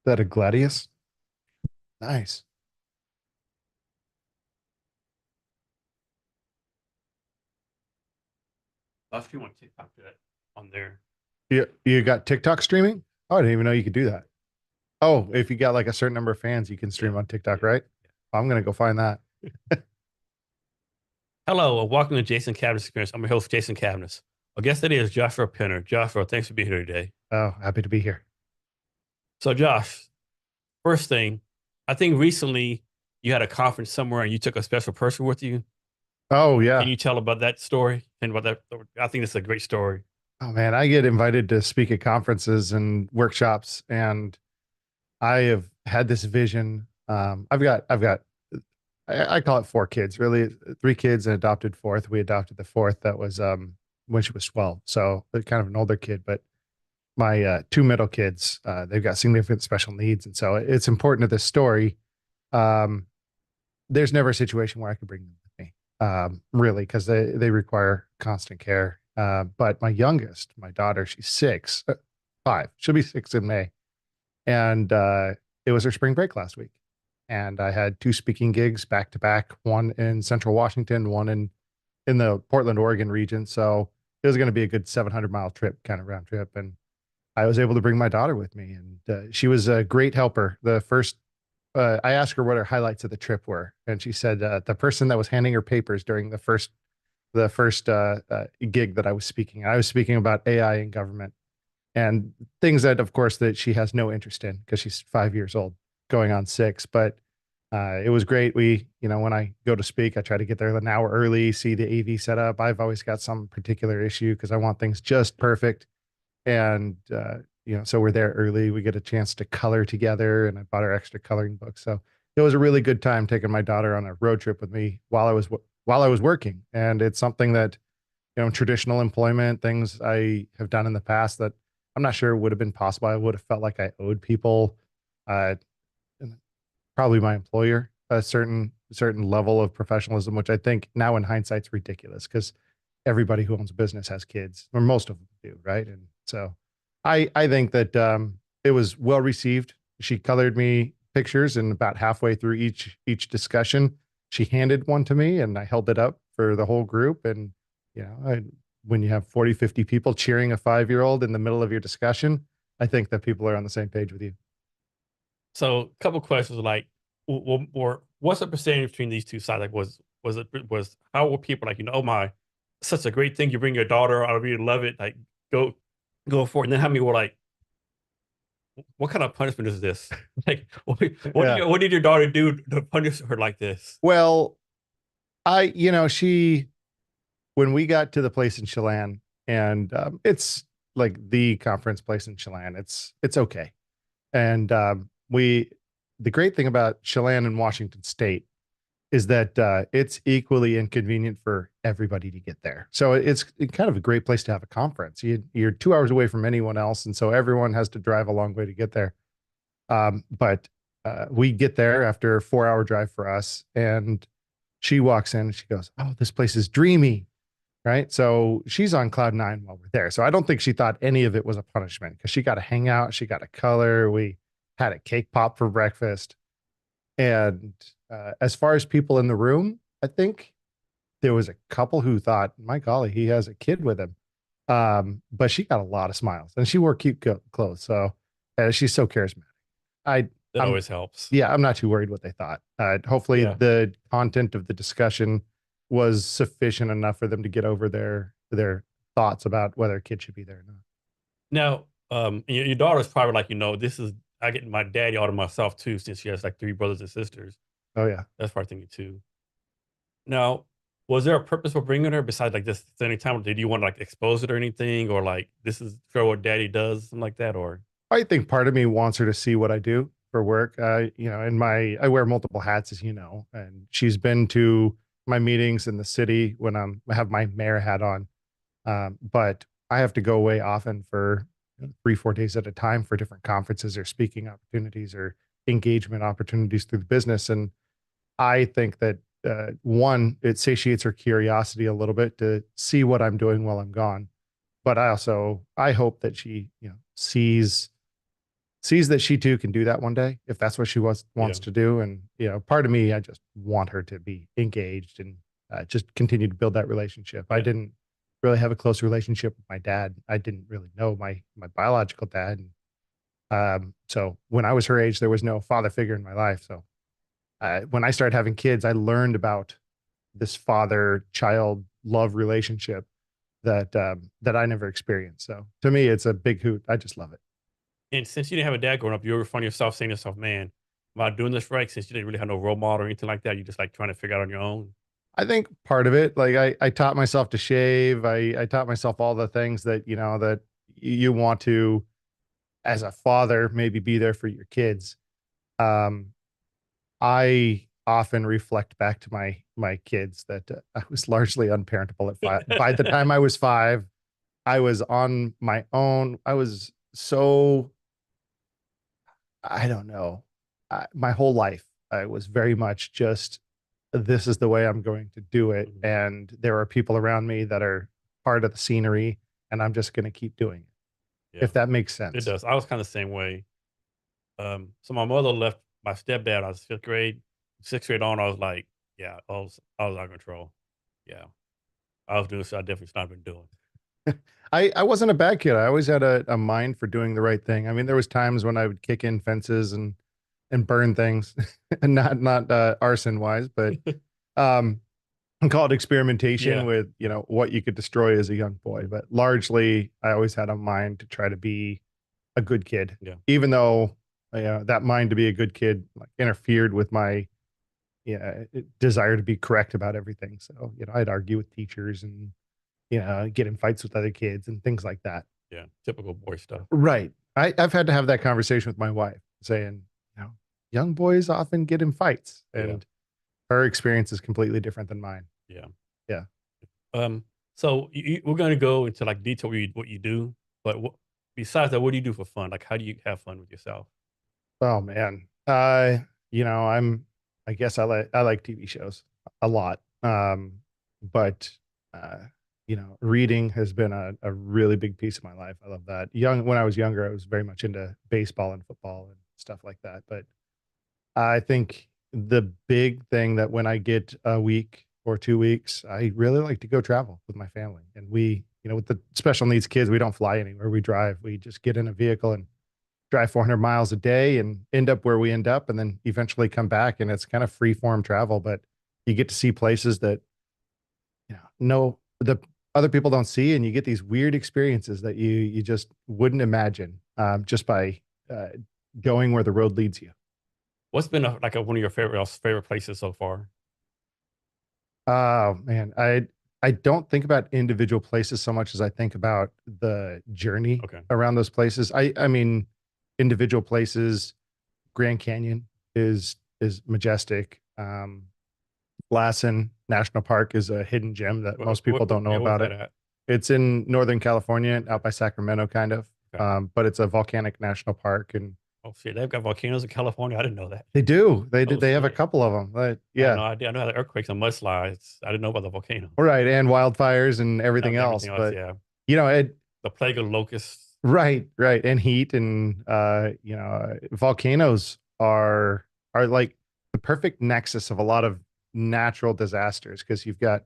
That a gladius? Nice. If you want TikTok that on there. You got TikTok streaming? Oh, I didn't even know you could do that. Oh, if you got like a certain number of fans, you can Yeah. stream on TikTok, Yeah. right? I'm gonna go find that. Hello, welcome to Jason Cabinet's Experience. I'm your host, Jason Cabinets. Our guest today is Joshua Penner. Joshua, thanks for being here today. Oh, happy to be here. So, Josh, first thing, I think recently you had a conference somewhere and you took a special person with you. Oh Can yeah. you tell about that story and about that? I think this is a great story. Oh man, I get invited to speak at conferences and workshops, and I have had this vision. I've got I call it four kids, really three kids and adopted fourth. We adopted the fourth that was when she was 12. So they're kind of an older kid, but my two middle kids, they've got significant special needs. And so it's important to this story. Um, there's never a situation where I could bring them with me, really, because they require constant care. But my youngest, my daughter, she's six, five. She'll be six in May, and it was her spring break last week, and I had two speaking gigs back to back, one in Central Washington, one in the Portland, Oregon region. So it was going to be a good 700-mile trip, kind of round trip, and I was able to bring my daughter with me, and she was a great helper. The first I asked her what her highlights of the trip were, and she said the person that was handing her papers during the first gig that I was speaking. I was speaking about AI in government and things that, of course, that she has no interest in because she's 5 years old, going on six. But it was great. When I go to speak, I try to get there an hour early, see the AV set up. I've always got some particular issue because I want things just perfect. And so we're there early. We get a chance to color together, and I bought her extra coloring books. So it was a really good time taking my daughter on a road trip with me while I was working. And it's something that, traditional employment things I have done in the past that I'm not sure would have been possible. I would have felt like I owed people, uh, and probably my employer, a certain level of professionalism, which I think now in hindsight's ridiculous because everybody who owns a business has kids, or most of them do, right? And so I think that it was well received. She colored me pictures, and about halfway through each discussion, she handed one to me, and I held it up for the whole group. And when you have 40, 50 people cheering a 5-year-old in the middle of your discussion, I think that people are on the same page with you. So, a couple questions like, or what's the percentage between these two sides? Like, was how were people like, oh my, such a great thing. You bring your daughter. I really love it. Like, go go for it. And then how many were like, what kind of punishment is this? Like, Yeah. what did your daughter do to punish her like this? Well, she when we got to the place in Chelan, and it's like the conference place in Chelan, it's okay. And the great thing about Chelan and Washington State is that it's equally inconvenient for everybody to get there. So it's kind of a great place to have a conference. You're 2 hours away from anyone else, and so everyone has to drive a long way to get there. But we get there after a 4-hour drive for us, and she walks in and she goes, "Oh, this place is dreamy." Right. So she's on cloud nine while we're there. So I don't think she thought any of it was a punishment because she got to hang out. She got to color. We had a cake pop for breakfast. And as far as people in the room, I think there was a couple who thought, my golly, he has a kid with him. But she got a lot of smiles and she wore cute clothes. So she's so charismatic. I, That I'm, always helps. yeah, I'm not too worried what they thought. Hopefully, Yeah. the content of the discussion was sufficient enough for them to get over their thoughts about whether a kid should be there or not. Now, your daughter's probably like, this is I get my daddy all to myself too, since she has like three brothers and sisters. Oh yeah. That's probably thinking too. Now, was there a purpose for bringing her besides like just spending time? Did you want to like expose it or anything, or like this is for what daddy does, something like that, or? I think part of me wants her to see what I do for work. I wear multiple hats, as you know, and she's been to my meetings in the city when I have my mayor hat on. But I have to go away often for 3, 4 days at a time for different conferences or speaking opportunities or engagement opportunities through the business. And I think that one, it satiates her curiosity a little bit to see what I'm doing while I'm gone. But I hope that she, sees sees that she too can do that one day if that's what she Yeah. wants to do. And, part of me, I just want her to be engaged and just continue to build that relationship. I Yeah. didn't really have a close relationship with my dad. I didn't really know my biological dad. And, so when I was her age, there was no father figure in my life. So when I started having kids, I learned about this father child love relationship that I never experienced. So to me, it's a big hoot. I just love it. And since you didn't have a dad growing up, you were finding yourself saying to yourself, "Man, am I doing this right?" Since you didn't really have no role model or anything like that, you just like trying to figure out on your own. I think part of it, like I taught myself to shave. I taught myself all the things that, that you want to, as a father, maybe be there for your kids. Um, I often reflect back to my kids that I was largely unparentable at 5. By the time I was 5, I was on my own. I was so, I don't know. My whole life, I was very much just, this is the way I'm going to do it. Mhm. And there are people around me that are part of the scenery, and I'm just going to keep doing it, Yeah, if that makes it sense. does. I was kind of the same way. So my mother left my stepdad. I was 5th grade, 6th grade on. I was like, yeah, I was out of control. Yeah, I was doing so. I definitely should not have been doing. I wasn't a bad kid. I always had a mind for doing the right thing. I mean, there was times when I would kick in fences and burn things, and not arson wise, but um, and call it experimentation Yeah, with, what you could destroy as a young boy. But largely, I always had a mind to try to be a good kid, yeah, even though, that mind to be a good kid like interfered with my, desire to be correct about everything. So, I'd argue with teachers and, get in fights with other kids and things like that. yeah. Typical boy stuff. Right. I've had to have that conversation with my wife saying, young boys often get in fights, Yeah, and her experience is completely different than mine. yeah. Yeah. Um, so we're gonna go into like detail what you do, but besides that, what do you do for fun? Like, how do you have fun with yourself? Oh man. I guess I like TV shows a lot. But uh, reading has been a really big piece of my life. I love that. When I was younger, I was very much into baseball and football and stuff like that. But I think the big thing that when I get a week or 2 weeks, I really like to go travel with my family. And we, with the special needs kids, we don't fly anywhere. We drive. We just get in a vehicle and drive 400 miles a day and end up where we end up, and then eventually come back. And it's kind of free form travel, but you get to see places that, no, the other people don't see. And you get these weird experiences that you just wouldn't imagine, just by uh, going where the road leads you. What's been one of your favorite places so far? Oh man, I don't think about individual places so much as I think about the journey Okay. around those places. I mean, individual places. Grand Canyon is majestic. Lassen National Park is a hidden gem that most people don't know Yeah, where's about that it. at? It's in Northern California, Okay. out by Sacramento, kind of. Okay. But it's a volcanic national park, and Oh shit, they've got volcanoes in California. I didn't know that. they do. They Oh did. They have a shit. couple of them. But I had yeah, no idea. I know how the earthquakes and mudslides. I didn't know about the volcanoes. right. And wildfires and everything else. Everything else, But yeah. it The plague of locusts. right, and heat and volcanoes are like the perfect nexus of a lot of natural disasters, because you've got,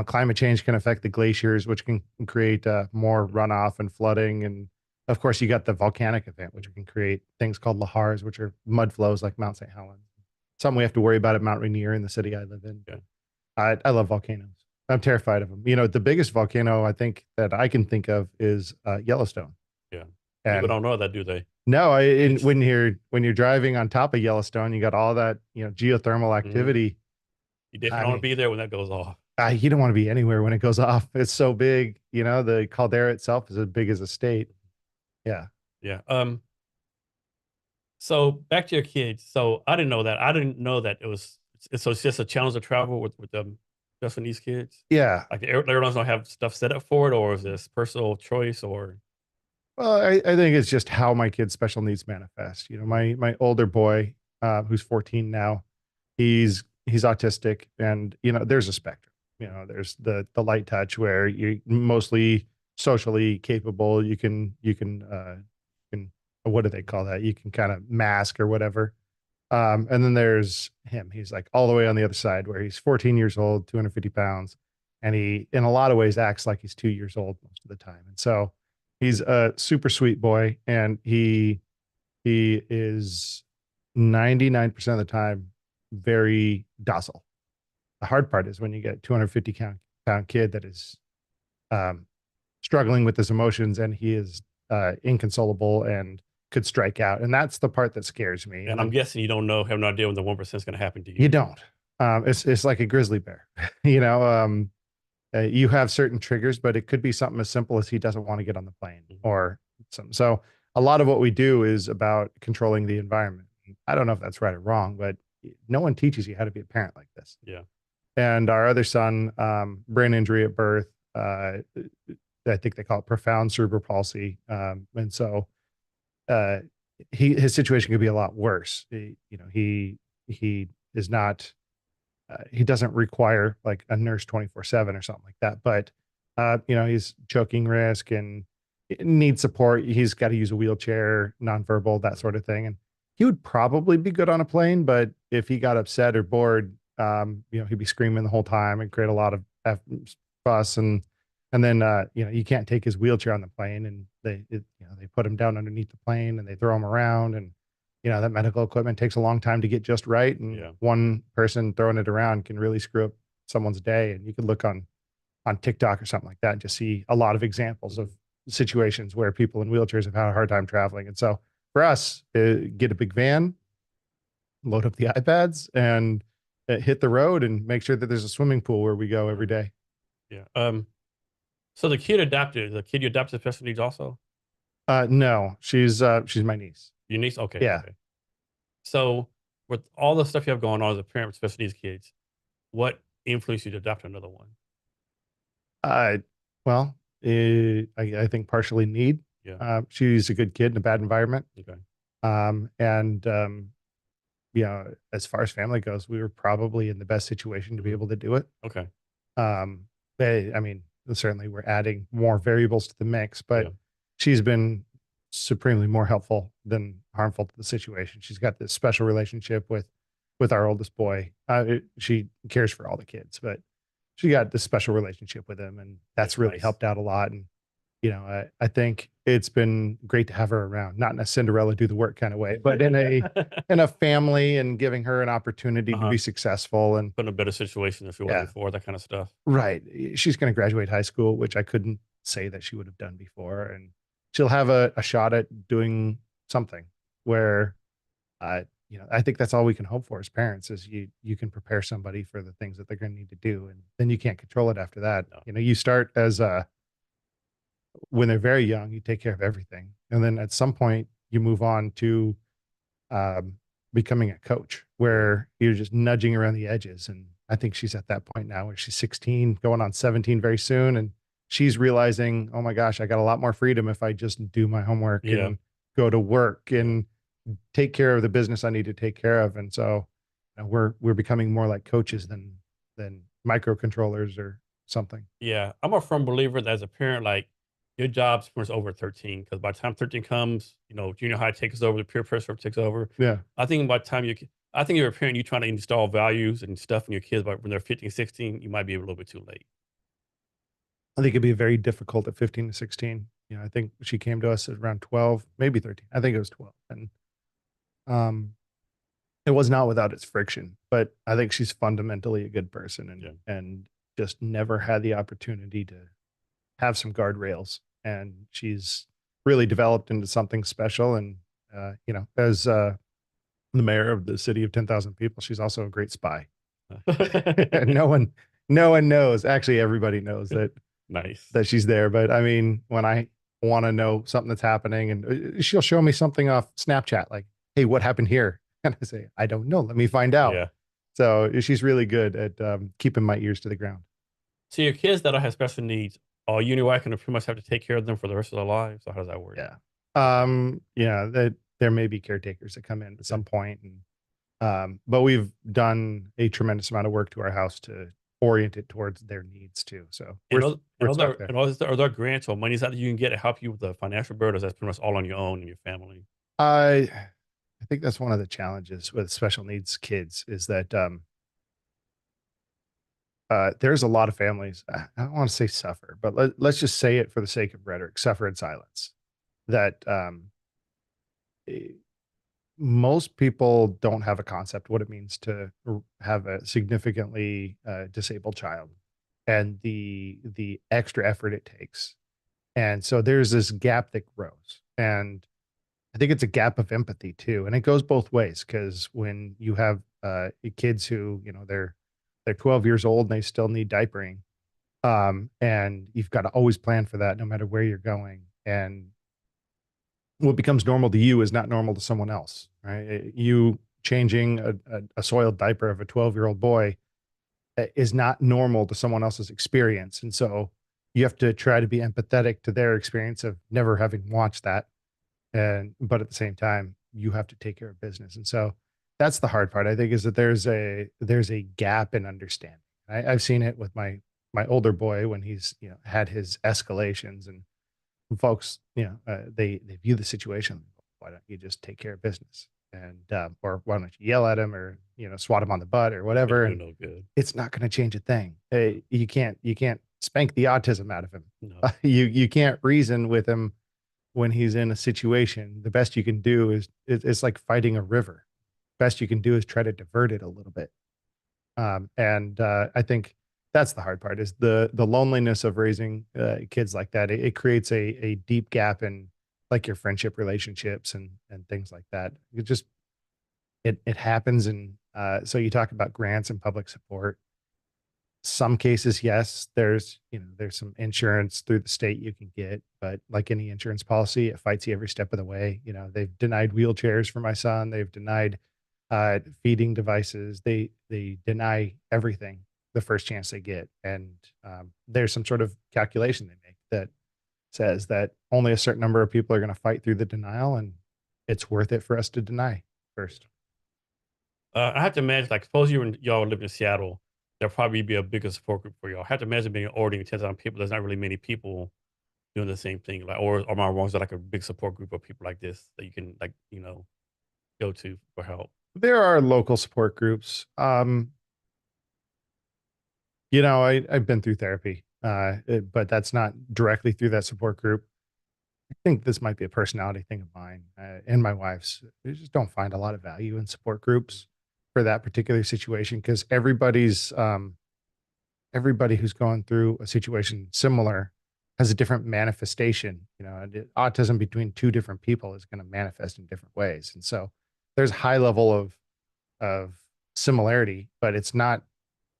climate change can affect the glaciers, which can create more Mhm. runoff and flooding. And of course you got the volcanic event, which can create things called lahars, which are mud flows like Mount St. Helens. Something we have to worry about at Mount Rainier in the city I live in. Yeah. But I love volcanoes. I'm terrified of them. The biggest volcano I think that I can think of is Yellowstone. Yeah. People And don't know that, do they? no, It's when you're driving on top of Yellowstone, you got all that, geothermal mhm. activity. You definitely I don't wanna mean, be there when that goes off. you don't want to be anywhere when it goes off. It's so big. The caldera itself is as big as a state. Yeah. Yeah. So back to your kids. So I didn't know that. I didn't know that it's just a challenge to travel with them just with these kids. Yeah. Like the airlines don't have stuff set up for it, or is this personal choice, or Well, I think it's just how my kid's special needs manifest. My older boy, who's 14 now, he's autistic, and there's a spectrum. There's the light touch where you're mostly socially capable. You can what do they call that? You can kind of mask or whatever. And then there's him. He's like all the way on the other side where he's 14 years old, 250 pounds. And he, in a lot of ways, acts like he's 2 years old most of the time. And so he's a super sweet boy. And he is 99% of the time very docile. The hard part is when you get a 250 pound kid that is um, struggling with his emotions and he is inconsolable and could strike out. And that's the part that scares me. And I'm guessing you don't know, have no idea when the 1% is going to happen to you. You don't. It's like a grizzly bear. You have certain triggers, but it could be something as simple as he doesn't want to get on the plane or something. So a lot of what we do is about controlling the environment. I don't know if that's right or wrong, but no one teaches you how to be a parent like this. Yeah. And our other son, brain injury at birth, I think they call it profound cerebral palsy. And so his situation could be a lot worse. He is not, he doesn't require like a nurse 24/7 or something like that. But, he's choking risk and needs support. He's got to use a wheelchair, nonverbal, that sort of thing. And he would probably be good on a plane, but if he got upset or bored, he'd be screaming the whole time and create a lot of fuss. And then, you can't take his wheelchair on the plane, and they put him down underneath the plane and they throw him around, and that medical equipment takes a long time to get just right. And one person throwing it around can really screw up someone's day. And you could look on TikTok or something like that and just see a lot of examples of situations where people in wheelchairs have had a hard time traveling. And so for us, get a big van, load up the iPads, and hit the road and make sure that there's a swimming pool where we go every day. Yeah. So the kid you adopted special needs also? No, she's my niece. Your niece? Okay. Yeah. Okay. So with all the stuff you have going on as a parent with special needs kids, what influenced you to adopt another one? Well, I think partially need. Yeah. She's a good kid in a bad environment. Okay. And as far as family goes, we were probably in the best situation to be able to do it. Okay. I mean, certainly we're adding more variables to the mix, but she's been supremely more helpful than harmful to the situation. She's got this special relationship with our oldest boy. She cares for all the kids, but she got this special relationship with him, and that's really nice. helped out a lot. And I think it's been great to have her around, not in a Cinderella do the work kind of way, but in a family, and giving her an opportunity to be successful and put in a better situation if you were before, that kind of stuff. Right. She's going to graduate high school, which I couldn't say that she would have done before. And she'll have a shot at doing something where, I think that's all we can hope for as parents is you can prepare somebody for the things that they're going to need to do. And then you can't control it after that. No. You start when they're very young, you take care of everything. And then at some point you move on to, becoming a coach where you're just nudging around the edges. And I think she's at that point now where she's 16, going on 17 very soon. And she's realizing, oh my gosh, I got a lot more freedom if I just do my homework and go to work and take care of the business I need to take care of. And so we're becoming more like coaches than microcontrollers or something. Yeah. I'm a firm believer that as a parent, like your job's pretty much over 13, because by the time 13 comes, junior high takes over, the peer pressure takes over. Yeah. I think by the time I think you're a parent, you're trying to install values and stuff in your kids, but when they're 15, 16, you might be a little bit too late. I think it'd be very difficult at 15 to 16. I think she came to us at around 12, maybe 13. I think it was 12. And it was not without its friction, but I think she's fundamentally a good person and just never had the opportunity to have some guardrails. And she's really developed into something special. And, as the mayor of the city of 10,000 people, she's also a great spy. And no one knows. Actually, everybody knows that. Nice. That she's there. But I mean, when I want to know something that's happening, and she'll show me something off Snapchat, like, hey, what happened here? And I say, I don't know. Let me find out. Yeah. So she's really good at keeping my ears to the ground. So your kids that have special needs, are you and your wife going to pretty much have to take care of them for the rest of their lives? Or how does that work? Yeah. There may be caretakers that come in at some point. And, but we've done a tremendous amount of work to our house to orient it towards their needs too. So And we're stuck there. are there grants or monies that you can get to help you with the financial burdens that's pretty much all on your own and your family? I I think that's one of the challenges with special needs kids is that there's a lot of families. I don't want to say suffer, but let's just say it for the sake of rhetoric: suffer in silence. That eh, most people don't have a concept what it means to have a significantly disabled child, and the extra effort it takes. And so there's this gap that grows, and I think it's a gap of empathy too, and it goes both ways because when you have kids who they're 12 years old and they still need diapering, and you've got to always plan for that no matter where you're going, and what becomes normal to you is not normal to someone else, right? You changing a soiled diaper of a 12-year-old boy is not normal to someone else's experience, and so you have to try to be empathetic to their experience of never having watched that, and but at the same time you have to take care of business. And so that's the hard part, I think, is that there's a gap in understanding. I've seen it with my older boy when he's had his escalations, and folks they view the situation, why don't you just take care of business, and or why don't you yell at him, or swat him on the butt or Ain't whatever, do and no good. it's not going to change a thing. You can't spank the autism out of him. No. You can't reason with him when he's in a situation. The best you can do is it's like fighting a river. Best you can do is try to divert it a little bit. And I think that's the hard part, is the loneliness of raising kids like that. It creates a deep gap in like your friendship relationships and things like that. It happens. And so you talk about grants and public support. Some cases, yes, there's some insurance through the state you can get, but like any insurance policy, it fights you every step of the way. They've denied wheelchairs for my son. They've denied feeding devices. They deny everything the first chance they get. And there's some sort of calculation they make that says that only a certain number of people are going to fight through the denial, and it's worth it for us to deny first. I have to imagine, like, suppose y'all live in Seattle, there'll probably be a bigger support group for y'all. I have to imagine being an ordering 10,000 people, there's not really many people doing the same thing. Like, or am I wrong? Is there like a big support group of people like this that you can like, go to for help? There are local support groups. I've been through therapy, but that's not directly through that support group. I think this might be a personality thing of mine and my wife's. We just don't find a lot of value in support groups for that particular situation, because everybody who's going through a situation similar has a different manifestation. Autism between two different people is going to manifest in different ways, and so there's a high level of similarity, but it's not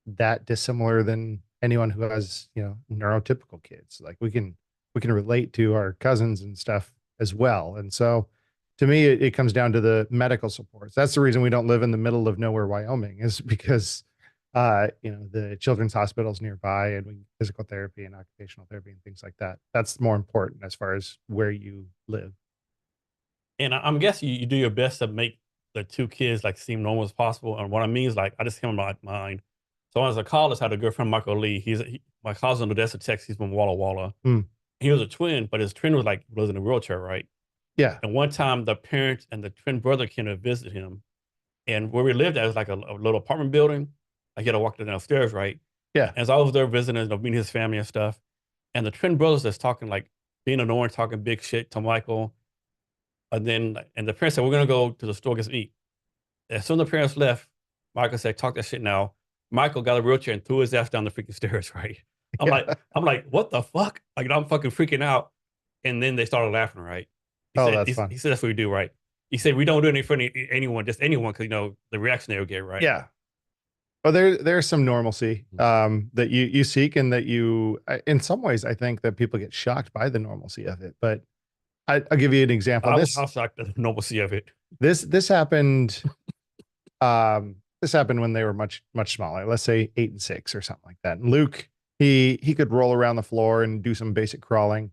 that dissimilar than anyone who has neurotypical kids. Like we can relate to our cousins and stuff as well. And so to me, it comes down to the medical supports. That's the reason we don't live in the middle of nowhere, Wyoming, is because the children's hospitals nearby, and we physical therapy and occupational therapy and things like that. That's more important as far as where you live. And I'm guessing you do your best to make the two kids like seem normal as possible. And what I mean is, like, I just came to my mind. So when I was in college, I had a good friend, Michael Lee. My cousin in Odessa, Texas. He's from Walla Walla. Mm, He was a twin, but his twin was in a wheelchair, right? yeah. And one time, the parents and the twin brother came to visit him, and where we lived at was like a little apartment building. I had to walk downstairs, right? Yeah. As I was there visiting, meeting his family and stuff, and the twin brothers that's talking like being annoying, talking big shit to Michael, and the parents said, "We're gonna go to the store get some eat." As soon as the parents left, Michael said, "Talk that shit now." Michael got a wheelchair and threw his ass down the freaking stairs, right? I'm like, Yeah. I'm like, what the fuck? Like, I'm fucking freaking out. And then they started laughing, right? He Oh, said, that's he, fun. he said that's what we do, right? He said we don't do anything for anyone, just anyone, because the reaction they would get, right? Yeah. Well, there's some normalcy Mhm. that you seek, and that in some ways, I think that people get shocked by the normalcy of it. But I'll give you an example. I was shocked at the normalcy of it. This happened. This happened when they were much smaller. Let's say 8 and 6 or something like that. And Luke, he could roll around the floor and do some basic crawling.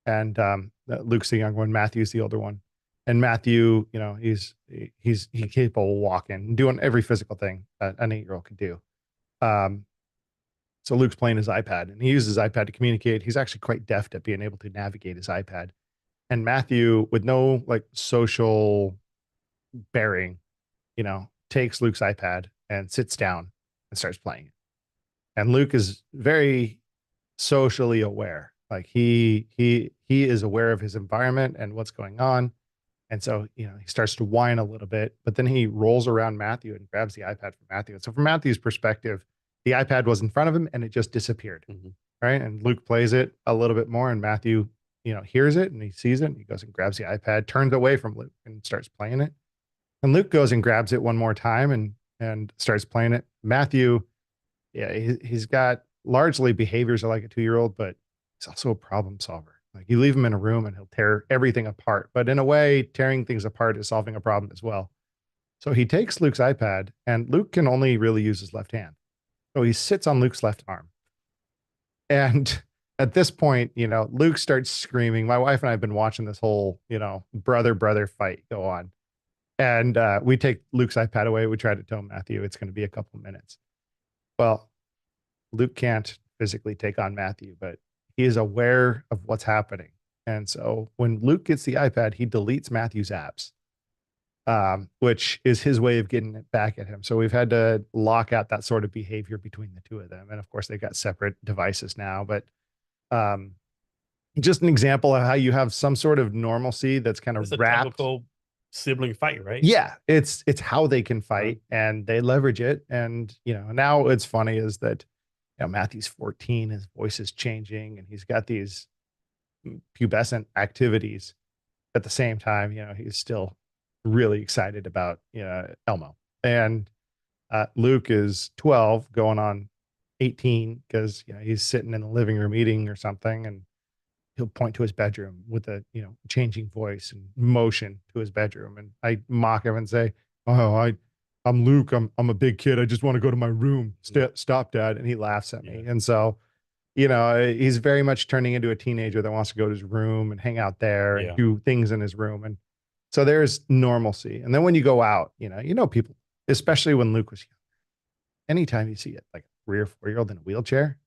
And Luke's the young one. Matthew's the older one. And Matthew, he's capable of walking, doing every physical thing that an 8-year-old could do. Um, So Luke's playing his iPad and he uses his iPad to communicate. He's actually quite deft at being able to navigate his iPad. And Matthew, with no like social bearing, takes Luke's iPad and sits down and starts playing it. And Luke is very socially aware. Like he is aware of his environment and what's going on. And so, he starts to whine a little bit, but then he rolls around Matthew and grabs the iPad from Matthew. And so from Matthew's perspective, the iPad was in front of him and it just disappeared. Right. And Luke plays it a little bit more and Matthew, hears it and he sees it and he goes and grabs the iPad, turns away from Luke and starts playing it. And Luke goes and grabs it one more time and starts playing it. Matthew, yeah, he's got largely behaviors of like a 2-year-old, but he's also a problem solver. Like you leave him in a room and he'll tear everything apart. But in a way, tearing things apart is solving a problem as well. So he takes Luke's iPad and Luke can only really use his left hand. So he sits on Luke's left arm. And at this point, Luke starts screaming. My wife and I have been watching this whole, brother fight go on. And we take Luke's iPad away. We try to tell Matthew it's going to be a couple of minutes. Well, Luke can't physically take on Matthew, but he is aware of what's happening. And so when Luke gets the iPad, he deletes Matthew's apps, which is his way of getting it back at him. So we've had to lock out that sort of behavior between the two of them. And of course, they've got separate devices now. But just an example of how you have some sort of normalcy that's kind It's of a wrapped. typical sibling fight, right? Yeah, it's how they can fight and they leverage it. And now it's funny is that Matthew's 14, his voice is changing, and he's got these pubescent activities. At the same time, he's still really excited about Elmo. And Luke is 12, going on 18, because he's sitting in the living room eating or something, and he'll point to his bedroom with a changing voice and motion to his bedroom, and I mock him and say, "Oh, I'm Luke. I'm a big kid. I just want to go to my room. Stop, Dad." And he laughs at me. And so, he's very much turning into a teenager that wants to go to his room and hang out there and do things in his room. And so there's normalcy. And then when you go out, people, especially when Luke was young, anytime you see it, like a 3 or 4-year-old in a wheelchair,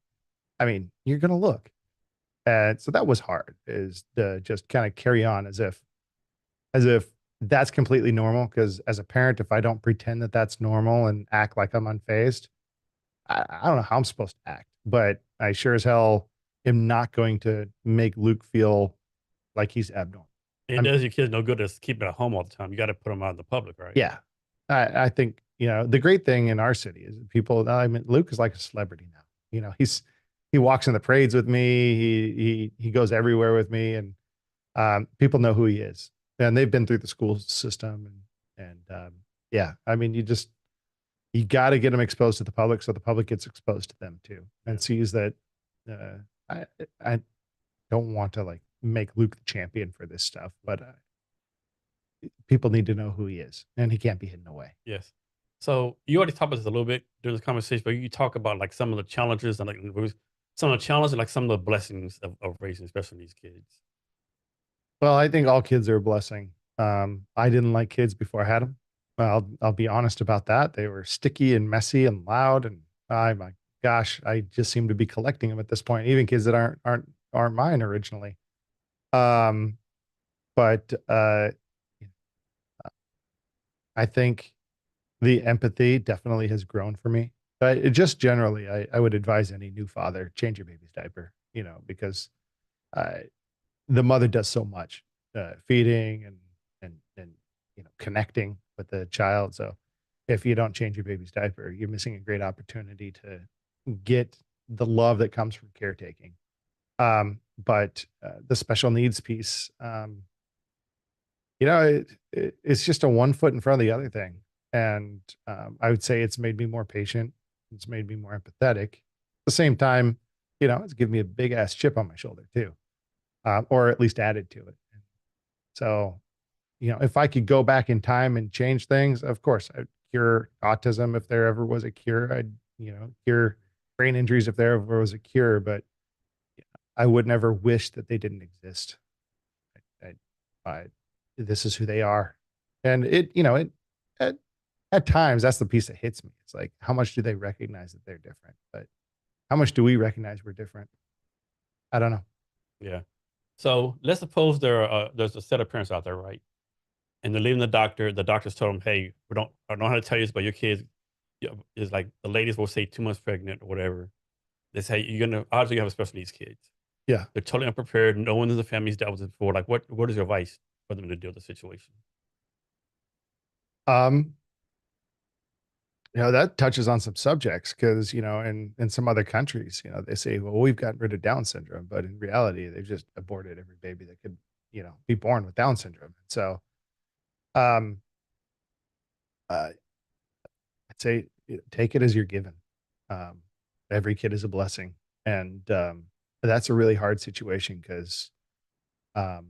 I mean, you're going to look. And so that was hard, is to just kind of carry on as if that's completely normal. Because as a parent, if I don't pretend that that's normal and act like I'm unfazed, I don't know how I'm supposed to act. But I sure as hell am not going to make Luke feel like he's abnormal. It does your kids no good to keep it at home all the time. You got to put them out in the public, right? Yeah, I think the great thing in our city is people. I mean, Luke is like a celebrity now. He walks in the parades with me. He goes everywhere with me, and people know who he is, and they've been through the school system, and yeah, I mean, you got to get them exposed to the public, so the public gets exposed to them too, and sees that. I don't want to like make Luke the champion for this stuff, but people need to know who he is, and he can't be hidden away. Yes. So you already talked about this a little bit during this conversation, but you talk about like some of the challenges and like some of the challenges, like some of the blessings of raising, especially these kids. Well, I think all kids are a blessing. I didn't like kids before I had them. I'll be honest about that. They were sticky and messy and loud, and my gosh, I just seem to be collecting them at this point. Even kids that aren't mine originally. But I think the empathy definitely has grown for me. But just generally, I would advise any new father, change your baby's diaper, because the mother does so much, feeding and connecting with the child. So if you don't change your baby's diaper, you're missing a great opportunity to get the love that comes from caretaking. But the special needs piece, it's just a one foot in front of the other thing. And I would say it's made me more patient. It's made me more empathetic. At the same time, it's given me a big ass chip on my shoulder too, or at least added to it. So, if I could go back in time and change things, of course, I'd cure autism if there ever was a cure. I'd, cure brain injuries if there ever was a cure, but I would never wish that they didn't exist. This is who they are. And at times that's the piece that hits me. It's like, how much do they recognize that they're different? But how much do we recognize we're different? I don't know. Yeah. So let's suppose there's a set of parents out there, right? And they're leaving the doctor. The doctors told them, "Hey, I don't know how to tell you this, but your kids is like the ladies will say 2 months pregnant or whatever. They say you're gonna obviously you have a special needs kids. Yeah. They're totally unprepared. No one in the family's dealt with it before. Like, what is your advice for them to deal with the situation?" Um, that touches on some subjects because, in some other countries, they say, well, we've gotten rid of Down syndrome, but in reality, they've just aborted every baby that could, be born with Down syndrome. So, um, uh, I'd say take it as you're given. Um, every kid is a blessing. And that's a really hard situation because um,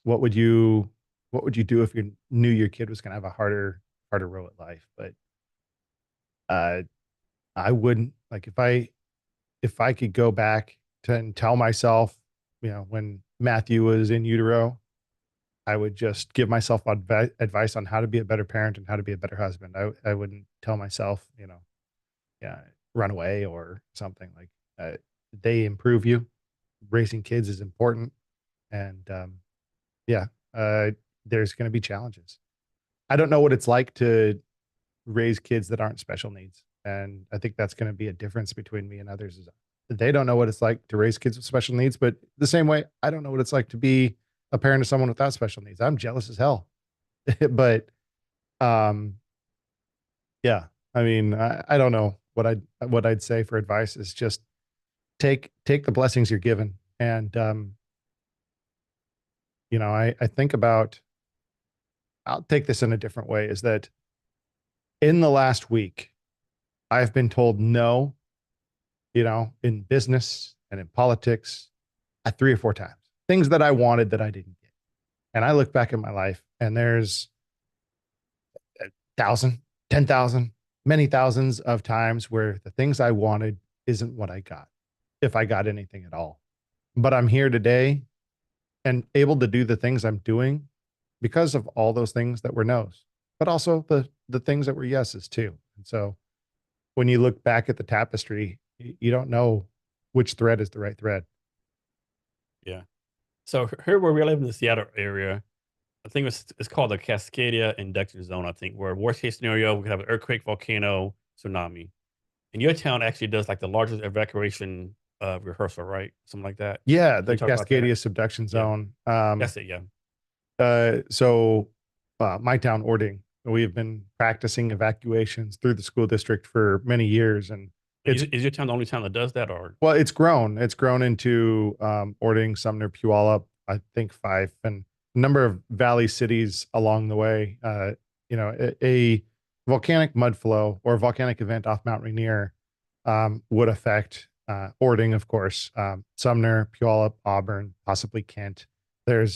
what would you what would you do if you knew your kid was going to have a harder road at life? But uh, I wouldn't like if I could go back to and tell myself, when Matthew was in utero, I would just give myself advice on how to be a better parent and how to be a better husband. I wouldn't tell myself, yeah, run away or something like they improve you. Raising kids is important. And yeah, there's going to be challenges. I don't know what it's like to raise kids that aren't special needs. And I think that's going to be a difference between me and others is they don't know what it's like to raise kids with special needs, but the same way I don't know what it's like to be a parent of someone without special needs. I'm jealous as hell. But um yeah, I mean, I don't know what I'd say for advice is just take the blessings you're given. And I think about I'll take this in a different way is that in the last week, I've been told no, in business and in politics, 3 or 4 times, things that I wanted that I didn't get. And I look back at my life and there's 1,000, 10,000, many thousands of times where the things I wanted isn't what I got, if I got anything at all. But I'm here today and able to do the things I'm doing because of all those things that were no's, but also the things that were yeses too. And so when you look back at the tapestry, you don't know which thread is the right thread. Yeah. So here where we live in the Seattle area, I think it's called the Cascadia Induction Zone. I think where worst case scenario we could have an earthquake, volcano, tsunami. And your town actually does like the largest evacuation rehearsal, right? Something like that. Yeah, Can you the talk about that? Cascadia subduction Yeah, zone. that's it. Yeah. So my town, Orting, we have been practicing evacuations through the school district for many years, and And it's is your town the only town that does that, or well, it's grown. It's grown into Orting, Sumner, Puyallup, I think 5, and a number of valley cities along the way. A volcanic mud flow or volcanic event off Mount Rainier would affect Orting, of course, Sumner, Puyallup, Auburn, possibly Kent. There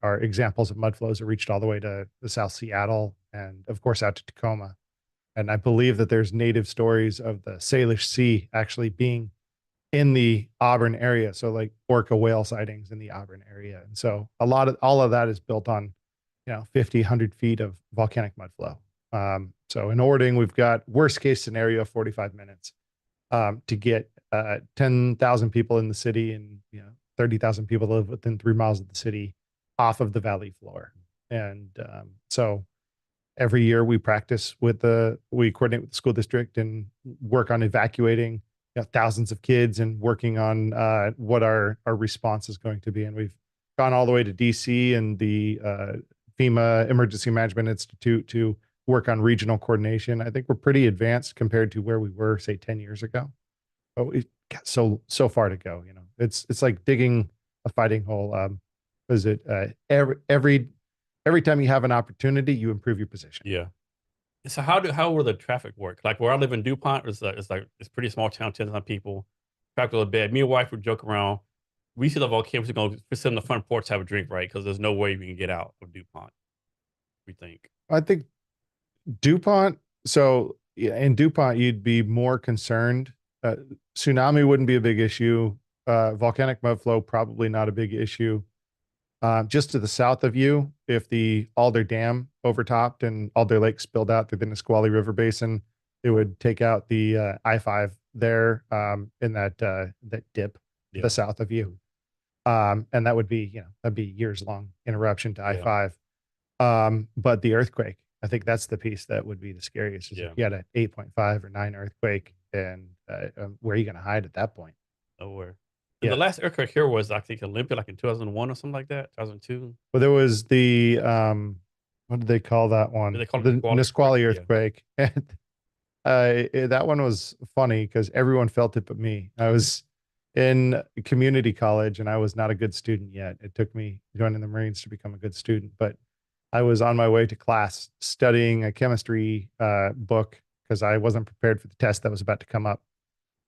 are examples of mud flows that reached all the way to the South Seattle and, of course, out to Tacoma. And I believe that there's native stories of the Salish Sea actually being in the Auburn area. So like orca whale sightings in the Auburn area. And so all of that is built on, 50, 100 feet of volcanic mud flow. So in Orting, we've got worst case scenario, 45 minutes to get 10,000 people in the city and, 30,000 people live within 3 miles of the city off of the valley floor. And so every year we coordinate with the school district and work on evacuating thousands of kids and working on what our response is going to be. And we've gone all the way to DC and the FEMA Emergency Management Institute to work on regional coordination. I think we're pretty advanced compared to where we were, say, 10 years ago. But we've got so far to go. It's like digging a fighting hole. Is it every time you have an opportunity, you improve your position. yeah? So how will the traffic work? Like where I live in DuPont, it's pretty small town, 10,000 people. Traffic a bad. Me and wife would joke around. We see the volcano, we're going to sit on the front porch, have a drink, right? Because there's no way we can get out of DuPont. We think. I think DuPont. So yeah, in DuPont, you'd be more concerned. Tsunami wouldn't be a big issue. Volcanic mud flow, probably not a big issue. Just to the south of you, if the Alder Dam overtopped and Alder Lake spilled out through the Nisqually River Basin, it would take out the I-5 there in that dip to Yeah. the south of you. And that would be, that'd be years long interruption to Yeah. I-5. But the earthquake, I think that's the piece that would be the scariest is if Yeah. you had an 8.5 or 9 earthquake and where are you going to hide at that point? Nowhere. And the Yeah. last earthquake here was, I think, Olympic, like in 2001 or something like that, 2002. Well, there was the, what did they call that Did one? they call it The Nisqually earthquake? Nisqually Yeah. earthquake. And that one was funny because everyone felt it but me. I was in community college and I was not a good student yet. It took me joining the Marines to become a good student, but I was on my way to class studying a chemistry book because I wasn't prepared for the test that was about to come up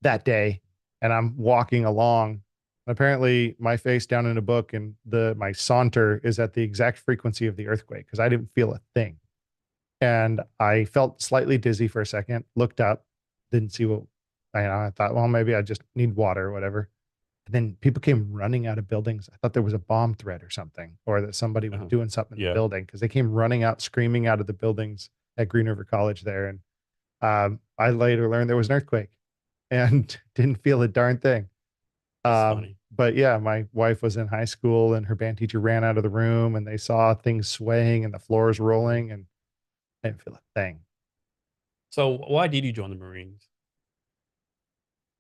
that day. And I'm walking along. Apparently, my face down in a book and my saunter is at the exact frequency of the earthquake because I didn't feel a thing. And I felt slightly dizzy for a second, looked up, didn't see what I thought, well, maybe I just need water or whatever. And then people came running out of buildings. I thought there was a bomb threat or something, or that somebody was Uh-huh. doing something in the Yeah. building because they came running out, screaming out of the buildings at Green River College there. And I later learned there was an earthquake and didn't feel a darn thing. That's funny. But yeah, my wife was in high school and her band teacher ran out of the room and they saw things swaying and the floors rolling and I didn't feel a thing. So why did you join the Marines?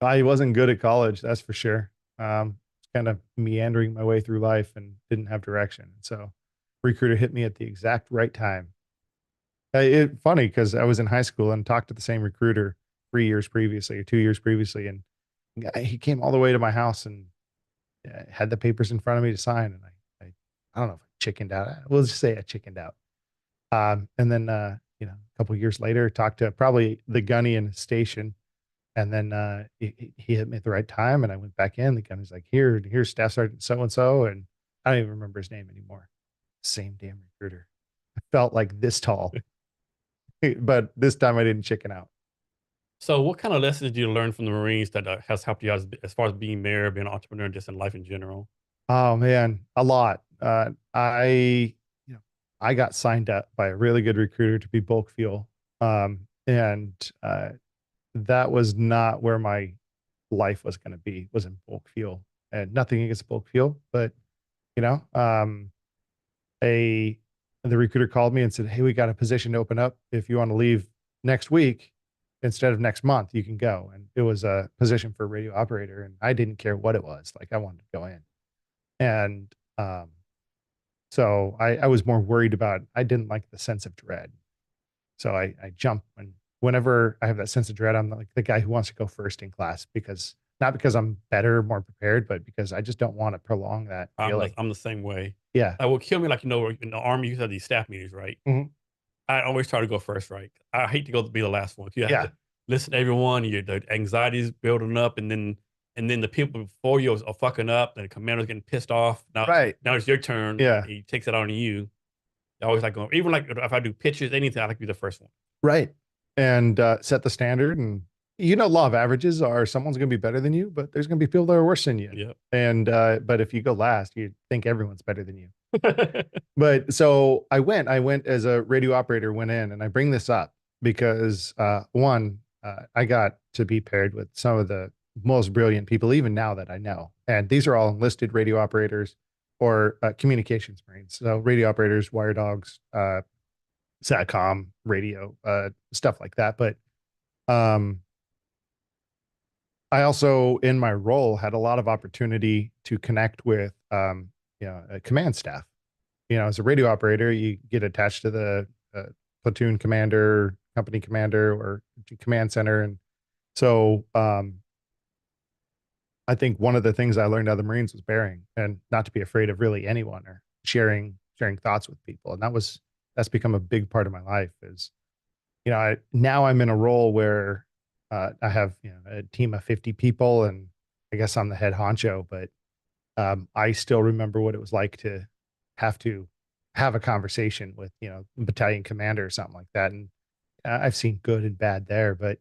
I wasn't good at college, that's for sure. Kind of meandering my way through life and didn't have direction. So recruiter hit me at the exact right time. Funny because I was in high school and talked to the same recruiter 3 years previously or 2 years previously, and he came all the way to my house and had the papers in front of me to sign. And I don't know if I chickened out. We'll just say I chickened out. And then a couple of years later, talked to probably the gunny in the station. And then he hit me at the right time, and I went back in. The gunny's like, here's Staff Sergeant so and so, and I don't even remember his name anymore. Same damn recruiter. I felt like this tall, but this time I didn't chicken out. So what kind of lessons did you learn from the Marines that has helped you out as far as being mayor, being an entrepreneur, just in life in general? Oh man, a lot. You know, I got signed up by a really good recruiter to be bulk fuel, and that was not where my life was going to be. Was in bulk fuel, and nothing against bulk fuel, but you know, a the recruiter called me and said, "Hey, we got a position to open up. If you want to leave next week instead of next month, you can go." And it was a position for a radio operator, and I didn't care what it was. Like I wanted to go in, and so I was more worried about. I didn't like the sense of dread, so I jump and whenever I have that sense of dread, I'm like the guy who wants to go first in class because not because I'm better, more prepared, but because I just don't want to prolong that feeling. I'm the same way. Yeah. That would kill me. Like, in the Army, you have these staff meetings, right? Mhm. I always try to go first, right? I hate to be the last one. You have Yeah. to listen to everyone. The anxiety is building up, and then the people before you are fucking up, and the commander's getting pissed off. Right. Now it's your turn. Yeah. He takes it on you. I always like going, even like if I do pitches, anything, I like to be the first one. Right. And set the standard. And law of averages are someone's going to be better than you, but there's going to be people that are worse than you. Yeah. And, but if you go last, you think everyone's better than you. But so I went as a radio operator, went in, and I bring this up because, one, I got to be paired with some of the most brilliant people, even now that I know. And these are all enlisted radio operators or communications Marines. So radio operators, wire dogs, satcom, radio, stuff like that. But um, I also, in my role, had a lot of opportunity to connect with, command staff. As a radio operator, you get attached to the platoon commander, company commander, or command center, and so I think one of the things I learned out of the Marines was bearing and not to be afraid of really anyone or sharing thoughts with people, and that's become a big part of my life. Is now I'm in a role where I have a team of 50 people, and I guess I'm the head honcho, but I still remember what it was like to have a conversation with battalion commander or something like that, and I've seen good and bad there, but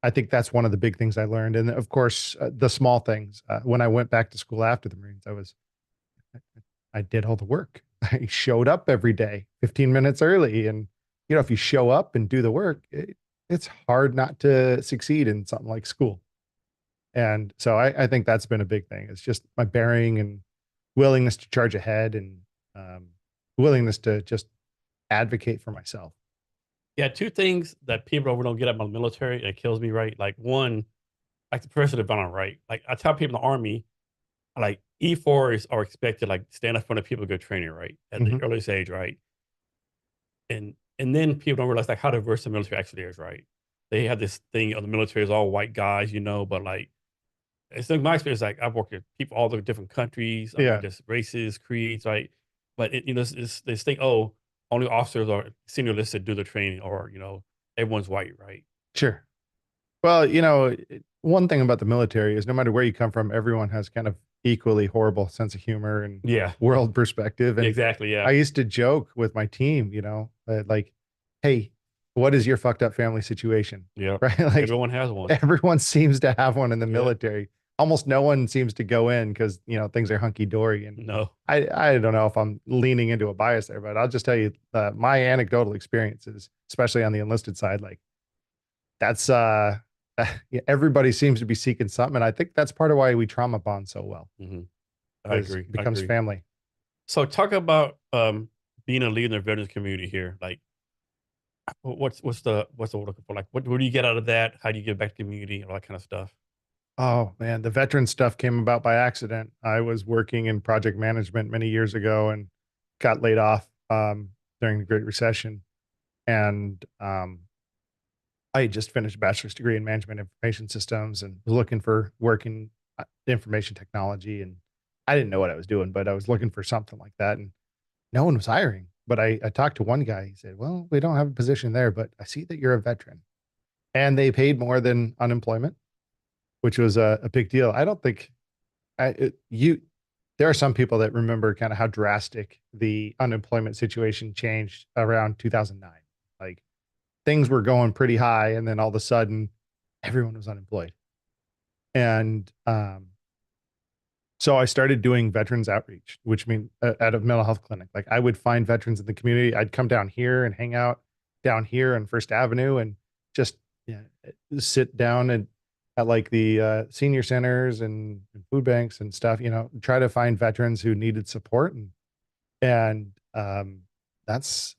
I think that's one of the big things I learned. And of course, the small things. When I went back to school after the Marines, I did all the work. I showed up every day, 15 minutes early. And, if you show up and do the work, it's hard not to succeed in something like school. And so I think that's been a big thing. It's just my bearing and willingness to charge ahead and um, willingness to just advocate for myself. Yeah, two things that people don't get about the military, it kills me, right? Like one, like the person development, right? Like I tell people in the army, like E4s are expected like stand up in front of people, good training, right? At the Hmm. earliest age, right? And then people don't realize like how diverse the military actually is, right? They have this thing of the military is all white guys, but like it's like my experience, like I've worked with people all the different countries, I mean Yeah, just races, creeds, right? But it's this thing, oh, only officers are senior listed do the training, or everyone's white, right? sure. Well, one thing about the military is no matter where you come from, everyone has kind of equally horrible sense of humor and Yeah. world perspective. Yeah, And exactly. I Yeah. used to joke with my team, like, hey, what is your fucked up family situation? Yeah. Right? Like Everyone has one. everyone seems to have one in the Yeah. military. Almost no one seems to go in because, things are hunky dory. And No. I don't know if I'm leaning into a bias there, but I'll just tell you my anecdotal experiences, especially on the enlisted side, like that's yeah, everybody seems to be seeking something, and I think that's part of why we trauma bond so well Hmm. I because agree. it I becomes agree. family. So talk about being a leader in the veterans community here. Like what's the word looking for? Like what do you get out of that? How do you give back to the community? All that kind of stuff. Oh man, the veteran stuff came about by accident. I was working in project management many years ago and got laid off during the Great Recession, and I had just finished a bachelor's degree in management information systems and was looking for work in information technology, and I didn't know what I was doing, but I was looking for something like that, and no one was hiring. But I talked to one guy. He said, "Well, we don't have a position there, but I see that you're a veteran." And they paid more than unemployment, which was a big deal. I don't think you, there are some people that remember kind of how drastic the unemployment situation changed around 2009. Like things were going pretty high, and then all of a sudden, everyone was unemployed. And so I started doing veterans outreach, which means at a mental health clinic. Like I would find veterans in the community. I'd come down here and hang out down here on First Avenue and just yeah, sit down and at like the senior centers and food banks and stuff. Try to find veterans who needed support and that's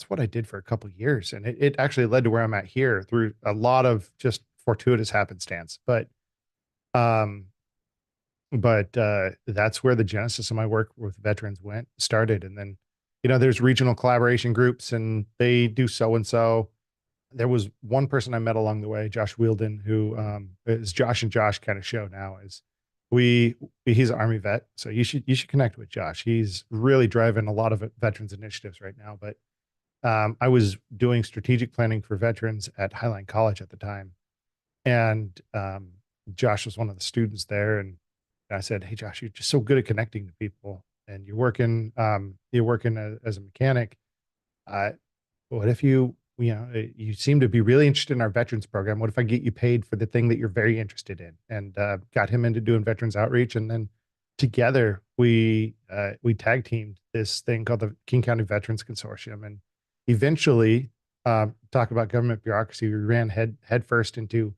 what I did for a couple of years, and it actually led to where I'm at here through a lot of just fortuitous happenstance. Um, but that's where the genesis of my work with veterans started. And then there's regional collaboration groups and they do so and so. There was one person I met along the way, Josh Wielden, who is Josh and Josh kind of show now. Is we He's an Army vet, so you should connect with Josh. He's really driving a lot of veterans initiatives right now. But I was doing strategic planning for veterans at Highline College at the time, and Josh was one of the students there. And I said, "Hey, Josh, you're just so good at connecting to people, and you're working as a mechanic. Uh, what if you seem to be really interested in our veterans program? What if I get you paid for the thing that you're very interested in?" And got him into doing veterans outreach, and then together we tag teamed this thing called the King County Veterans Consortium, and eventually, talk about government bureaucracy. We ran headfirst into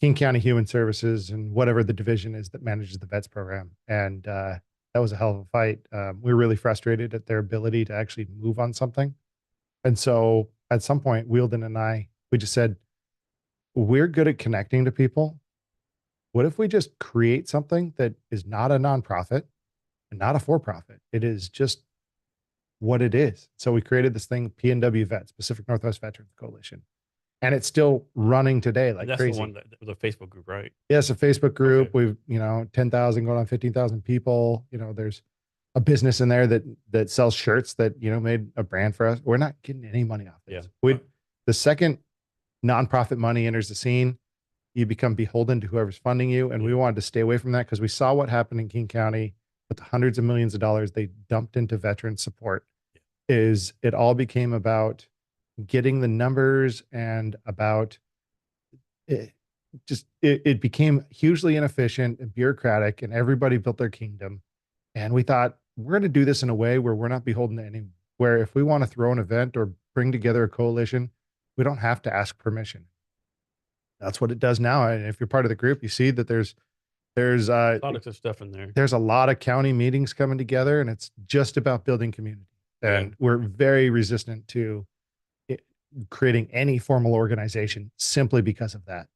King County Human Services and whatever the division is that manages the vets program. And that was a hell of a fight. We were really frustrated at their ability to actually move on something. And so at some point, Wielden and we just said, we're good at connecting to people. What if we just create something that is not a nonprofit and not a for profit? It is just what it is. So we created this thing, PNW Vets, Pacific Northwest Veterans Coalition. And it's still running today And like that's the crazy. one that was a Facebook group, right? Yeah, it's a Facebook Okay. group. We've, 10,000 going on 15,000 people. There's a business in there that sells shirts that, made a brand for us. We're not getting any money off Yeah. this. The second nonprofit money enters the scene, you become beholden to whoever's funding you. And we Yeah. wanted to stay away from that because we saw what happened in King County with the hundreds of millions of dollars they dumped into veteran support. Is it all became about getting the numbers and about it, it became hugely inefficient and bureaucratic, and everybody built their kingdom. And we thought we're going to do this in a way where we're not beholden to anyone. Where if we want to throw an event or bring together a coalition, we don't have to ask permission. that's what it does now. And if you're part of the group, you see that there's A lot of good stuff in there. there's a lot of county meetings coming together, and it's just about building community. Yeah. And we're very resistant to creating any formal organization simply because of that.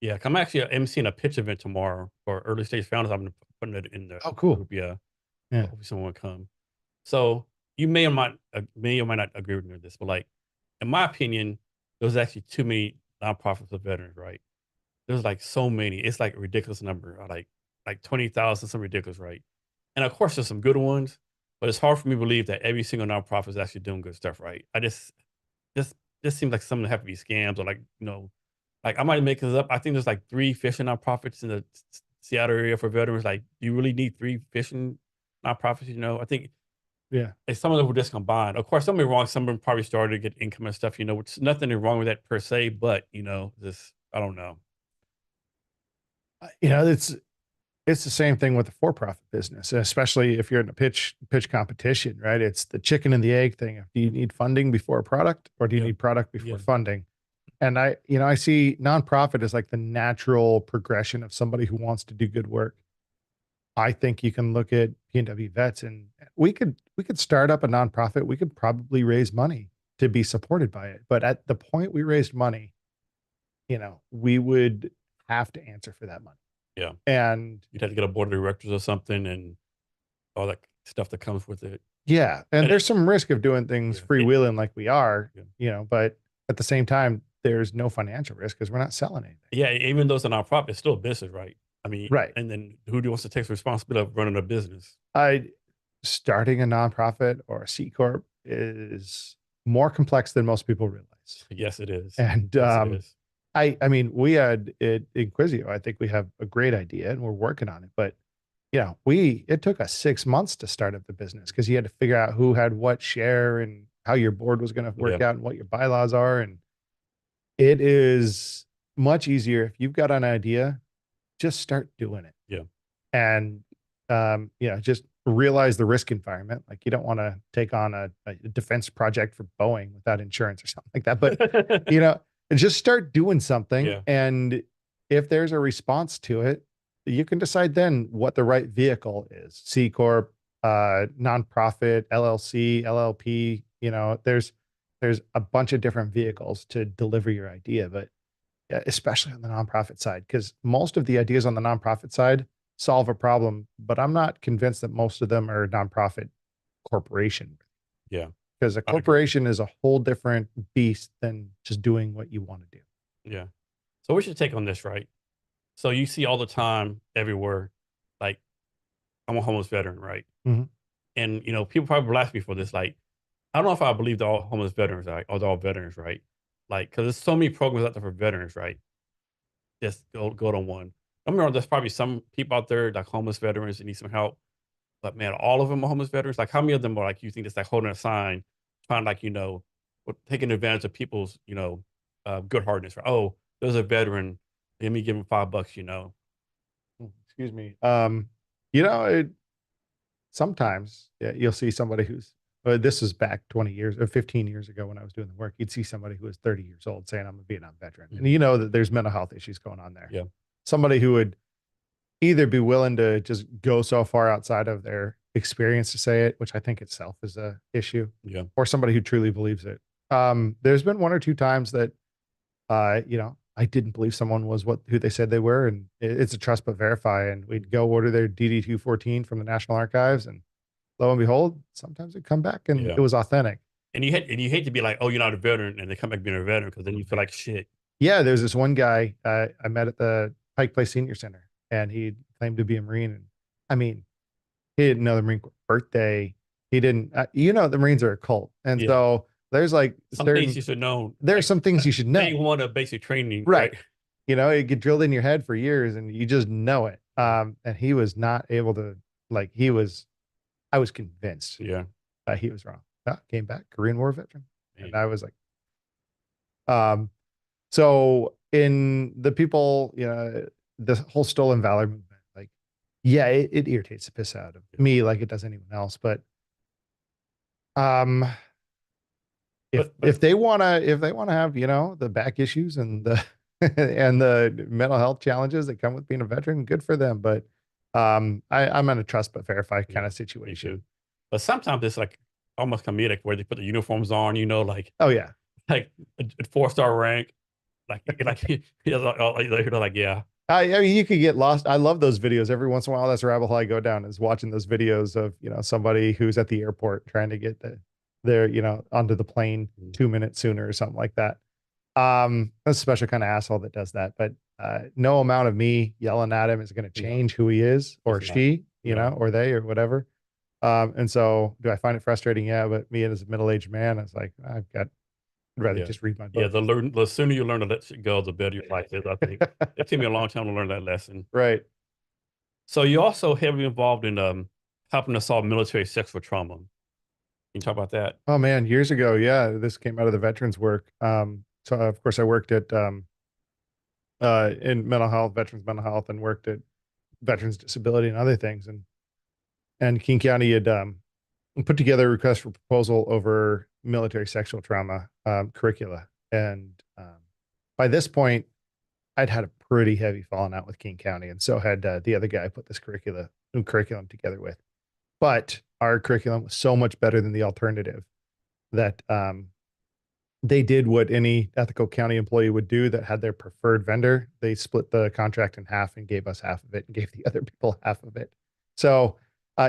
Yeah, I'm actually emceeing a pitch event tomorrow for early stage founders. I'm putting it in the Oh, cool. group. Yeah, Yeah. hopefully someone will come. So you may or might not agree with me on this, but like, in my opinion, there's actually too many nonprofits for veterans. Right? There's like so many. It's like a ridiculous number. Like 20,000, some ridiculous, right? And of course, there's some good ones, but it's hard for me to believe that every single nonprofit is actually doing good stuff, right? Just just seems like some of them have to be scams or like like I might make this up. I think there's like three fishing nonprofits in the Seattle area for veterans. Like, do you really need three fishing nonprofits? I think Yeah. some of them were just combined. Of course, something wrong. Some of them probably started to get income and stuff. Which is nothing wrong with that per se, but just I don't know. It's the same thing with the for-profit business, especially if you're in a pitch competition, right? It's the chicken and the egg thing. Do you need funding before a product, or do you Yeah. need product before Yeah. funding? And I see nonprofit as like the natural progression of somebody who wants to do good work. I think you can look at P&W Vets, and we could start up a nonprofit. We could probably raise money to be supported by it. But at the point we raised money, we would have to answer for that money. Yeah. And You'd have to get a board of directors or something and all that stuff that comes with it. yeah, and And there's some risk of doing things yeah, freewheeling like we are, yeah. but at the same time, there's no financial risk because we're not selling anything. Yeah, even though it's a nonprofit, it's still a business, right? I mean, Right. and then who wants to take the responsibility of running a business? I Starting a nonprofit or a C corp is more complex than most people realize. Yes, it is. And Yes, it is. I mean, we had it Inquisio. I think we have a great idea and we're working on it. But it took us 6 months to start up the business because you had to figure out who had what share and how your board was going to work Yeah. out and what your bylaws are. And it is much easier if you've got an idea, just start doing it. Yeah. And just realize the risk environment. Like you don't want to take on a defense project for Boeing without insurance or something like that. But just start doing something. Yeah. And if there's a response to it, you can decide then what the right vehicle is. C corp, nonprofit, LLC, LLP. There's a bunch of different vehicles to deliver your idea, but especially on the nonprofit side, because most of the ideas on the nonprofit side solve a problem, but I'm not convinced that most of them are nonprofit corporation. Yeah. Because a corporation is a whole different beast than just doing what you want to do. Yeah. So we should take on this, right? So you see all the time everywhere, like I'm a homeless veteran, right? Mhm. And people probably blast me for this. Like, I don't know if I believe they're all homeless veterans, right? Or they're all veterans, right? Like, because there's so many programs out there for veterans, right? Just go to one. I remember there's probably some people out there like homeless veterans that need some help, but man, all of them are homeless veterans. Like, how many of them are like you think it's like holding a sign, trying like taking advantage of people's good heartedness? Right? Oh, there's a veteran. Let me give him $5. Excuse me. Sometimes you'll see somebody who's, this was back 20 years or 15 years ago when I was doing the work. You'd see somebody who was 30 years old saying, I'm a Vietnam veteran. Mhm. And you know that there's mental health issues going on there. Yeah. Somebody who would either be willing to just go so far outside of their experience to say it, which I think itself is a issue, Yeah. or somebody who truly believes it. There's been one or two times that, I didn't believe someone was who they said they were, and it's a trust but verify. And we'd go order their DD 214 from the National Archives, and lo and behold, sometimes it'd come back and Yeah. it was authentic. And you hate to be like, oh, you're not a veteran, and they come back being a veteran because then you feel like shit. Yeah, there's this one guy I met at the Pike Place Senior Center, and he claimed to be a Marine. And I mean, he didn't know the Marine Corps birthday. He didn't, the Marines are a cult. And so there's like some things you should know. There's some things you should know. They want a basic training. Right. It get drilled in your head for years and you just know it. And he was not able to, I was convinced he was wrong. Came back, Korean War veteran. And I was like, so in the people, the whole stolen valor movement, it irritates the piss out of me like it does anyone else. But if they wanna have, the back issues and the and the mental health challenges that come with being a veteran, good for them. But I'm in a trust but verify kind Yeah, of me too. situation. But sometimes it's like almost comedic where they put the uniforms on, Oh yeah. like a 4-star rank, like yeah, I mean, you could get lost. I love those videos. Every once in a while, that's a rabbit hole I go down is watching those videos of, somebody who's at the airport trying to get their, onto the plane mm, 2 minutes sooner or something like that. That's a special kind of asshole that does that. But no amount of me yelling at him is going to no, change who he is or it's not. she, No, or they or whatever. And so do I find it frustrating? Yeah, but me as a middle-aged man, it's like I'd rather yeah, just read my yeah. book. The sooner you learn to let shit go, the better your life is. I think it took me a long time to learn that lesson. Right. So you're also heavily involved in helping to solve military sexual trauma. Can you talk about that? Oh man, years ago, yeah, this came out of the veterans work. So of course I worked at in mental health, veterans mental health, and worked at veterans disability and other things. And King County had put together a request for proposal over military sexual trauma curricula. And by this point, I'd had a pretty heavy falling out with King County, and so had the other guy I put this curriculum together with. But our curriculum was so much better than the alternative that they did what any ethical county employee would do that had their preferred vendor. They split the contract in half and gave us half of it and gave the other people half of it. So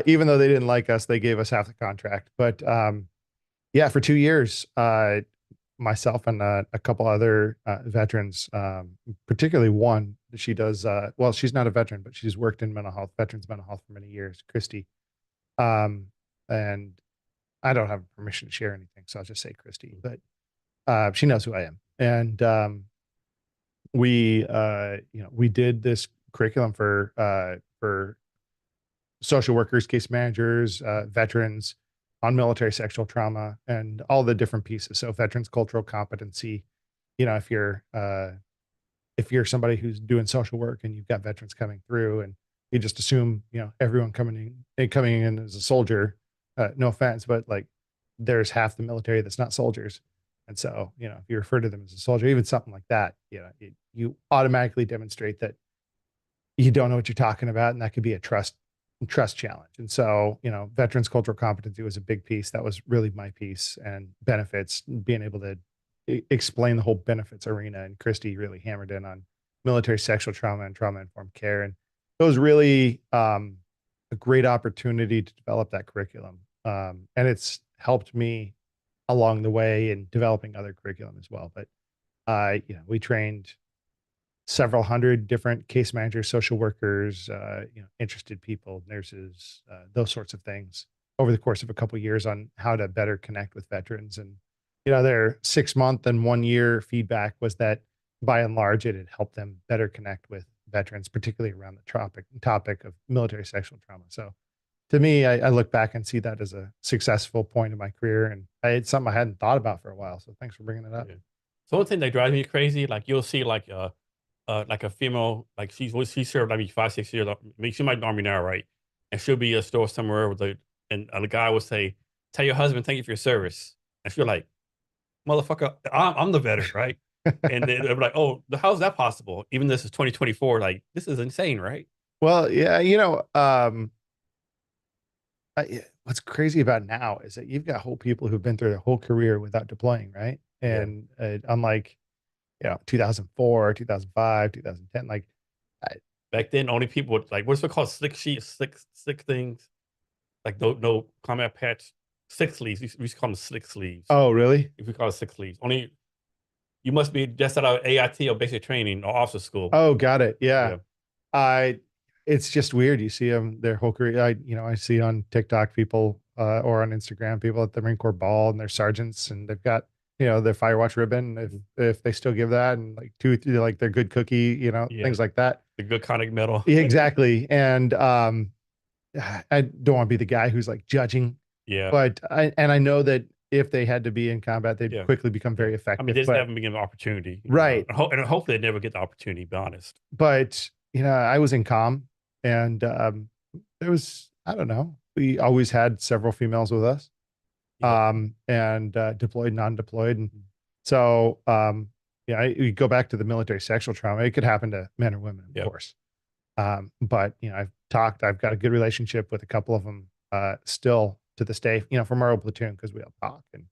even though they didn't like us, they gave us half the contract. But yeah, for 2 years, myself and a couple other veterans, particularly one, she does, well, she's not a veteran, but she's worked in veterans mental health for many years, Christy. Um, and I don't have permission to share anything, so I'll just say Christy, but she knows who I am. And we did this curriculum for social workers, case managers, veterans on military sexual trauma and all the different pieces. So veterans cultural competency, if you're somebody who's doing social work and you've got veterans coming through and you just assume, everyone coming in as a soldier, no offense, but like there's half the military that's not soldiers. And so, if you refer to them as a soldier, even something like that, you automatically demonstrate that you don't know what you're talking about. And that could be a trust challenge. And so, veterans cultural competency was a big piece. That was really my piece, and benefits, being able to explain the whole benefits arena. And Christy really hammered in on military sexual trauma and trauma informed care. And it was really a great opportunity to develop that curriculum. And it's helped me along the way in developing other curriculum as well. But we trained several hundred different case managers, social workers, interested people, nurses, those sorts of things over the course of a couple of years on how to better connect with veterans. And their 6 month and 1 year feedback was that by and large it had helped them better connect with veterans, particularly around the topic of military sexual trauma. So to me, I look back and see that as a successful point in my career, and it's something I hadn't thought about for a while. So thanks for bringing it up. Yeah. So one thing that drives me crazy, like you'll see like a female, like she served maybe 5, 6 years. I mean, she might know me now, right? And she'll be in a store somewhere and a guy will say, "Tell your husband thank you for your service," and she'll like, "Motherfucker, I'm the veteran, right?" And they're like, "Oh, how's that possible? Even this is 2024. Like, this is insane, right?" Well, yeah, what's crazy about now is that you've got whole people who've been through their whole career without deploying, right? Yeah. And unlike 2004, 2005, 2010, like Back then, only people would like what's it called, slick sheets, slick things, like no combat patch, six sleeves. We used to call them slick sleeves. oh really? If we call it six sleeves, only you must be just out of AIT or basic training or officer school. Oh, got it. Yeah. Yeah, I It's just weird. You see them their whole career. I see on TikTok people or on Instagram people at the Marine Corps ball and they're sergeants and they've got their Firewatch ribbon if they still give that, and like two three, like their good cookie, yeah, things like that. the good conic metal. Yeah, exactly. And I don't want to be the guy who's like judging, Yeah, but I know that if they had to be in combat, they'd yeah, quickly become yeah. very I mean, effective. they just But haven't been given an opportunity, right, and hopefully they never get the opportunity. To be honest. but I was in comm, and there was, I don't know, we always had several females with us, Yeah, and deployed, non-deployed, and so Yeah, you go back to the military sexual trauma. It could happen to men or women, of Yep. course. But I've got a good relationship with a couple of them still to this day, from our old platoon, because we all talk, and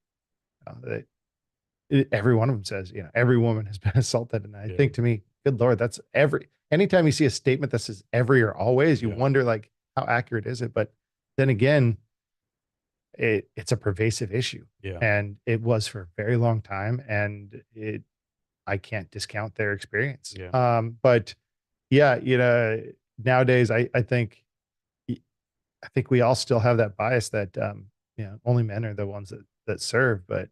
every one of them says, every woman has been assaulted. And I Yeah. think, to me, good Lord, that's anytime you see a statement that says every or always, you Yeah. wonder, like, how accurate is it? But then again, it's a pervasive issue, Yeah. and it was for a very long time. And I can't discount their experience. Yeah. But yeah, nowadays, I think we all still have that bias that, only men are the ones that serve. But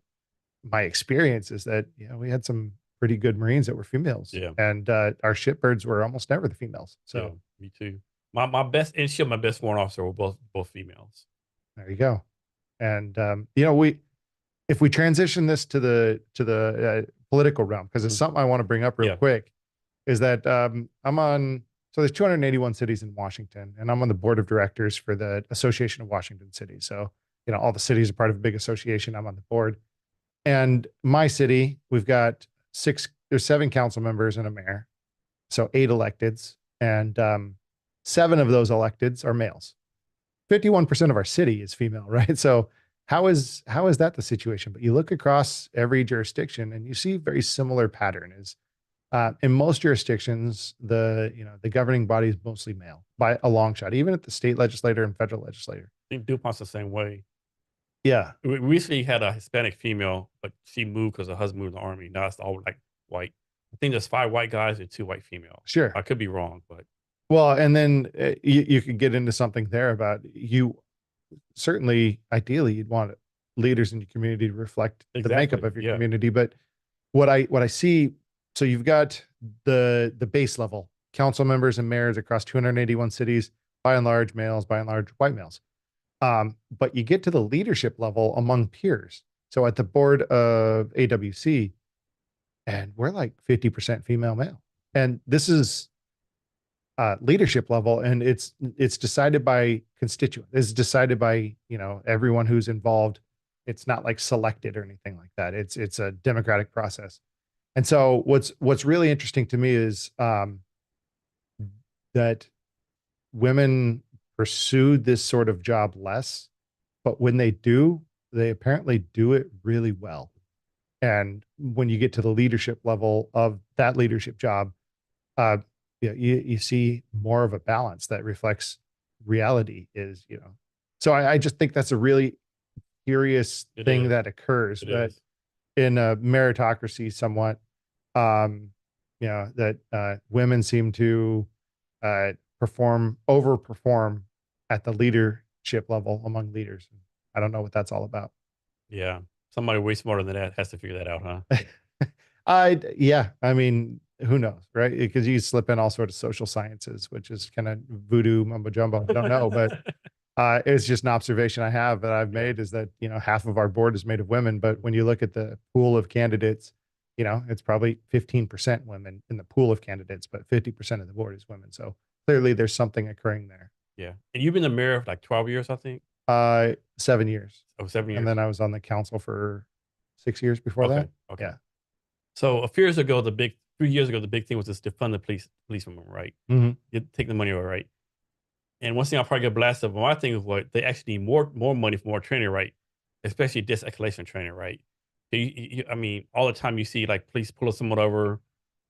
my experience is that, we had some pretty good Marines that were females, Yeah. and our shipbirds were almost never the females. Yeah. So Me too. My best and she, my best warrant officer were both females. there you go. And, if we transition this to the political realm, because it's Mhm. something I want to bring up real Yeah. quick, is that so there's 281 cities in Washington, and I'm on the board of directors for the Association of Washington Cities. So, all the cities are part of a big association. I'm on the board. And my city, we've got there's 7 council members and a mayor. So 8 electeds, and 7 of those electeds are males. 51% of our city is female, right? So how is that the situation? But you look across every jurisdiction and you see very similar pattern. Is In most jurisdictions, the governing body is mostly male by a long shot, even at the state legislature and federal legislature. I think DuPont's the same way. Yeah, We recently had a Hispanic female, but she moved because her husband moved in the army. Now it's all like white. I think there's 5 white guys and 2 white females. sure. I could be wrong, but Well, and then you could get into something there about, you certainly, ideally, you'd want leaders in your community to reflect the makeup exactly. of your Yeah. community. But what I see, so you've got the base level council members and mayors across 281 cities, by and large males, by and large white males. But you get to the leadership level among peers. So at the board of AWC, and we're like 50% female male. And this is leadership level, and it's decided by constituent. It's decided by, everyone who's involved. It's not like selected or anything like that. It's a democratic process. And so what's really interesting to me is that women pursue this sort of job less, but when they do, they apparently do it really well. And when you get to the leadership level of that leadership job, uh, you see more of a balance that reflects reality. So I just think that's a really curious It thing is. that occurs, It that is. in a meritocracy somewhat, um, that women seem to uh, overperform at the leadership level among leaders. I don't know what that's all about. Yeah. Somebody way smarter than that has to figure that out, huh? Yeah, I mean, who knows, right? Because you slip in all sorts of social sciences, which is kind of voodoo mumbo jumbo. I don't know, but it's just an observation I have that I've Yeah. made, is that, half of our board is made of women. But when you look at the pool of candidates, it's probably 15% women in the pool of candidates, but 50% of the board is women. So clearly there's something occurring there. Yeah. And you've been the mayor for like 12 years, I think. 7 years. Oh, 7 And years. then I was on the council for 6 years before Okay. that. Okay. Yeah. So a few years ago, 3 years ago, the big thing was just defund the policemen, right? Mm-hmm. You take the money away, right? And one thing I'll probably get blasted, but my thing is what they actually need more money for more training, right? Especially de-escalation training, right? I mean, all the time you see like police pull someone over,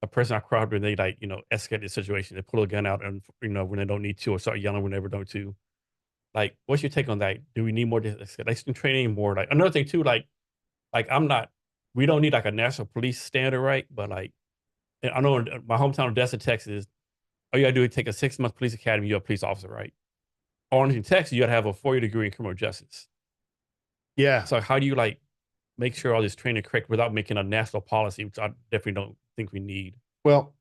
a person out crowd, and they like, escalate the situation. They pull a gun out and, when they don't need to, or start yelling when they ever don't to. Like, what's your take on that? Do we need more de-escalation training? More like another thing too, we don't need like a national police standard, right? But like, and I know in my hometown of Odessa, Texas, all you gotta do is take a 6-month police academy, you're a police officer, right? Or in Texas, you gotta have a 4-year degree in criminal justice. Yeah. So how do you like make sure all this training correct without making a national policy, which I definitely don't think we need? Well,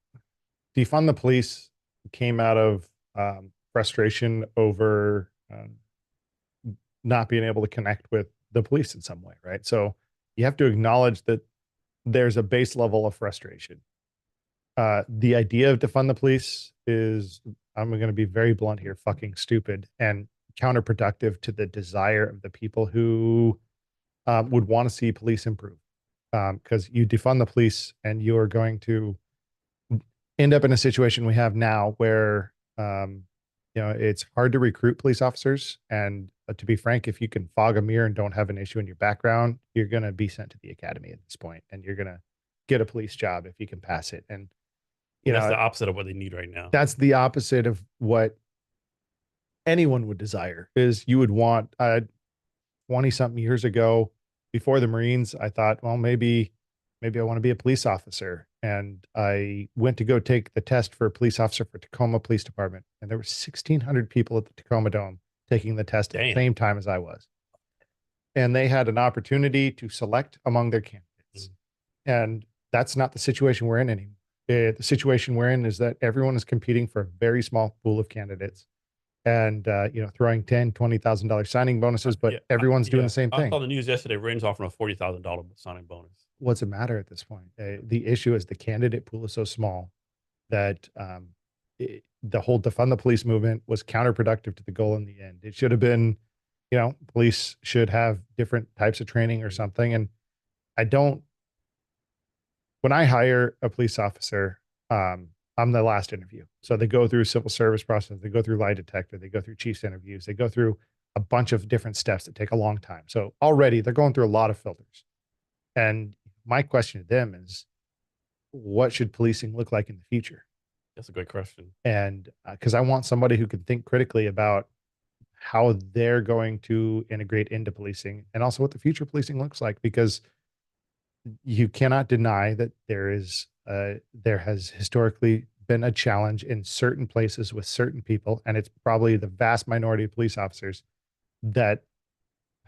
defund the police came out of frustration over not being able to connect with the police in some way, right? So you have to acknowledge that there's a base level of frustration. The idea of defund the police is, I'm going to be very blunt here, fucking stupid and counterproductive to the desire of the people who would want to see police improve. because you defund the police and you are going to end up in a situation we have now where, it's hard to recruit police officers. And to be frank, if you can fog a mirror and don't have an issue in your background, you're going to be sent to the academy at this point, and you're going to get a police job if you can pass it. And, That's the opposite of what they need right now. that's the opposite of what anyone would desire. Is you would want 20 something years ago, before the Marines, I thought, well, maybe I want to be a police officer. And I went to go take the test for a police officer for Tacoma Police Department. And there were 1,600 people at the Tacoma Dome taking the test at the same time as I was. And they had an opportunity to select among their candidates. And that's not the situation we're in anymore. The situation we're in is that everyone is competing for a very small pool of candidates, and throwing $10,000-$20,000 signing bonuses, but everyone's doing the same thing. I saw the news yesterday. Ren's offering a $40,000 signing bonus. What's the matter at this point? The issue is the candidate pool is so small that the whole defund the police movement was counterproductive to the goal in the end. It should have been, police should have different types of training or something. And when I hire a police officer, I'm the last interview. So they go through civil service process, they go through lie detector, they go through chief's interviews, they go through a bunch of different steps that take a long time. So already they're going through a lot of filters. And my question to them is, what should policing look like in the future? That's a good question. And because I want somebody who can think critically about how they're going to integrate into policing, and also what the future policing looks like, because you cannot deny that there has historically been a challenge in certain places with certain people, and it's probably the vast minority of police officers that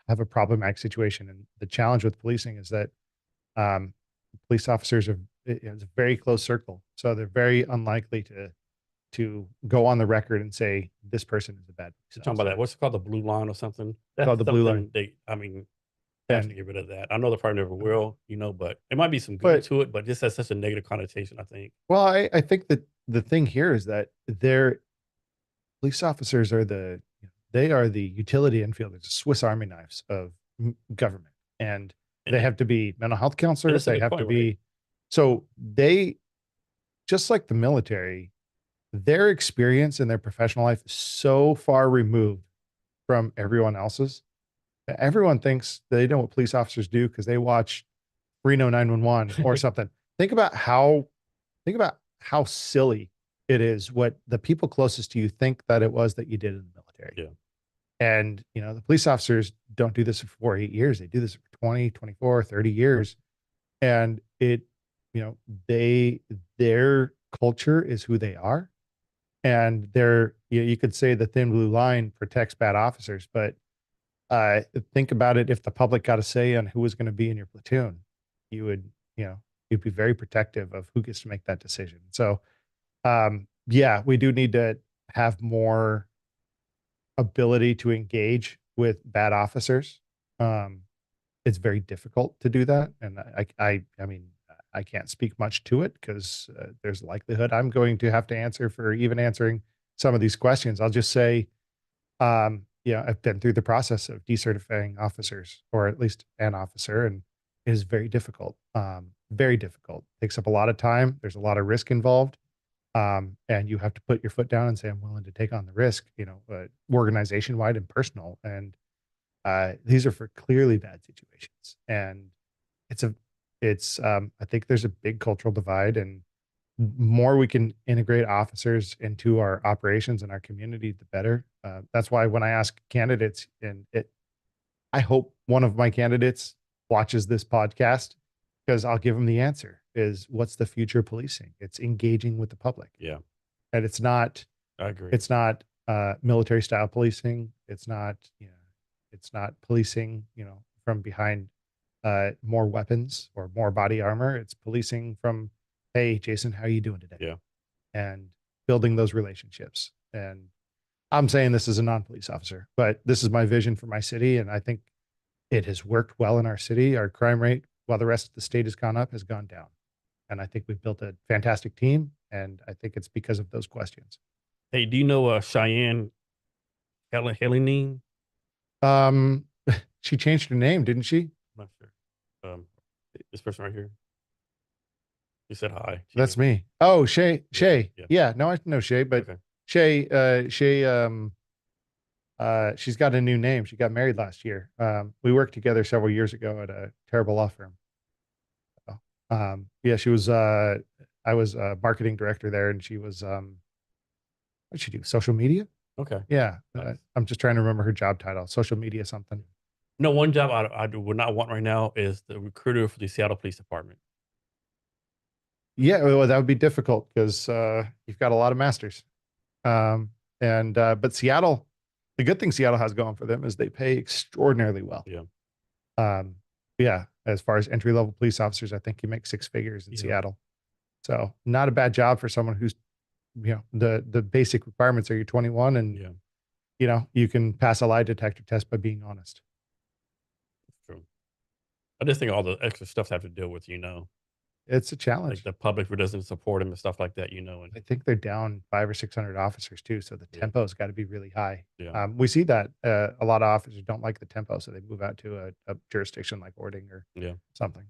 have a problematic situation. And the challenge with policing is that police officers it's a very close circle, so they're very unlikely to go on the record and say this person is a bad police officer. Talking about that, what's it called, the blue line or something? That's called the blue line. They have to get rid of that. I know they probably never will, but it might be some good to it, but this has such a negative connotation, I think. Well, I think that the thing here is that police officers are the utility infielders, Swiss Army knives of government. And they have to be mental health counselors. They have to be, so they, just like the military, their experience in their professional life is so far removed from everyone else's. Everyone thinks they know what police officers do because they watch Reno 911 or something. Think about how silly it is what the people closest to you think that it was that you did in the military. Yeah. And, the police officers don't do this for 8 years. They do this for 20, 24, 30 years. And their culture is who they are. And you could say the thin blue line protects bad officers, but think about it. If the public got a say on who was going to be in your platoon, you'd be very protective of who gets to make that decision. So, we do need to have more ability to engage with bad officers. It's very difficult to do that. And I can't speak much to it because there's likelihood I'm going to have to answer for even answering some of these questions. I'll just say, I've been through the process of decertifying officers, or at least an officer, and it is very difficult. Very difficult. Takes up a lot of time. There's a lot of risk involved. And you have to put your foot down and say, I'm willing to take on the risk, organization wide and personal. And these are for clearly bad situations. And I think there's a big cultural divide, and more we can integrate officers into our operations and our community, the better. That's why when I ask candidates, I hope one of my candidates watches this podcast, because I'll give them the answer is, what's the future of policing? It's engaging with the public. Yeah. And it's not, I agree. It's not military style policing. It's not policing, from behind more weapons or more body armor. It's policing from, hey, Jason, how are you doing today? Yeah. And building those relationships. And I'm saying this as a non-police officer, but this is my vision for my city. And I think it has worked well in our city. Our crime rate, while the rest of the state has gone up, has gone down. And I think we've built a fantastic team. And I think it's because of those questions. Hey, do you know Cheyenne Helene? She changed her name, didn't she? I'm not sure. This person right here. He said hi. That's me. Oh, Shay. Yeah, Shay. yeah. Yeah, no, I know Shay, but Okay. Shay, she's got a new name. She got married last year. We worked together several years ago at a terrible law firm. So, yeah, she was, I was a marketing director there, and she was, what'd she do? Social media? Okay. Yeah. Nice. I'm just trying to remember her job title, social media something. No, one job I would not want right now is the recruiter for the Seattle Police Department. Yeah, well, that would be difficult because you've got a lot of masters. Um, but Seattle, the good thing Seattle has going for them is they pay extraordinarily well. Yeah. Um, yeah, as far as entry level police officers, I think you make six figures in Yeah. Seattle. So not a bad job for someone who's, the basic requirements are you're 21 and, Yeah. You can pass a lie detector test by being honest. That's true. I just think all the extra stuff I have to deal with, you know, It's a like challenge. the public who doesn't support him and stuff like that, you know, and I think they're down 500 or 600 officers too. So the yeah, tempo's got to be really high. yeah, We see that a lot of officers don't like the tempo, so they move out to a jurisdiction like Orting or yeah, something.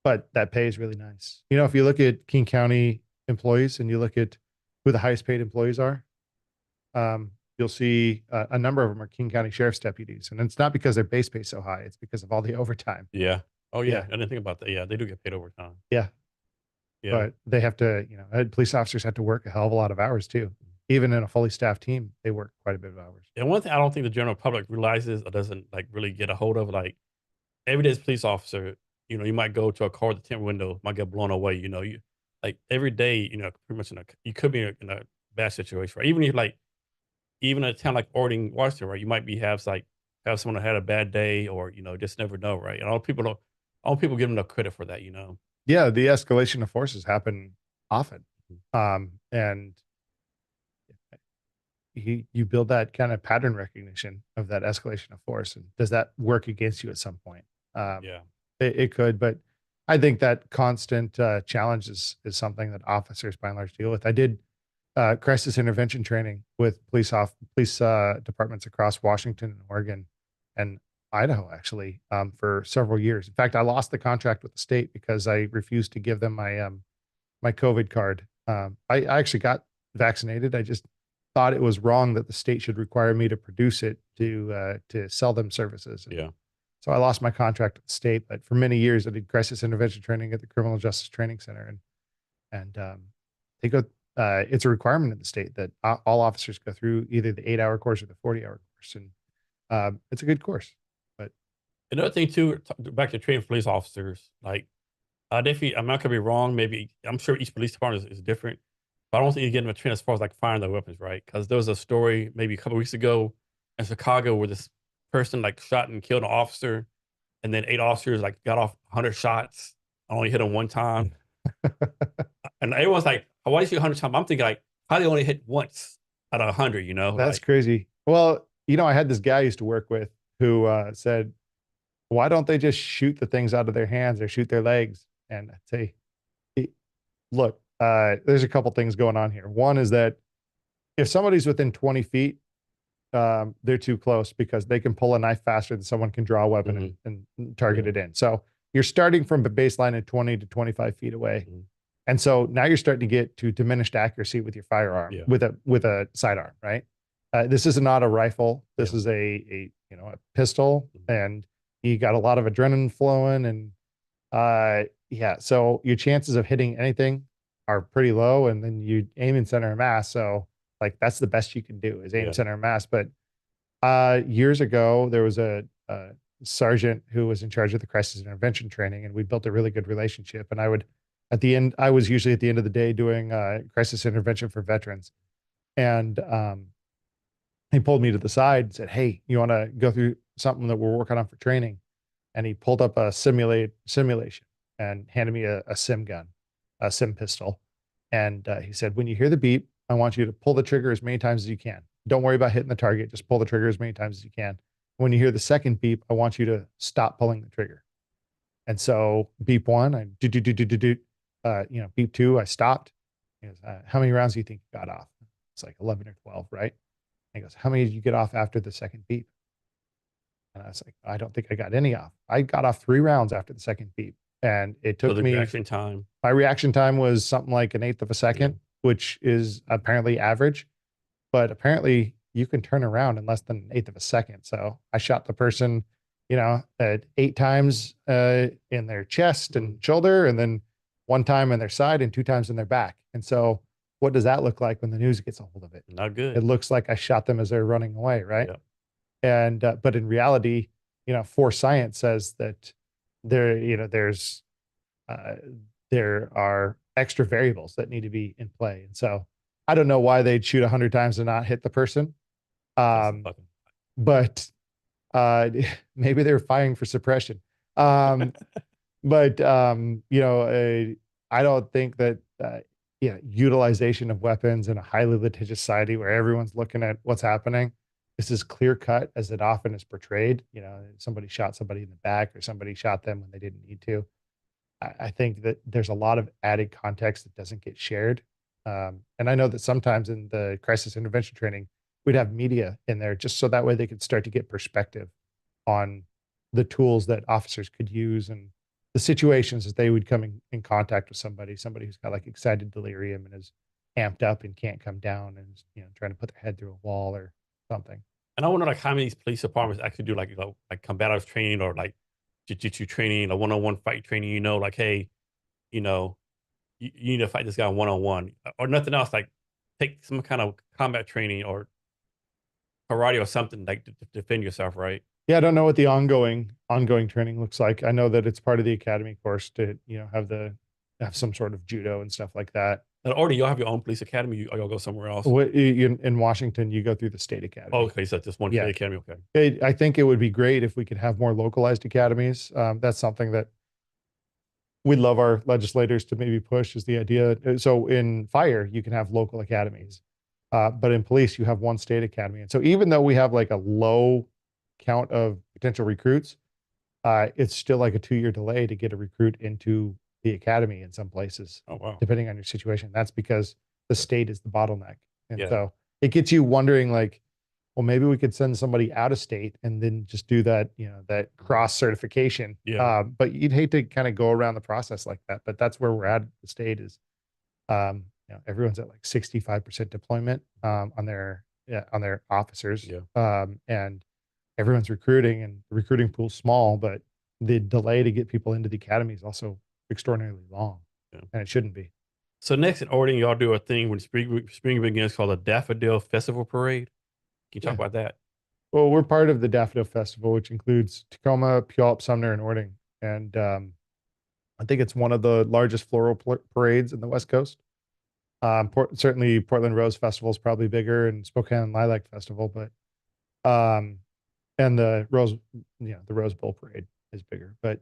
But that pay is really nice. If you look at King County employees and you look at who the highest paid employees are, you'll see a number of them are King County Sheriff's deputies. And it's not because their base pay is so high, it's because of all the overtime. yeah. Oh yeah, Yeah. I didn't think about that. Yeah, they do get paid overtime. Yeah. Yeah, But they have to, police officers have to work a hell of a lot of hours too. Even in a fully staffed team, they work quite a bit of hours. and one thing I don't think the general public realizes or doesn't like really get a hold of, like every day as a police officer, you know, you might go to a car with the tent window, might get blown away. You know, you like every day, you know, pretty much you could be in a bad situation, right? Even if like even a town like Orting, Washington, right? You might have someone that had a bad day, or you know, just never know, right? And all people give them no credit for that, you know. Yeah, the escalation of forces happen often. Mhm. And you build that kind of pattern recognition of that escalation of force. And does that work against you at some point? Um, Yeah, it could, but I think that constant challenge is something that officers by and large deal with. I did crisis intervention training with police departments across Washington and Oregon and Idaho, actually, for several years. In fact, I lost the contract with the state because I refused to give them my COVID card. I actually got vaccinated. I just thought it was wrong that the state should require me to produce it to sell them services. And yeah, so I lost my contract with the state. But for many years, I did crisis intervention training at the Criminal Justice Training Center, and they go. It's a requirement in the state that all officers go through either the 8-hour course or the 40-hour course, and it's a good course. But another thing too, back to training police officers, like I definitely, I'm not gonna be wrong. Maybe I'm sure each police department is different, but I don't think you get them a train as far as like firing their weapons, right? Because there was a story maybe a couple weeks ago in Chicago where this person like shot and killed an officer, and then 8 officers like got off 100 shots, only hit him one time, and everyone's like, "Why did you 100 times?" I'm thinking like, how they only hit once out of 100, you know? that's Like, crazy. Well, I had this guy I used to work with who said, "Why don't they just shoot the things out of their hands or shoot their legs?" And I'd say, look, there's a couple things going on here. One is that if somebody's within 20 feet, they're too close because they can pull a knife faster than someone can draw a weapon mhm, and target yeah, it in. So you're starting from a baseline at 20 to 25 feet away. mhm, And so now you're starting to get to diminished accuracy with your firearm, yeah, with a sidearm, right? This is not a rifle. This yeah, is a pistol, mhm, and you got a lot of adrenaline flowing, and yeah. So your chances of hitting anything are pretty low, and then you aim and center of mass. So like that's the best you can do is aim yeah, center of mass. But years ago, there was a sergeant who was in charge of the crisis intervention training, and we built a really good relationship. And I was usually at the end of the day doing crisis intervention for veterans. And he pulled me to the side and said, "Hey, you want to go through something that we're working on for training?" And he pulled up a simulation and handed me a sim gun, a sim pistol. And he said, "When you hear the beep, I want you to pull the trigger as many times as you can. Don't worry about hitting the target. Just pull the trigger as many times as you can. When you hear the second beep, I want you to stop pulling the trigger." And so beep one, I do. Beep two, I stopped. He goes, "How many rounds do you think you got off?" It's like 11 or 12, right? And he goes, "How many did you get off after the second beep?" And I was like, I don't think I got any off. I got off 3 rounds after the second beep. And it So took the me, reaction time. my reaction time was something like an eighth of a Yeah. second, which is apparently average. But apparently you can turn around in less than an eighth of a second. So I shot the person, at 8 times in their chest and shoulder, and then 1 time in their side and 2 times in their back. And so what does that look like when the news gets a hold of it? Not It good. looks like I shot them as they're running away, right? Yeah. And but in reality, for science says that there, uh, there are extra variables that need to be in play. And so I don't know why they'd shoot 100 times and not hit the person. That's Um, fucking. but maybe they're firing for suppression. Um, but I don't think that utilization of weapons in a highly litigious society where everyone's looking at what's happening is as clear cut as it often is portrayed. Somebody shot somebody in the back or somebody shot them when they didn't need to. I think that there's a lot of added context that doesn't get shared. And I know that sometimes in the crisis intervention training, we'd have media in there just so that way they could start to get perspective on the tools that officers could use and the situations that they would come in contact with somebody who's got like excited delirium and is amped up and can't come down and is, trying to put their head through a wall or something. And I wonder like how many police departments actually do like combative training or like jiu-jitsu training, a one-on-one fight training, like, hey, you know, you need to fight this guy one-on-one or nothing else, like take some kind of combat training or karate or something like to defend yourself, right? Yeah, I don't know what the ongoing training looks like. I know that it's part of the academy course to, have some sort of judo and stuff like that. And or do y'all have your own police academy? Or y'all go somewhere else? In Washington, you go through the state academy. Oh, okay, so just one Yeah. academy. Okay. I think it would be great if we could have more localized academies. That's something that we'd love our legislators to maybe push is the idea. So in fire, you can have local academies, but in police, you have one state academy. And so even though we have like a low count of potential recruits, it's still like a 2-year delay to get a recruit into the academy in some places, Oh wow. depending on your situation. That's because the state is the bottleneck. And Yeah. so it gets you wondering like, well, maybe we could send somebody out of state and then just do that, that cross certification. Yeah. But you'd hate to kind of go around the process like that. But that's where we're at the state is, everyone's at like 65% deployment on their officers. Yeah. And everyone's recruiting and the recruiting pool's small, but the delay to get people into the academy is also extraordinarily long. Yeah. And it shouldn't be. So next in Orting, y'all do a thing when spring begins called a Daffodil Festival Parade. Can you talk about that? Well, we're part of the Daffodil Festival, which includes Tacoma, Puyallup, Sumner, and Orting. And I think it's one of the largest floral parades in the West Coast. Certainly Portland Rose Festival is probably bigger, and Spokane Lilac Festival, but and the Rose Bowl Parade is bigger. But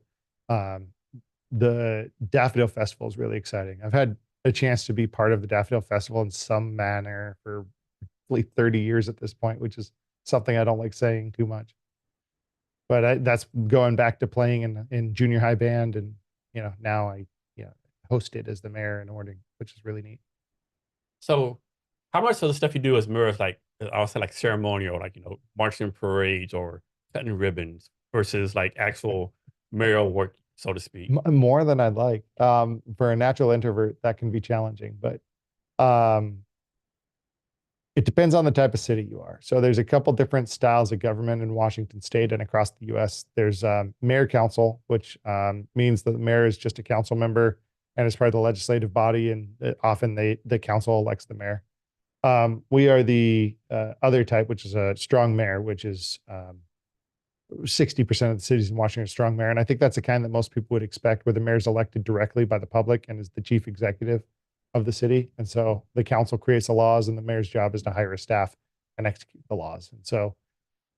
the Daffodil Festival is really exciting. I've had a chance to be part of the Daffodil Festival in some manner for 30 years at this point, which is something I don't like saying too much. But that's going back to playing in junior high band, and now I host it as the mayor in Orting, which is really neat. So, how much of the stuff you do as mayor is like I'll say like ceremonial, like marching parades or cutting ribbons versus like actual mayoral work, so to speak? More than I'd like. For a natural introvert, that can be challenging, but it depends on the type of city you are. So there's a couple different styles of government in Washington State and across the U.S. There's mayor council, which means that the mayor is just a council member and is part of the legislative body, and often the council elects the mayor. We are the other type, which is a strong mayor, which is 60% of the cities in Washington are strong mayor. And I think that's the kind that most people would expect, where the mayor is elected directly by the public and is the chief executive of the city. And so the council creates the laws, and the mayor's job is to hire a staff and execute the laws. And so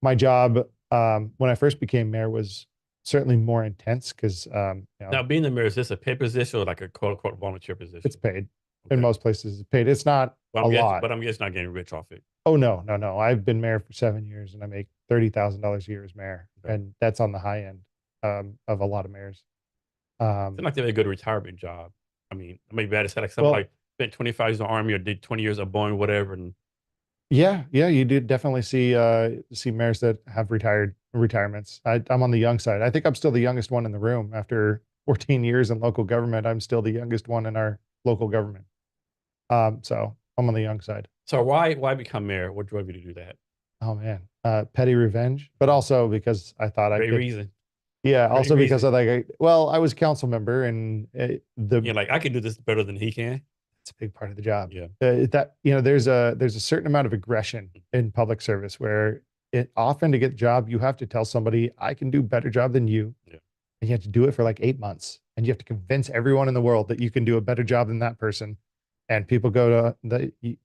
my job when I first became mayor was certainly more intense because Now, being the mayor, is this a paid position or like a quote unquote volunteer position? it's paid. Okay. In most places, it's paid. It's not a lot. But I'm guessing not getting rich off it. Oh, no. I've been mayor for 7 years and I make $30,000 a year as mayor. Okay. And that's on the high end of a lot of mayors. It's like they have a good retirement job. I mean, maybe I just had like something like spent 25 years in the army or did 20 years of Boeing, whatever. And yeah, you do definitely see mayors that have retired retirements. I'm on the young side. I think I'm still the youngest one in the room after 14 years in local government. I'm still the youngest one in our local government. So I'm on the young side. So why become mayor? What drove you to do that? Oh man, petty revenge, but also because I thought I Great could. reason. Yeah, Great also because reason. I like, well, I was council member, and You're like, I can do this better than he can. it's a big part of the job. Yeah. That there's a certain amount of aggression in public service where it often to get the job you have to tell somebody I can do a better job than you, Yeah. and you have to do it for like 8 months, and you have to convince everyone in the world that you can do a better job than that person, and people go to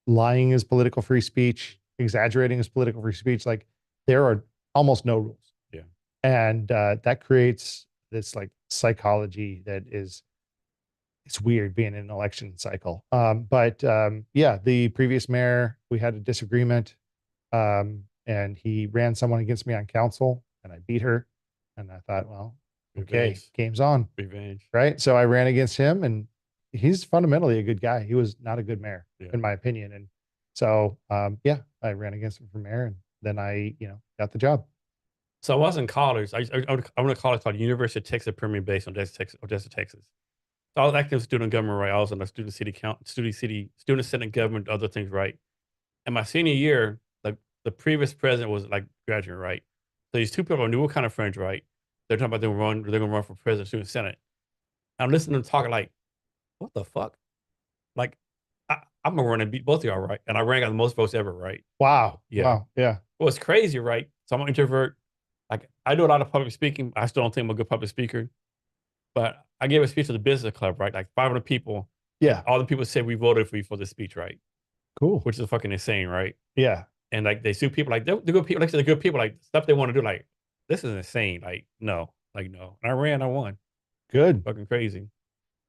lying is political free speech, exaggerating is political free speech. Like there are almost no rules, Yeah. and that creates this like psychology that is it's weird being in an election cycle. But yeah, the previous mayor, we had a disagreement, and he ran someone against me on council, and I beat her. And I thought, well, okay, Revenge. game's on, Revenge. right? So I ran against him, and he's fundamentally a good guy. He was not a good mayor, Yeah. in my opinion. And so, yeah, I ran against him for mayor, and then I, got the job. So I was in college. I went to college called University of Texas Permian Basin, Odessa, Texas. So I was active student government, right? I was in the student senate government, other things, right? And my senior year, like the previous president was like graduating, right? So these two people I knew were kind of friends, right? They're talking about they're gonna run for president, student senate. I'm listening to them talking like, what the fuck? Like, I'm gonna run and beat both of y'all, right? And I ran got the most votes ever, right? Wow. Yeah. Wow. Yeah. Well, it's crazy, right? So I'm an introvert. Like I do a lot of public speaking. I still don't think I'm a good public speaker. But I gave a speech to the business club, right? Like 500 people. And Yeah. all the people said we voted for you for this speech, right? Cool. Which is fucking insane, right? Yeah. And like they sue people, like they're good people, like they're good people, like stuff they want to do, like this is insane. Like no, like no. And I ran, I won. Good. Fucking crazy.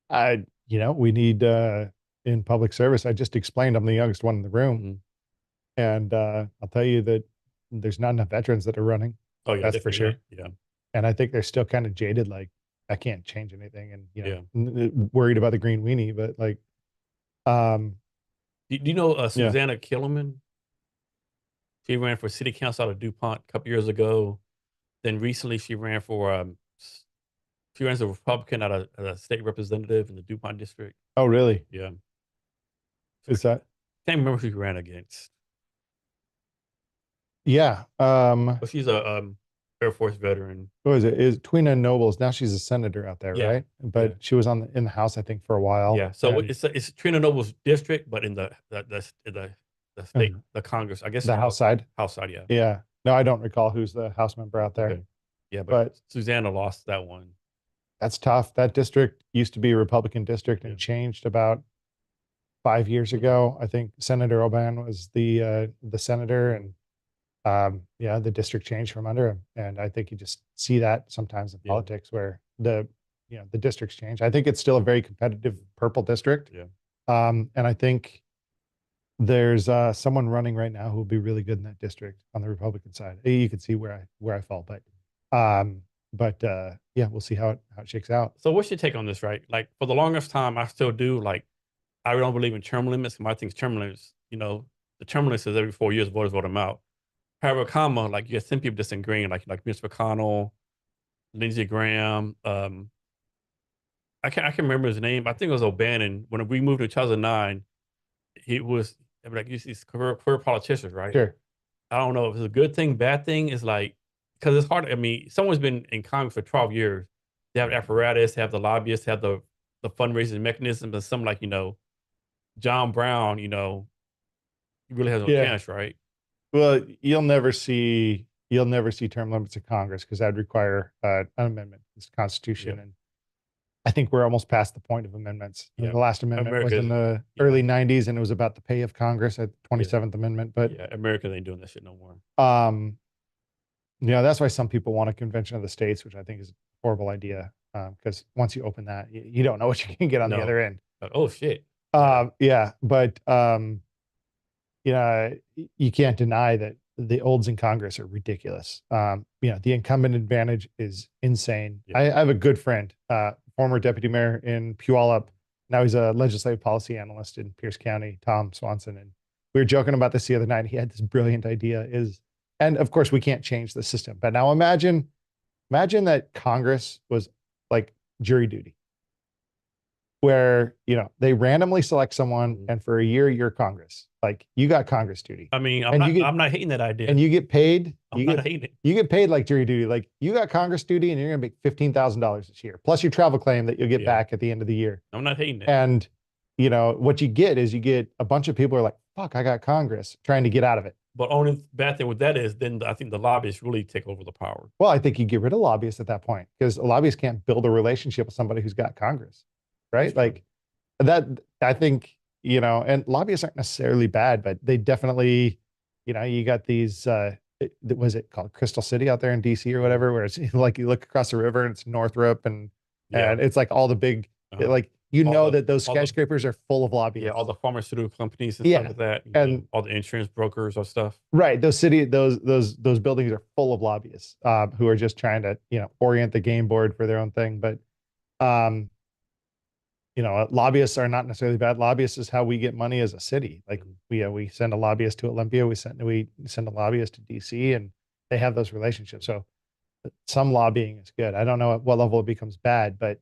We need in public service. I just explained I'm the youngest one in the room, Mhm. and I'll tell you that there's not enough veterans that are running. Oh yeah, That's for definitely sure. not. Yeah, And I think they're still kind of jaded, like I can't change anything, and yeah. worried about the green weenie. But like, um, Do you know yeah. Susanna Killerman? She ran for city council out of DuPont a couple years ago. Then recently she ran for she ran as a Republican out of as a state representative in the DuPont district. Oh, really? Yeah. Is that? Can't remember who she ran against. Yeah. But she's a Air Force veteran. What is it? Is Twina Nobles? Now she's a senator out there, Yeah. right? But Yeah. she was in the House, I think, for a while. Yeah. So and it's Trina Noble's district, but in the state, Mhm. the Congress, I guess the it's House side. House side, yeah. Yeah. No, I don't recall who's the House member out there. Okay. Yeah, but But Susanna lost that one. that's tough. That district used to be a Republican district and Yeah. changed about 5 years ago. I think Senator Oban was the senator, and yeah, the district changed from under him. And I think you just see that sometimes in Yeah. politics where the districts change. I think it's still a very competitive purple district. Yeah. And I think there's someone running right now who will be really good in that district on the Republican side. You can see where I fall, but yeah, we'll see how it shakes out. So what's your take on this, right? Like for the longest time, I still do. Like I don't believe in term limits. My thing's term limits. The term limit says every 4 years voters vote them out. However, comma, like you have some people disagreeing, like Mitch McConnell, Lindsey Graham. I can't remember his name. I think it was O'Bannon. When we moved to 2009, he was like these career politicians, right? Sure. I don't know if it's a good thing, bad thing. Is like because it's hard. I mean, someone's been in Congress for 12 years. They have apparatus, they have the lobbyists, they have the fundraising mechanisms, and some like John Brown. He really has no Yeah. chance, right? Well, you'll never see term limits in Congress because that'd require an amendment to the Constitution. Yeah. And I think we're almost past the point of amendments. Yeah. The last amendment was in the early 90s, and it was about the pay of Congress at the 27th Amendment. But Yeah, America ain't doing that shit no more. that's why some people want a convention of the states, which I think is a horrible idea. Because once you open that, you don't know what you can get on the No. other end. Oh shit. Yeah, but you can't deny that the olds in Congress are ridiculous. The incumbent advantage is insane. Yeah. I have a good friend, former deputy mayor in Puyallup. Now he's a legislative policy analyst in Pierce County, Tom Swanson. And we were joking about this the other night. He had this brilliant idea is And of course, we can't change the system. But now imagine that Congress was like jury duty, where they randomly select someone, and for a year you're Congress. Like you got Congress duty. I mean, And you get I'm not hating that idea. and you get paid. I'm not hating it. You get paid like jury duty. Like you got Congress duty, and you're gonna make $15,000 this year, plus your travel claim that you'll get back at the end of the year. I'm not hating it. And what you get is you get a bunch of people who are like, fuck, I got Congress, trying to get out of it. But only bad thing with that is then I think the lobbyists really take over the power. Well, I think you get rid of lobbyists at that point, because lobbyists can't build a relationship with somebody who's got Congress, right? Like that, I think, and lobbyists aren't necessarily bad, but they definitely, you got these, was it called Crystal City out there in DC or whatever, where it's like you look across the river and it's Northrop and it's like all the big, like, that those skyscrapers are full of lobbyists. Yeah, all the pharmaceutical companies and stuff like that, and all the insurance brokers or stuff. Right, those buildings are full of lobbyists who are just trying to orient the game board for their own thing. But lobbyists are not necessarily bad. Lobbyists is how we get money as a city. Like we send a lobbyist to Olympia, we send a lobbyist to DC, and they have those relationships. So some lobbying is good. I don't know at what level it becomes bad, but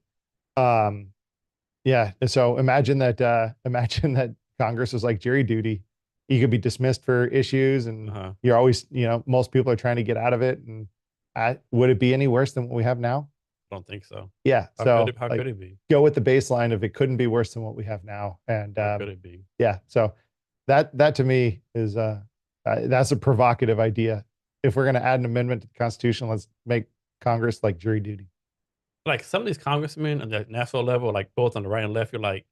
yeah. So imagine that Congress was like jury duty. You could be dismissed for issues, and you're always, most people are trying to get out of it. And would it be any worse than what we have now? I don't think so. Yeah. How could it be? Go with the baseline of it couldn't be worse than what we have now. And how could it be? Yeah. So that to me is that's a provocative idea. If we're going to add an amendment to the Constitution, let's make Congress like jury duty. Like some of these congressmen on the national level, like both on the right and left, you're like,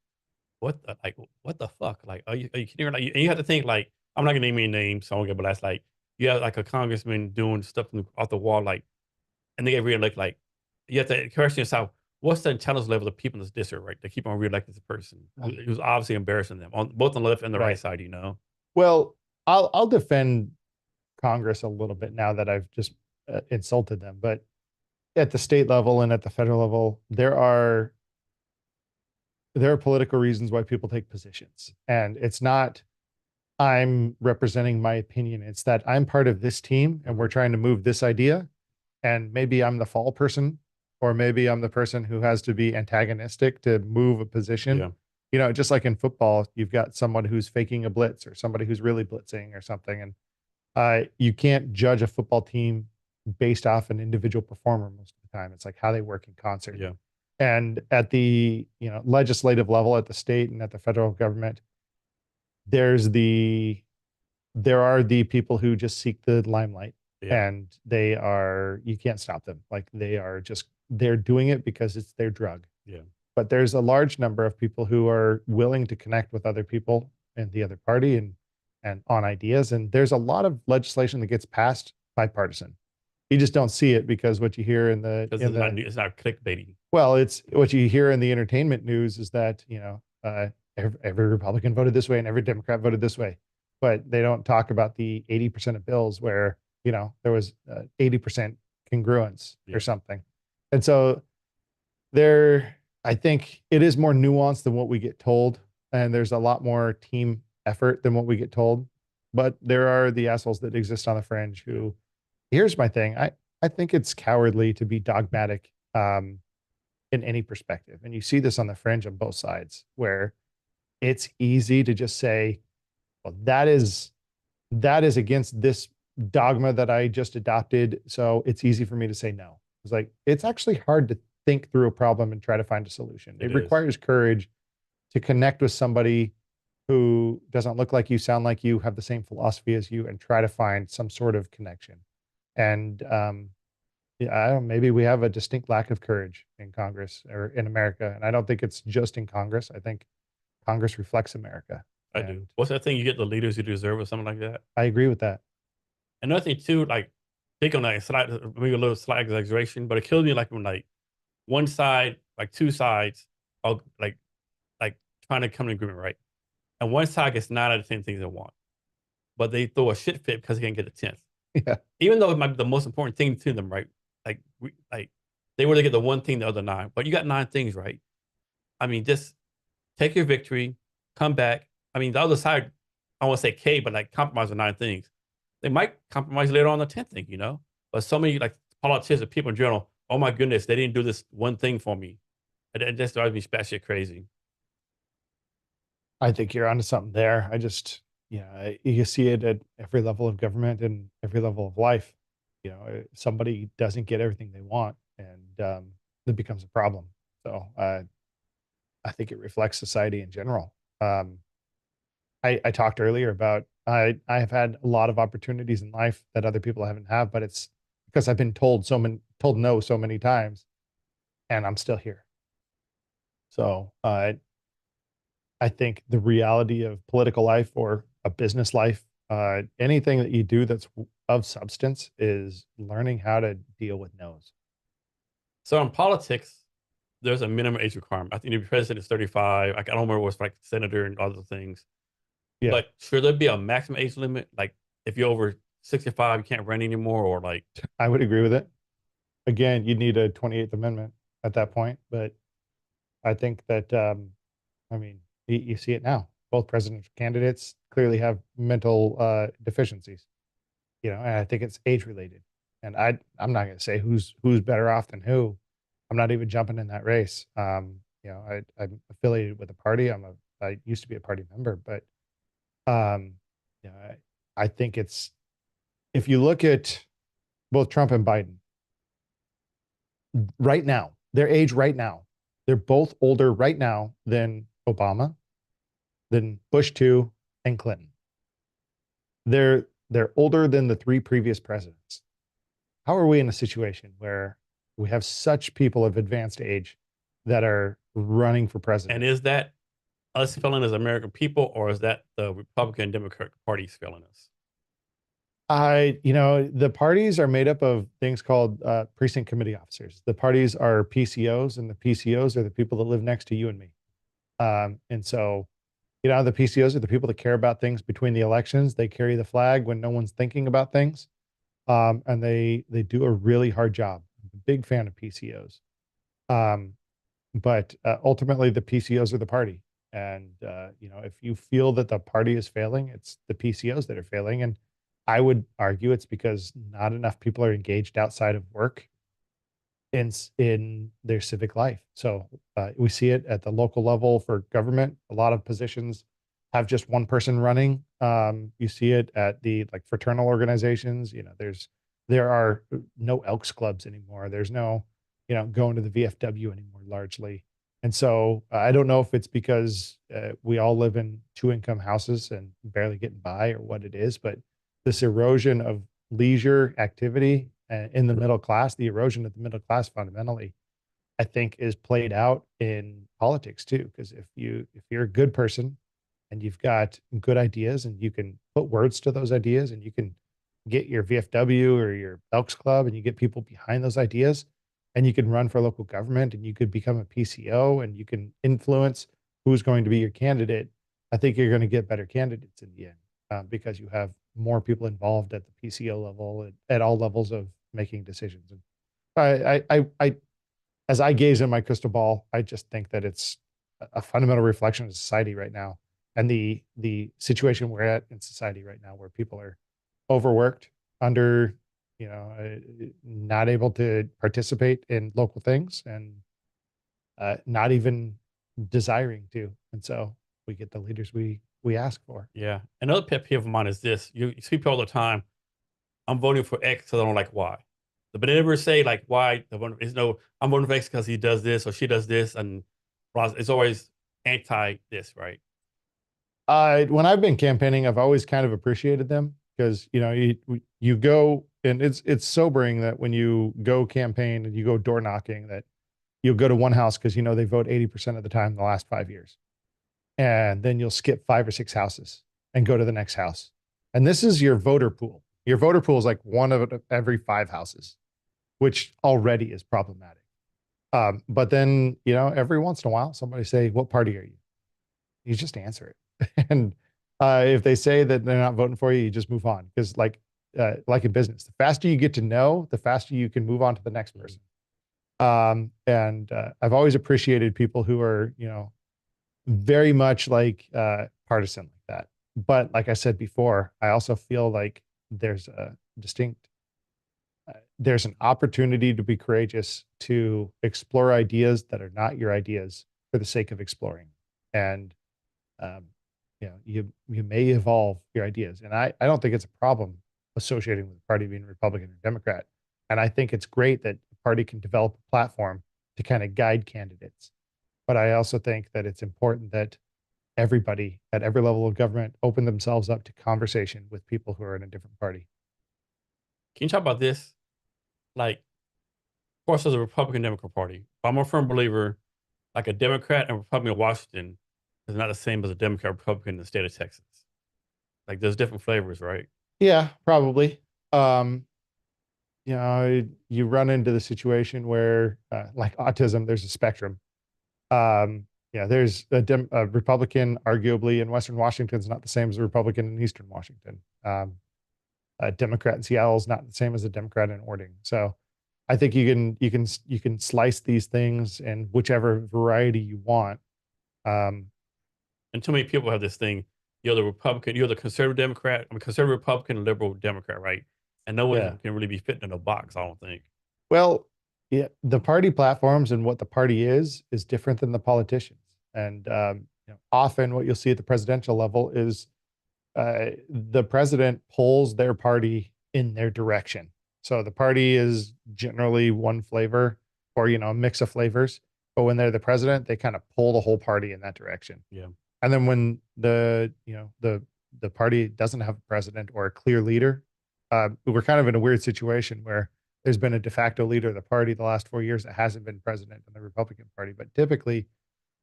what the fuck? Like, are you kidding? Like, and you have to think, like, I'm not gonna name any names, so I won't get, but that's like, you have like a congressman doing stuff off the wall, like, and they get reelected. Like, you have to question yourself, what's the intelligence level of people in this district, right? They keep on reelecting this person who's obviously embarrassing them on both on the left and the right side, Well, I'll defend Congress a little bit now that I've just insulted them, but at the state level and at the federal level, there are political reasons why people take positions. And it's not, I'm representing my opinion. It's that I'm part of this team and we're trying to move this idea. And maybe I'm the fall person, or maybe I'm the person who has to be antagonistic to move a position. Yeah. Just like in football, you've got someone who's faking a blitz or somebody who's really blitzing or something. And you can't judge a football team based off an individual performer most of the time. It's like how they work in concert. Yeah. And at the legislative level, at the state and at the federal government, there are the people who just seek the limelight. Yeah. And you can't stop them. Like they're doing it because it's their drug. Yeah. But there's a large number of people who are willing to connect with other people in the other party and on ideas. And there's a lot of legislation that gets passed bipartisan. You just don't see it because what you hear it's not clickbaity. Well, it's what you hear in the entertainment news is that, every Republican voted this way and every Democrat voted this way, but they don't talk about the 80% of bills where, there was 80% congruence or something. And so I think it is more nuanced than what we get told. And there's a lot more team effort than what we get told, but there are the assholes that exist on the fringe who, here's my thing. I think it's cowardly to be dogmatic in any perspective. And you see this on the fringe on both sides, where it's easy to just say, well, that is against this dogma that I just adopted. So it's easy for me to say no. It's like, it's actually hard to think through a problem and try to find a solution. It requires courage to connect with somebody who doesn't look like you, sound like you, have the same philosophy as you, and try to find some sort of connection. And maybe we have a distinct lack of courage in Congress or in America. And I don't think it's just in Congress. I think Congress reflects America. I do. What's that thing? You get the leaders you deserve or something like that? I agree with that. Another thing too, like, think on that maybe a little slight exaggeration, but it kills me like when like one side, like two sides are like trying to come to an agreement, right? And one side gets 9 out of 10 things they want, but they throw a shit fit because they can't get a 10th. Yeah. Even though it might be the most important thing to them, right? Like they were to get the one thing, the other 9, but you got 9 things, right? I mean, just take your victory, come back. I mean, the other side, I won't say K, but like compromise on 9 things. they might compromise later on the 10th thing, you know? But so many like politicians and people in general, oh my goodness, they didn't do this one thing for me. And that just drives me batshit crazy. I think you're onto something there. You see it at every level of government and every level of life. Somebody doesn't get everything they want, and it becomes a problem. So I think it reflects society in general. I talked earlier about I have had a lot of opportunities in life that other people haven't had, but it's because I've been told no so many times, and I'm still here. So I think the reality of political life or a business life, anything that you do that's of substance, is learning how to deal with no's. So in politics, there's a minimum age requirement. I think the president is 35. I don't remember what's like senator and other things. Yeah, But should there be a maximum age limit? Like if you're over 65, you can't run anymore, or like I would agree with it. Again, you'd need a 28th Amendment at that point, but I think that I mean, you see it now. Both presidential candidates clearly have mental deficiencies, and I think it's age related. And I'm not going to say who's better off than who. I'm not even jumping in that race. I'm affiliated with a party. I used to be a party member, but um, I think it's if you look at both Trump and Biden right now, their age right now, they're both older right now than Obama, than Bush 2 and Clinton. They're older than the three previous presidents. How are we in a situation where we have such people of advanced age that are running for and president? is that us failing as American people, or is that the Republican and Democratic parties failing us? The parties are made up of things called precinct committee officers. The parties are PCOs, and the PCOs are the people that live next to you and me. And so, the PCOs are the people that care about things between the elections. They carry the flag when no one's thinking about things. And they do a really hard job. I'm a big fan of PCOs. Um, but ultimately, the PCOs are the party. And if you feel that the party is failing, it's the PCOs that are failing. And I would argue it's because not enough people are engaged outside of work in their civic life. So we see it at the local level for government. A lot of positions have just one person running. You see it at the like fraternal organizations. There are no Elks clubs anymore. There's no going to the VFW anymore largely. And so I don't know if it's because we all live in two-income houses and barely getting by, or what it is, but this erosion of leisure activity in the middle class, the erosion of the middle class fundamentally, I think is played out in politics too. Because if you're a good person and you've got good ideas and you can put words to those ideas and you can get your VFW or your Elks Club and you get people behind those ideas and you can run for local government and you could become a PCO and you can influence who's going to be your candidate, I think you're going to get better candidates in the end because you have more people involved at the PCO level at all levels of making decisions. And as I gaze in my crystal ball, I just think that it's a fundamental reflection of society right now, and the situation we're at in society right now, where people are overworked, under, not able to participate in local things, and not even desiring to. And so we get the leaders we ask for. Yeah. Another pet peeve of mine is this: you see people all the time. I'm voting for X because I don't like Y. But they never say like why. It's no, I'm voting for X because he does this or she does this, and it's always anti this, right? When I've been campaigning, I've always kind of appreciated them because you go, and it's sobering that when you go campaign and you go door knocking, that you'll go to one house because they vote 80% of the time in the last 5 years, and then you'll skip 5 or 6 houses and go to the next house, and this is your voter pool. Your voter pool is like one of every 5 houses, which already is problematic. But then every once in a while, somebody say, "What party are you?" You just answer it. And if they say that they're not voting for you, you just move on. Because like in business, the faster you get to know, the faster you can move on to the next person. And I've always appreciated people who are, very much like partisan like that. But like I said before, I also feel like there's a distinct there's an opportunity to be courageous, to explore ideas that are not your ideas for the sake of exploring. And um, you may evolve your ideas. And I don't think it's a problem associating with the party being Republican or Democrat. And I think it's great that the party can develop a platform to kind of guide candidates. But I also think that it's important that everybody at every level of government open themselves up to conversation with people who are in a different party. Can you talk about this? Like, of course, there's a Republican Democrat Party. I'm a firm believer, like a Democrat and Republican in Washington is not the same as a Democrat Republican in the state of Texas. Like, there's different flavors, right? Yeah, probably. Um, you run into the situation where, like autism, there's a spectrum. Yeah, there's a Republican, arguably in Western Washington, is not the same as a Republican in Eastern Washington. A Democrat in Seattle is not the same as a Democrat in Orting. So, I think you can slice these things in whichever variety you want. Um, And too many people have this thing. You're the Republican, you're the conservative Democrat, I'm a conservative Republican, liberal Democrat, right? And no yeah. one can really be fit in a box, I don't think. Well, yeah, the party platforms and what the party is different than the politicians. And often what you'll see at the presidential level is the president pulls their party in their direction. So the party is generally one flavor or, a mix of flavors. But when they're the president, they kind of pull the whole party in that direction. Yeah. And then when the party doesn't have a president or a clear leader, we're kind of in a weird situation where there's been a de facto leader of the party the last 4 years that hasn't been president in the Republican Party. But typically,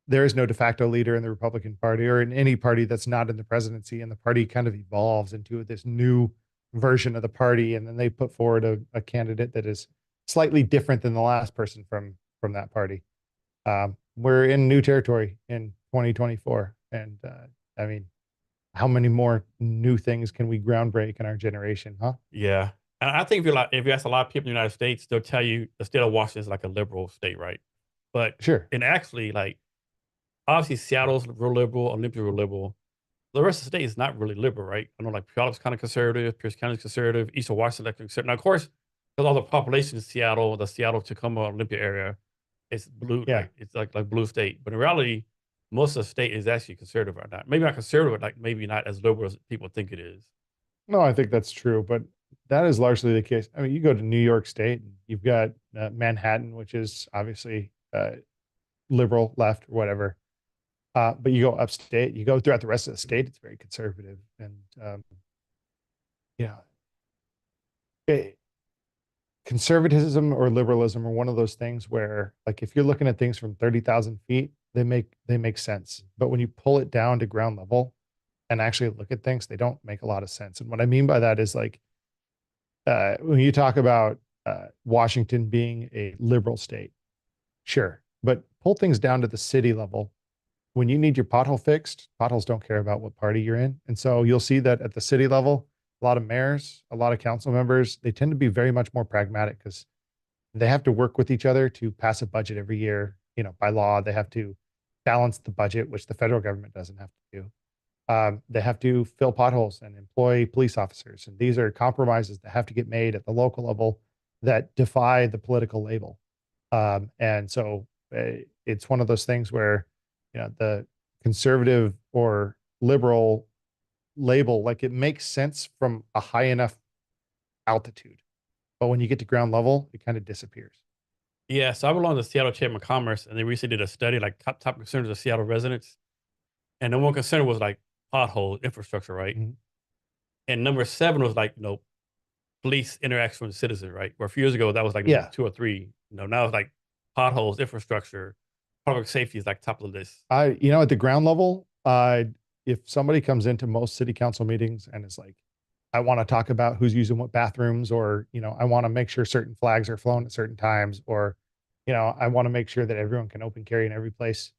there is no de facto leader in the Republican Party or in any party that's not in the presidency, and the party kind of evolves into this new version of the party, and then they put forward a candidate that is slightly different than the last person from that party. We're in new territory in 2024, and I mean, how many more new things can we ground break in our generation, huh? Yeah. And I think if you ask a lot of people in the United States, they'll tell you the state of Washington is like a liberal state, right? But Sure. and actually, like obviously Seattle's real liberal, Olympia real liberal. The rest of the state is not really liberal, right? I know like Puyallup kind of conservative, Pierce County is conservative, Eastern Washington like conservative. Now, of course, because all the population in Seattle, the Seattle Tacoma Olympia area, it's blue, Yeah. like it's like blue state. But in reality, most of the state is actually conservative right now. Maybe not conservative, but like maybe not as liberal as people think it is. No, I think that's true, but that is largely the case. I mean, you go to New York State, and you've got Manhattan, which is obviously liberal, left, or whatever. But you go upstate, you go throughout the rest of the state, it's very conservative. And, yeah, it, conservatism or liberalism are one of those things where, like, if you're looking at things from 30,000 feet, they make sense. But when you pull it down to ground level and actually look at things, they don't make a lot of sense. And what I mean by that is like, when you talk about Washington being a liberal state, sure, but pull things down to the city level. When you need your pothole fixed, potholes don't care about what party you're in. And so you'll see that at the city level, a lot of mayors, a lot of council members, they tend to be very much more pragmatic because they have to work with each other to pass a budget every year. By law, they have to balance the budget, which the federal government doesn't have to do. They have to fill potholes and employ police officers. And these are compromises that have to get made at the local level that defy the political label. And so it's one of those things where, the conservative or liberal label, like it makes sense from a high enough altitude. But when you get to ground level, it kind of disappears. Yeah, so I belong to the Seattle Chamber of Commerce, and they recently did a study like top concerns of Seattle residents, and the one concern was like pothole infrastructure, right? Mhm. And number seven was like police interaction with citizens, right? Where a few years ago that was like number Yeah. two or three. Now it's like potholes, infrastructure, public safety is like top of the list. At the ground level, if somebody comes into most city council meetings and is like, I want to talk about who's using what bathrooms, or, I want to make sure certain flags are flown at certain times, or, I want to make sure that everyone can open carry in every place,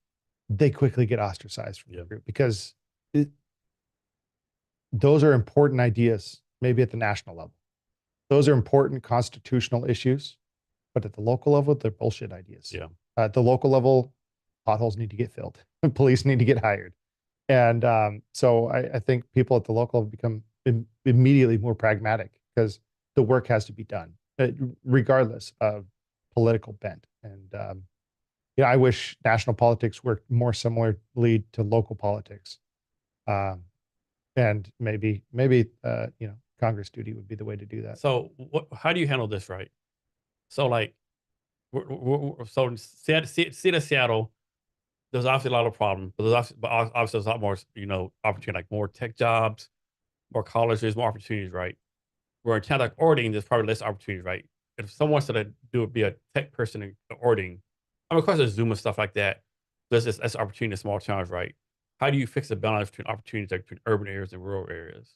they quickly get ostracized from the group because those are important ideas, maybe at the national level. Those are important constitutional issues, but at the local level, they're bullshit ideas. Yeah. At the local level, potholes need to get filled. Police need to get hired. And so I think people at the local have become immediately more pragmatic because the work has to be done, regardless of political bent. And yeah, I wish national politics worked more similarly to local politics. Um, and maybe Congress duty would be the way to do that. So how do you handle this, right? So like, so City of Seattle, there's obviously a lot of problems, but obviously there's a lot more, opportunity, like more tech jobs, more colleges, more opportunities, right? Where in town like Orting, there's probably less opportunities, right? If someone wants to be a tech person in Orting, I mean, of course, there's Zoom and stuff like that. There's this that's opportunity in small towns, right? How do you fix the balance between opportunities like, between urban areas and rural areas?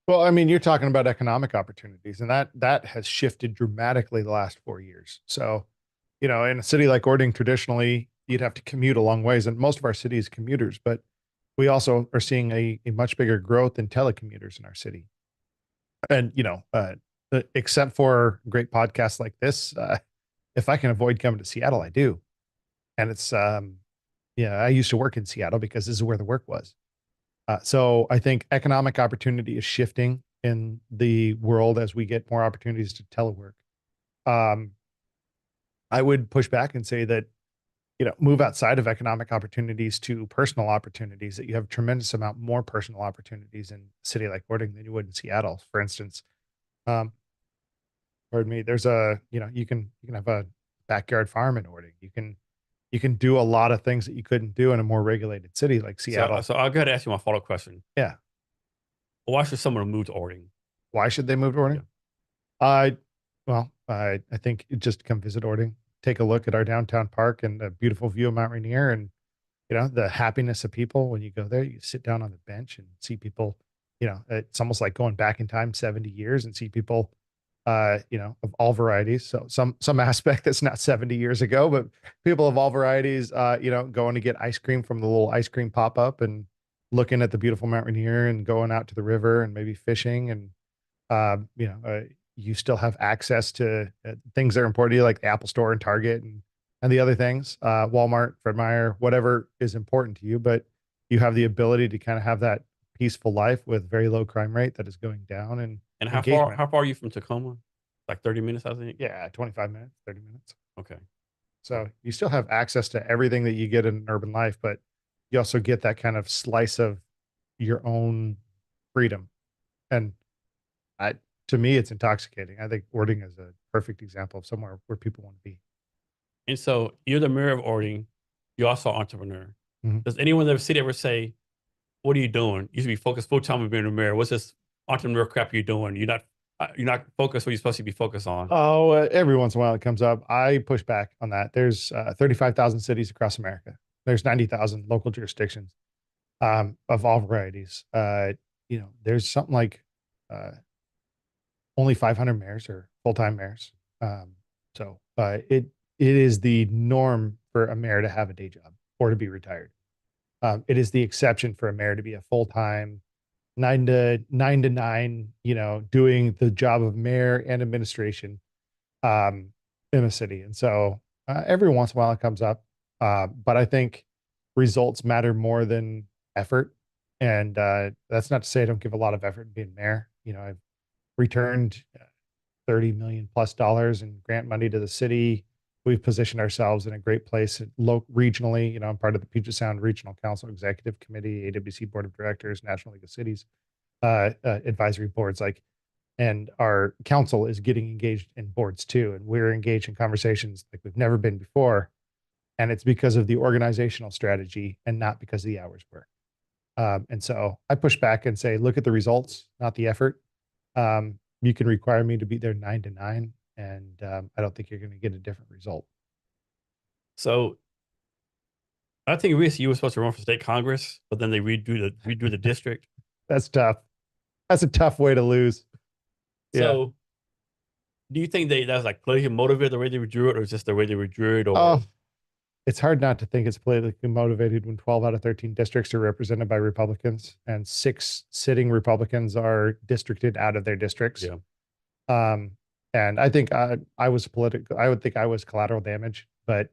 Well, I mean, you're talking about economic opportunities, and that has shifted dramatically the last 4 years. So, in a city like Orting, traditionally you'd have to commute a long ways, and most of our cities commuters, but we also are seeing a much bigger growth in telecommuters in our city. And except for great podcasts like this, if I can avoid coming to Seattle, I do. And it's yeah, I used to work in Seattle because this is where the work was. So I think economic opportunity is shifting in the world as we get more opportunities to telework. Um, I would push back and say that, move outside of economic opportunities to personal opportunities, that you have a tremendous amount more personal opportunities in a city like Orting than you would in Seattle. For instance, um, pardon me, there's you can have a backyard farm in Orting. You can do a lot of things that you couldn't do in a more regulated city like So, Seattle. so I'll go ahead and ask you my follow-up question. Yeah. Why should someone move to Orting? Why should they move to Yeah. Orting? I well, I think just come visit Orting, take a look at our downtown park and the beautiful view of Mount Rainier, and the happiness of people when you go there. You sit down on the bench and see people. It's almost like going back in time 70 years and see people, of all varieties. So some aspect that's not 70 years ago, but people of all varieties, going to get ice cream from the little ice cream pop up and looking at the beautiful Mount Rainier and going out to the river and maybe fishing and um, you know, uh, you still have access to things that are important to you, like the Apple Store and Target and the other things, Walmart, Fred Meyer, whatever is important to you. But you have the ability to kind of have that peaceful life with very low crime rate that is going down and And engagement. how far are you from Tacoma? Like 30 minutes, I think. Yeah, 25 minutes, 30 minutes. Okay. So you still have access to everything that you get in urban life, but you also get that kind of slice of your own freedom. And I, to me, it's intoxicating. I think Orting is a perfect example of somewhere where people want to be. And so you're the mayor of Orting. You're also an entrepreneur. Mhm. Does anyone in the city ever say, "What are you doing? You should be focused full time on being a mayor. What's this entrepreneur crap you're doing? You're not focused what you're supposed to be focused on." Oh, every once in a while it comes up. I push back on that. There's 35,000 cities across America. There's 90,000 local jurisdictions of all varieties. There's something like uh, only 500 mayors or full-time mayors. So it is the norm for a mayor to have a day job or to be retired. It is the exception for a mayor to be a full-time 9 to 9, doing the job of mayor and administration um, in a city. And so every once in a while it comes up. But I think results matter more than effort. And that's not to say I don't give a lot of effort in being mayor. I've returned 30 million plus dollars in grant money to the city. We've positioned ourselves in a great place regionally. I'm part of the Puget Sound Regional Council Executive Committee, AWC Board of Directors, National League of Cities, advisory boards, and our council is getting engaged in boards too. And we're engaged in conversations like we've never been before. And it's because of the organizational strategy and not because of the hours work. And so I push back and say, look at the results, not the effort. You can require me to be there 9 to 9, and I don't think you're going to get a different result. So I think recently you were supposed to run for state Congress, but then they redo the district. That's tough. That's a tough way to lose. Yeah. So do you think that's like politically motivated the way they withdrew it, or just the way they withdrew it, or Oh, it's hard not to think it's politically motivated when 12 out of 13 districts are represented by Republicans and 6 sitting Republicans are districted out of their districts. yeah? Um, and I think I was political. I would think I was collateral damage, but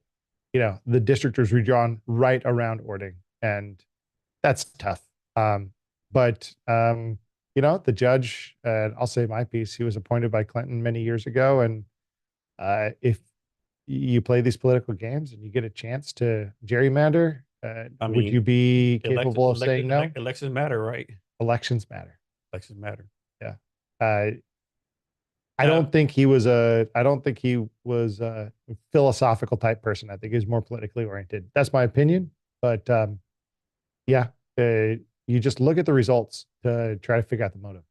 the district was redrawn right around Orting, and that's tough. But the judge, I'll say my piece, he was appointed by Clinton many years ago. And if you play these political games and you get a chance to gerrymander, I would you mean, be capable of saying no? elections matter, right? Elections matter. Elections matter. Yeah. Uh, Now, I don't think he was a philosophical type person. I think he was more politically oriented. That's my opinion. But yeah, you just look at the results to try to figure out the motive.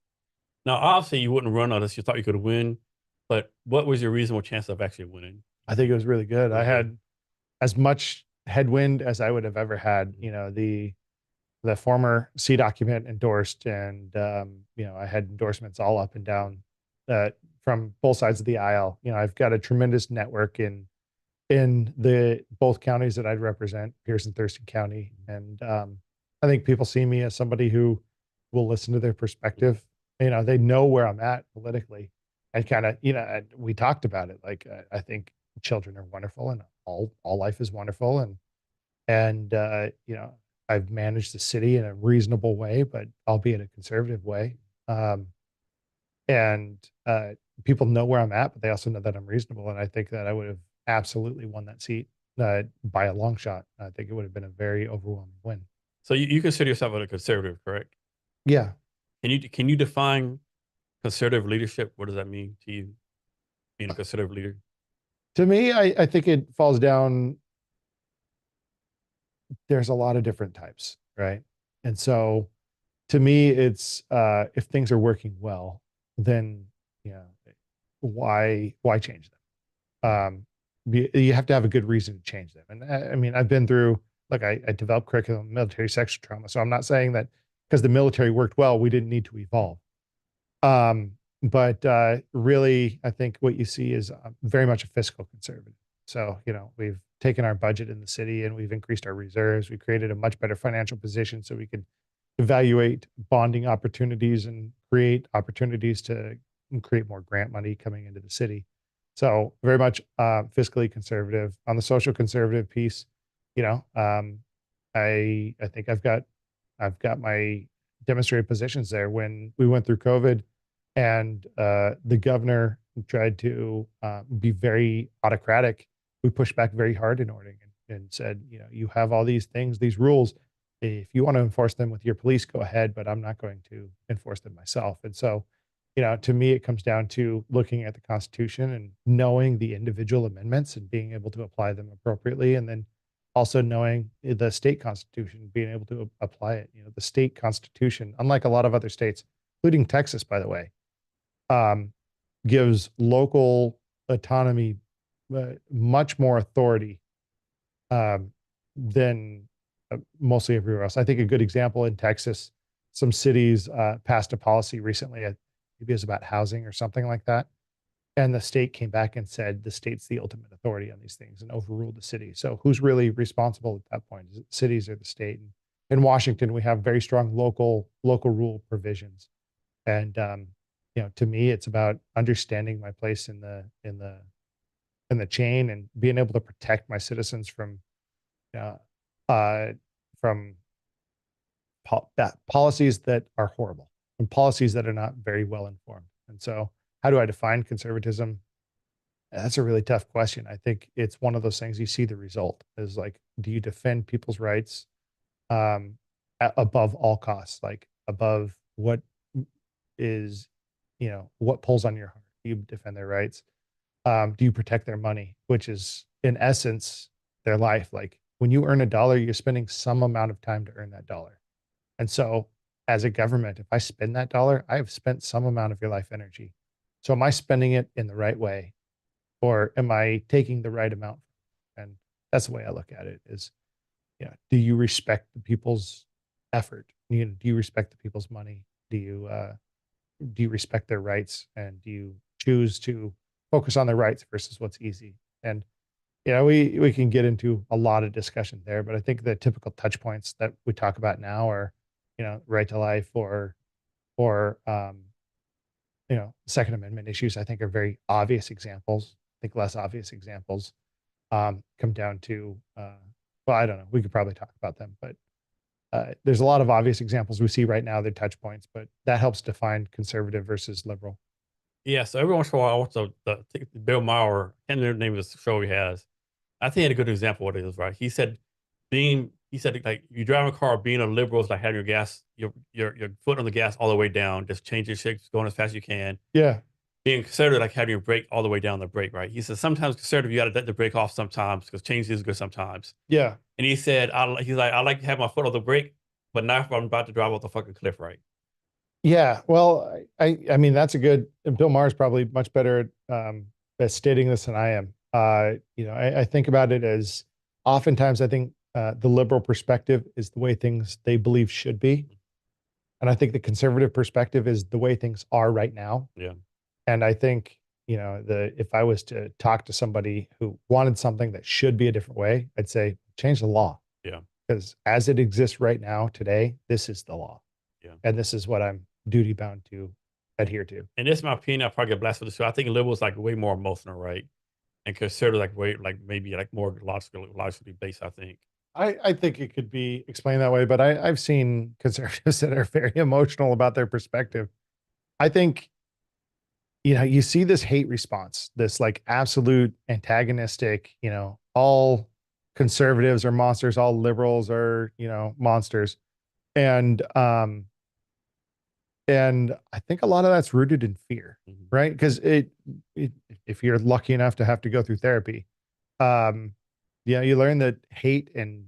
now, obviously, you wouldn't run unless you thought you could win. But what was your reasonable chance of actually winning? I think it was really good. I Really good. had as much headwind as I would have ever had. The former C document endorsed, and I had endorsements all up and down uh, from both sides of the aisle. I've got a tremendous network in the both counties that I'd represent, Pierce and Thurston County, and I think people see me as somebody who will listen to their perspective. They know where I'm at politically, and kind of, and we talked about it. Like I think children are wonderful, and all life is wonderful, and I've managed the city in a reasonable way, but albeit a conservative way. Um, and people know where I'm at, but they also know that I'm reasonable. And I think that I would have absolutely won that seat by a long shot. I think it would have been a very overwhelming win. So you consider yourself a conservative, correct? Yeah. Can you define conservative leadership? What does that mean to you, being a conservative leader? To me, I think it falls down. There's a lot of different types, right? And so to me, it's if things are working well, then yeah, why change them? You have to have a good reason to change them. And I mean, I've been through, like I developed curriculum, military sexual trauma. So I'm not saying that because the military worked well, we didn't need to evolve. But really, I think what you see is very much a fiscal conservative. So, we've taken our budget in the city and we've increased our reserves. We created a much better financial position so we could evaluate bonding opportunities and create opportunities to create more grant money coming into the city. So very much fiscally conservative. On the social conservative piece, I think I've got my demonstrated positions there. When we went through COVID and the governor tried to be very autocratic, we pushed back very hard in Orting and said, you have all these things, these rules. If you want to enforce them with your police, go ahead, but I'm not going to enforce them myself. And so, to me, it comes down to looking at the Constitution and knowing the individual amendments and being able to apply them appropriately. And then also knowing the state constitution, being able to apply it. The state constitution, unlike a lot of other states, including Texas, by the way, um, gives local autonomy much more authority um, than mostly everywhere else. I think a good example in Texas, some cities passed a policy recently, maybe it was about housing or something like that. And the state came back and said the state's the ultimate authority on these things and overruled the city. So who's really responsible at that point? Is it cities or the state? And in Washington, we have very strong local rule provisions. And to me, it's about understanding my place in the chain and being able to protect my citizens uh, uh, from policies that are horrible and policies that are not very well informed. And so, how do I define conservatism? That's a really tough question. I think it's one of those things you see the result is like, do you defend people's rights um, above all costs, like above what is, what pulls on your heart? Do you defend their rights? Do you protect their money, which is in essence their life? Like when you earn a dollar, you're spending some amount of time to earn that dollar. And so, as a government, if I spend that dollar, I have spent some amount of your life energy. So, am I spending it in the right way, or am I taking the right amount? And that's the way I look at it: is do you respect the people's effort? Do you respect the people's money? Do you respect their rights, and do you choose to focus on their rights versus what's easy? And we can get into a lot of discussion there, but I think the typical touch points that we talk about now are, right to life or Second Amendment issues. I think are very obvious examples. I think less obvious examples come down to, well, I don't know. We could probably talk about them, but there's a lot of obvious examples we see right now, they're touch points, but that helps define conservative versus liberal. Yeah, so every once in a while, also Bill Maher, I can't remember the name of the show he has. I think he had a good example of what it is, right? He said like you drive a car, being a liberal is like having your foot on the gas all the way down, just changing shit, going as fast as you can. Yeah. Being conservative, like having your brake all the way down the brake, right? He said sometimes conservative, you got to let the brake off sometimes because change is good sometimes. Yeah. And he said, he's like, I like to have my foot on the brake, but not if I'm about to drive off the fucking cliff, right? Yeah. Well, I mean, that's a good, Bill Maher's probably much better at stating this than I am. I think about it as oftentimes I think the liberal perspective is the way things they believe should be. And I think the conservative perspective is the way things are right now. Yeah. And I think, if I was to talk to somebody who wanted something that should be a different way, I'd say change the law. Yeah. Because as it exists right now, today, this is the law. Yeah. And this is what I'm duty bound to adhere to. And this is my opinion. I probably get blasted for this. So I think liberals like way more emotional, right? And conservative like way like maybe like more logically based, I think. I think it could be explained that way, but I've seen conservatives that are very emotional about their perspective. I think, you see this hate response, this like absolute antagonistic, all conservatives are monsters, all liberals are, monsters. And I think a lot of that's rooted in fear, right? Because if you're lucky enough to have to go through therapy, you learn that hate and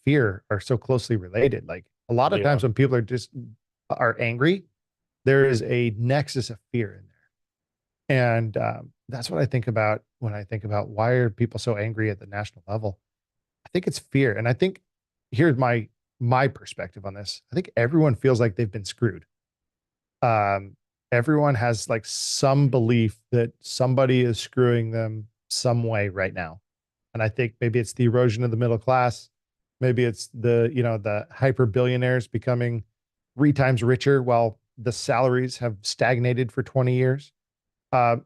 fear are so closely related. Like a lot of times when people are angry, there is a nexus of fear in there, and that's what I think about when I think about why are people so angry at the national level. I think it's fear, and I think here's my perspective on this. I think everyone feels like they've been screwed. Everyone has like some belief that somebody is screwing them some way right now. And I think maybe it's the erosion of the middle class. Maybe it's the hyper billionaires becoming 3 times richer while the salaries have stagnated for 20 years.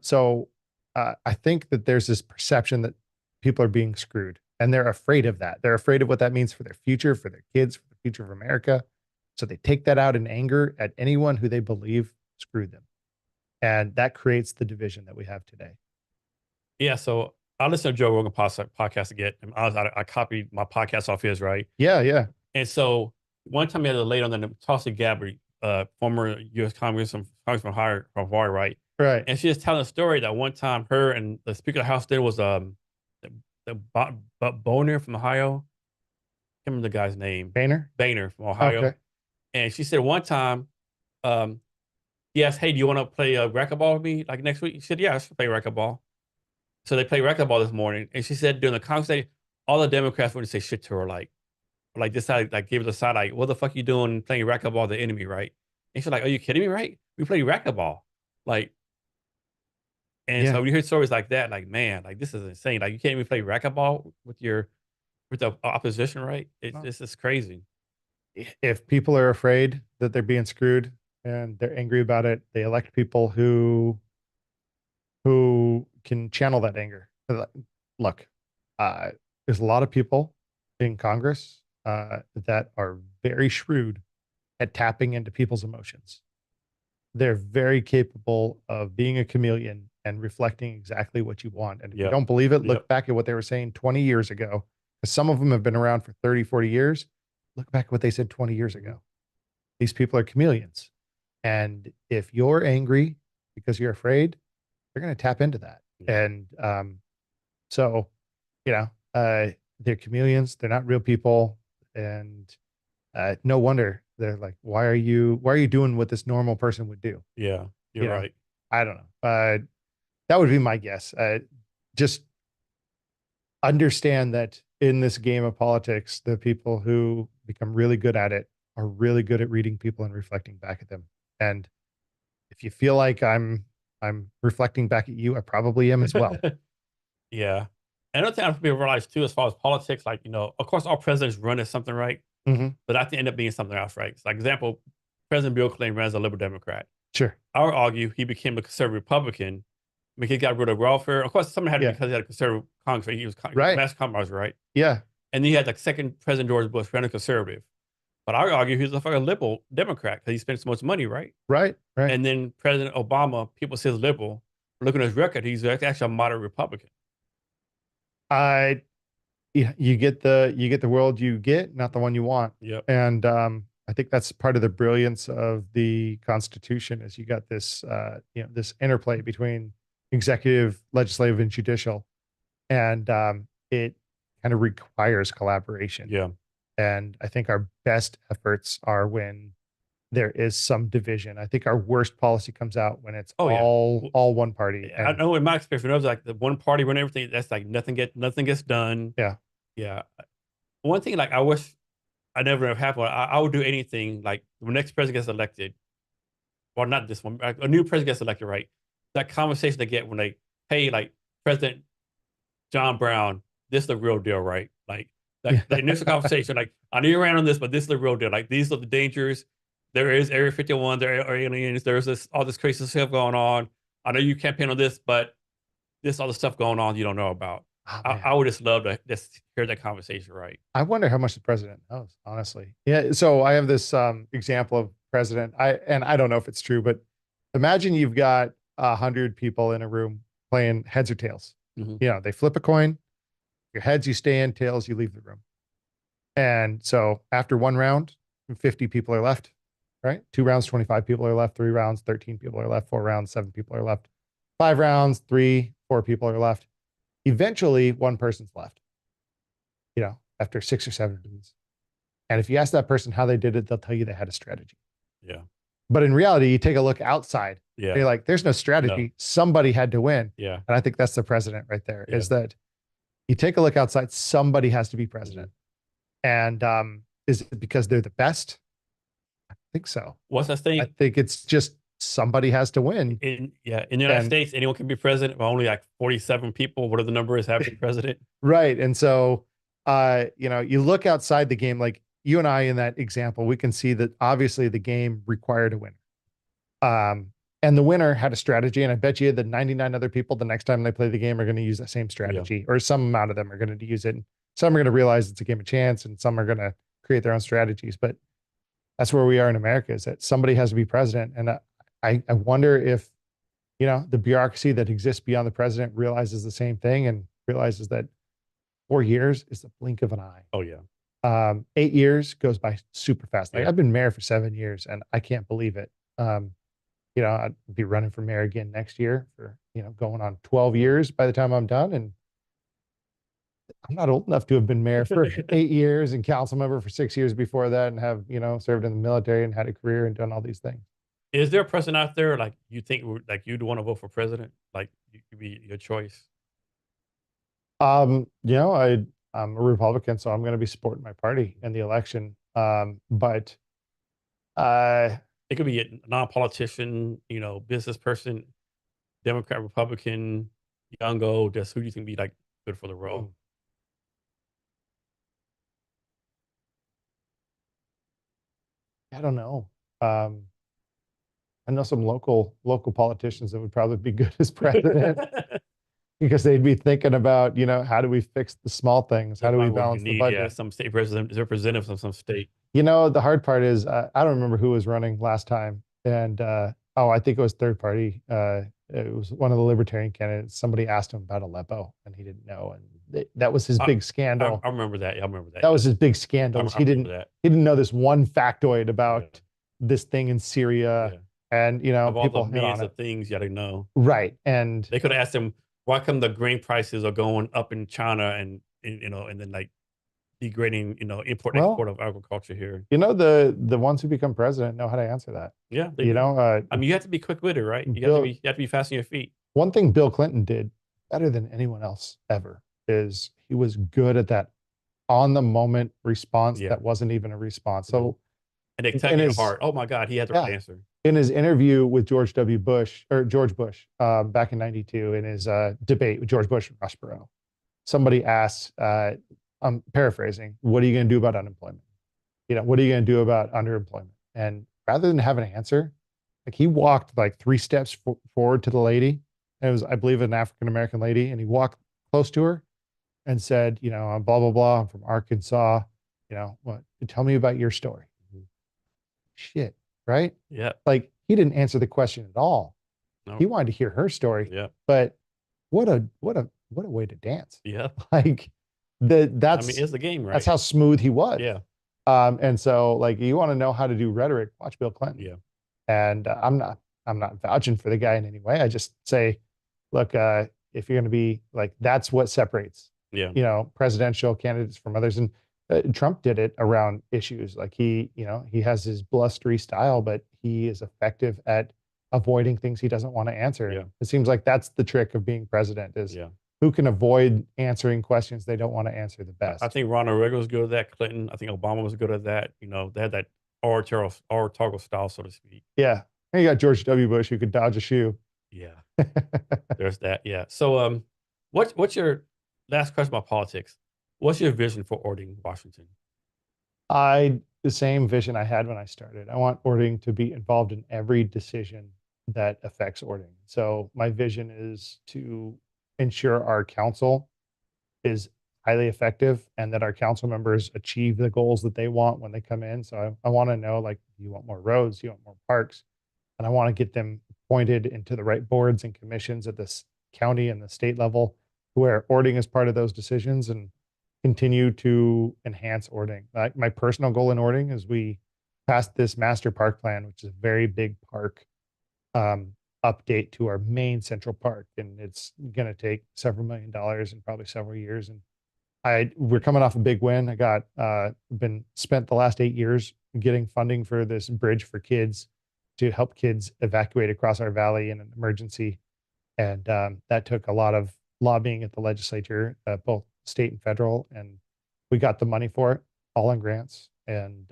So I think that there's this perception that people are being screwed and they're afraid of that. They're afraid of what that means for their future, for their kids, for the future of America. So they take that out in anger at anyone who they believe screwed them. And that creates the division that we have today. Yeah. So I listen to Joe Rogan podcast again. And I copied my podcast off his, right? Yeah. Yeah. And so one time he had a lady on the Tulsi Gabbard, former U.S. Congressman from Hawaii, right? Right. And she was telling a story that one time her and the Speaker of the House there was Boner from Ohio. I can't remember the guy's name. Boehner from Ohio. Okay. And she said one time, he asked, hey, do you want to play racquetball with me like next week? She said, yeah, I should play racquetball. So they played racquetball this morning. And she said during the conversation, all the Democrats wouldn't say shit to her, like this side, like gave her the side, like, what the fuck you doing playing racquetball, the enemy, right? And she's like, are you kidding me, right? We play racquetball. So we hear stories like that, like, man, like this is insane. Like you can't even play racquetball with the opposition, right? It's just crazy. If people are afraid that they're being screwed and they're angry about it, they elect people who can channel that anger. Look, there's a lot of people in Congress that are very shrewd at tapping into people's emotions. They're very capable of being a chameleon and reflecting exactly what you want. And if you don't believe it, look back at what they were saying 20 years ago. Some of them have been around for 30, 40 years. Look back at what they said 20 years ago. These people are chameleons. And if you're angry because you're afraid, they're going to tap into that. And they're chameleons. They're not real people. And no wonder they're like, why are you doing what this normal person would do? Yeah, you're right. I don't know. That would be my guess. Just understand that in this game of politics, the people who become really good at it are really good at reading people and reflecting back at them. And if you feel like I'm reflecting back at you, I probably am as well. Yeah. Another thing I people realize too, as far as politics, like, of course, our presidents run as something, right? Mm-hmm. But I think end up being something else, right? So, like example, President Bill Clinton ran as a liberal Democrat. Sure. I would argue he became a conservative Republican because he got rid of welfare. Of course, some had to because he had a conservative Congress. Right? He was mass compromise, right? Yeah. And then you had like second President George Bush ran a conservative. But I would argue he's a fucking liberal Democrat because he spent so much money, right? Right, right. And then President Obama, people say he's liberal. Look at his record; he's actually a moderate Republican. I you get the world you get, not the one you want. Yep. And I think that's part of the brilliance of the Constitution is you got this this interplay between executive, legislative, and judicial, and it kind of requires collaboration. Yeah. And I think our best efforts are when there is some division. I think our worst policy comes out when it's Oh yeah. all one party. I And know in my experience, when I was like the one party run everything, that's like nothing gets done. yeah, Yeah. One thing like I wish I never have happened. I would do anything like when the next president gets elected. Well, not this one. Like, a new president gets elected, right? That conversation they get when they, hey, like President John Brown, this is the real deal, right? Like yeah. that initial conversation, like I know you ran on this, but this is the real deal. Like these are the dangers. There is Area 51, there are aliens, there's this all this crazy stuff going on. I know you campaign on this, but this all the stuff going on you don't know about. Oh, I would just love to just hear that conversation, right? I wonder how much the president knows, honestly. Yeah. So I have this example of president. I don't know if it's true, but imagine you've got 100 people in a room playing heads or tails. Mm-hmm. You know, they flip a coin. Your heads, you stay in. Tails, you leave the room. And so after one round, 50 people are left. Right? 2 rounds, 25 people are left. 3 rounds, 13 people are left. 4 rounds, 7 people are left. 5 rounds, 3, 4 people are left. Eventually, one person's left. You know, after 6 or 7 rounds. And if you ask that person how they did it, they'll tell you they had a strategy. Yeah. But in reality, you take a look outside. Yeah. You're like, there's no strategy. No. Somebody had to win. Yeah. And I think that's the president right there. Yeah. Is that you take a look outside, somebody has to be president. Mm-hmm. And is it because they're the best? I think so. What's that thing? I think it's just somebody has to win. In the United States, anyone can be president, but only like 47 people, whatever the number is, have to be president. Right. And so you look outside the game, like you and I in that example, we can see that obviously the game required a winner. And the winner had a strategy, and I bet you the 99 other people, the next time they play the game, are going to use that same strategy, or some amount of them are going to use it. And some are going to realize it's a game of chance, and some are going to create their own strategies. But that's where we are in America, is that somebody has to be president. And I wonder if, the bureaucracy that exists beyond the president realizes the same thing and realizes that 4 years is the blink of an eye. Oh yeah. 8 years goes by super fast. Like I've been mayor for 7 years and I can't believe it. I'd be running for mayor again next year for, going on 12 years by the time I'm done. And I'm not old enough to have been mayor for 8 years and council member for 6 years before that and have, served in the military and had a career and done all these things. Is there a person out there like you think like you'd want to vote for president? Like you could be your choice? I'm a Republican, so I'm going to be supporting my party in the election. But it could be a non-politician, business person, Democrat, Republican, young, old. Just who do you think be like good for the role? I don't know. I know some local politicians that would probably be good as president because they'd be thinking about, how do we fix the small things? How do we balance the budget? Yeah, some state representatives of some state. The hard part is I don't remember who was running last time. And I think it was third party. It was one of the libertarian candidates. Somebody asked him about Aleppo and he didn't know. And that was his big scandal. I remember that. Yeah, I remember that. That was his big scandal. He didn't know this one factoid about this thing in Syria. Yeah. And, of all people the millions of things you got to know. Right. And they could have asked him, why come the grain prices are going up in China and then like degrading, import export of agriculture here. The ones who become president know how to answer that. Yeah. You have to be quick with it, right? You have to be fast on your feet. One thing Bill Clinton did better than anyone else ever is he was good at that on the moment response that wasn't even a response. So, and they tell you apart. Oh my God, he had the right answer. In his interview with George Bush, back in '92, in his debate with George Bush and Ross Perot, somebody asked, I'm paraphrasing, what are you going to do about unemployment? What are you going to do about underemployment? And rather than have an answer, like he walked like 3 steps forward to the lady. And it was, I believe, an African-American lady. And he walked close to her and said, I'm blah, blah, blah. I'm from Arkansas. What? Tell me about your story. shit, right? Yeah. Like he didn't answer the question at all. No. He wanted to hear her story, Yeah. but what a way to dance. Yeah. Like I mean, it's the game, that's right? how smooth he was. Yeah. And so like you want to know how to do rhetoric, watch Bill Clinton. Yeah. And I'm not vouching for the guy in any way. I just say, look, if you're going to be like, that's what separates, Yeah. presidential candidates from others. And Trump did it around issues. Like he has his blustery style, but he is effective at avoiding things he doesn't want to answer. Yeah. It seems like that's the trick of being president is Yeah. who can avoid answering questions they don't want to answer the I best. think Ronald Reagan was good at that. Clinton, I think Obama was good at that. They had that oratorical style, so to speak. Yeah. And you got George W. Bush who could dodge a shoe. Yeah. There's that. Yeah. So, what's your last question about politics? What's your vision for Orting, Washington? The same vision I had when I started. I want Orting to be involved in every decision that affects Orting. So my vision is to ensure our council is highly effective and that our council members achieve the goals that they want when they come in. So I want to know, like, you want more roads, you want more parks, and I want to get them appointed into the right boards and commissions at this county and the state level where Orting is part of those decisions and continue to enhance Orting. Like my personal goal in Orting is we passed this master park plan, which is a very big park um, update to our main central park, and it's going to take several $1 million and probably several years. And we're coming off a big win. I got been spent the last 8 years getting funding for this bridge for kids to help kids evacuate across our valley in an emergency, and that took a lot of lobbying at the legislature, both state and federal, and we got the money for it, all in grants, and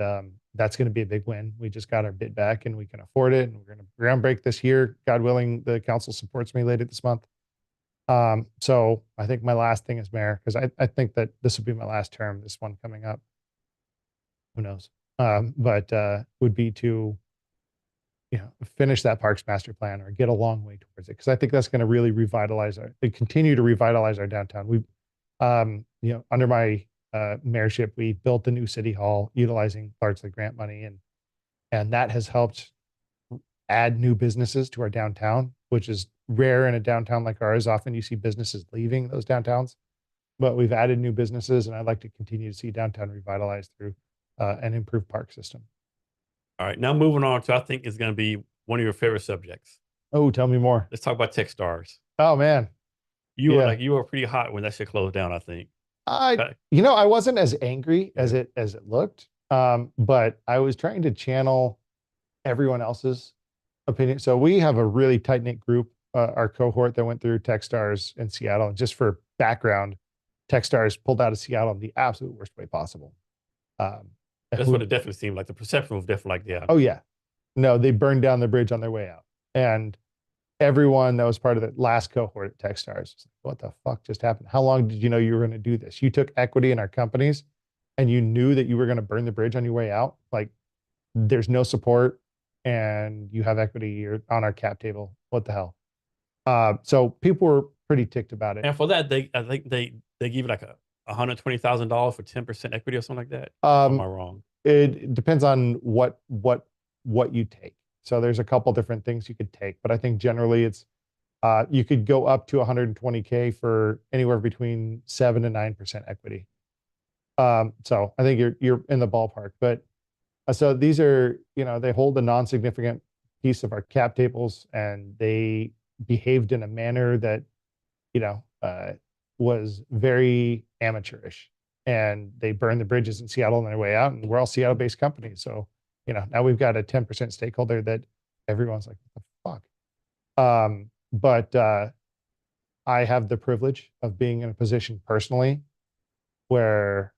that's going to be a big win. We just got our bid back, and we can afford it, and we're going to groundbreak this year. God willing, the council supports me later this month. So I think my last thing as mayor, because I think that this will be my last term, this one coming up. Who knows? But would be to finish that parks master plan or get a long way towards it. Cause I think that's going to really continue to revitalize our downtown. We, under my mayorship, we built the new city hall utilizing largely grant money, and that has helped add new businesses to our downtown, which is rare in a downtown like ours. Often you see businesses leaving those downtowns, but we've added new businesses, and I'd like to continue to see downtown revitalized through an improved park system. All right. Now moving on to I think is going to be one of your favorite subjects. Oh, tell me more. Let's talk about Techstars. Oh man. You were pretty hot when that shit closed down, I think. I wasn't as angry as it looked. But I was trying to channel everyone else's opinion. So we have a really tight knit group, our cohort that went through Techstars in Seattle. And just for background, Techstars pulled out of Seattle in the absolute worst way possible. That's what it definitely seemed like. The perception was definitely like, yeah. Oh yeah. No, they burned down the bridge on their way out. And everyone that was part of the last cohort at Techstars was like, what the fuck just happened? How long did you know you were going to do this? You took equity in our companies and you knew that you were going to burn the bridge on your way out. Like there's no support and you have equity, you're on our cap table. What the hell? So people were pretty ticked about it. And for that, I think they give you like $120,000 for 10% equity or something like that. Am I wrong? It depends on what you take. So there's a couple different things you could take, but I think generally it's you could go up to 120K for anywhere between 7 and 9% equity. So I think you're in the ballpark. But so these are, they hold a non-significant piece of our cap tables, and they behaved in a manner that, was very amateurish. And they burned the bridges in Seattle on their way out, and we're all Seattle-based companies. So, now we've got a 10% stakeholder that everyone's like, what the fuck? But I have the privilege of being in a position personally where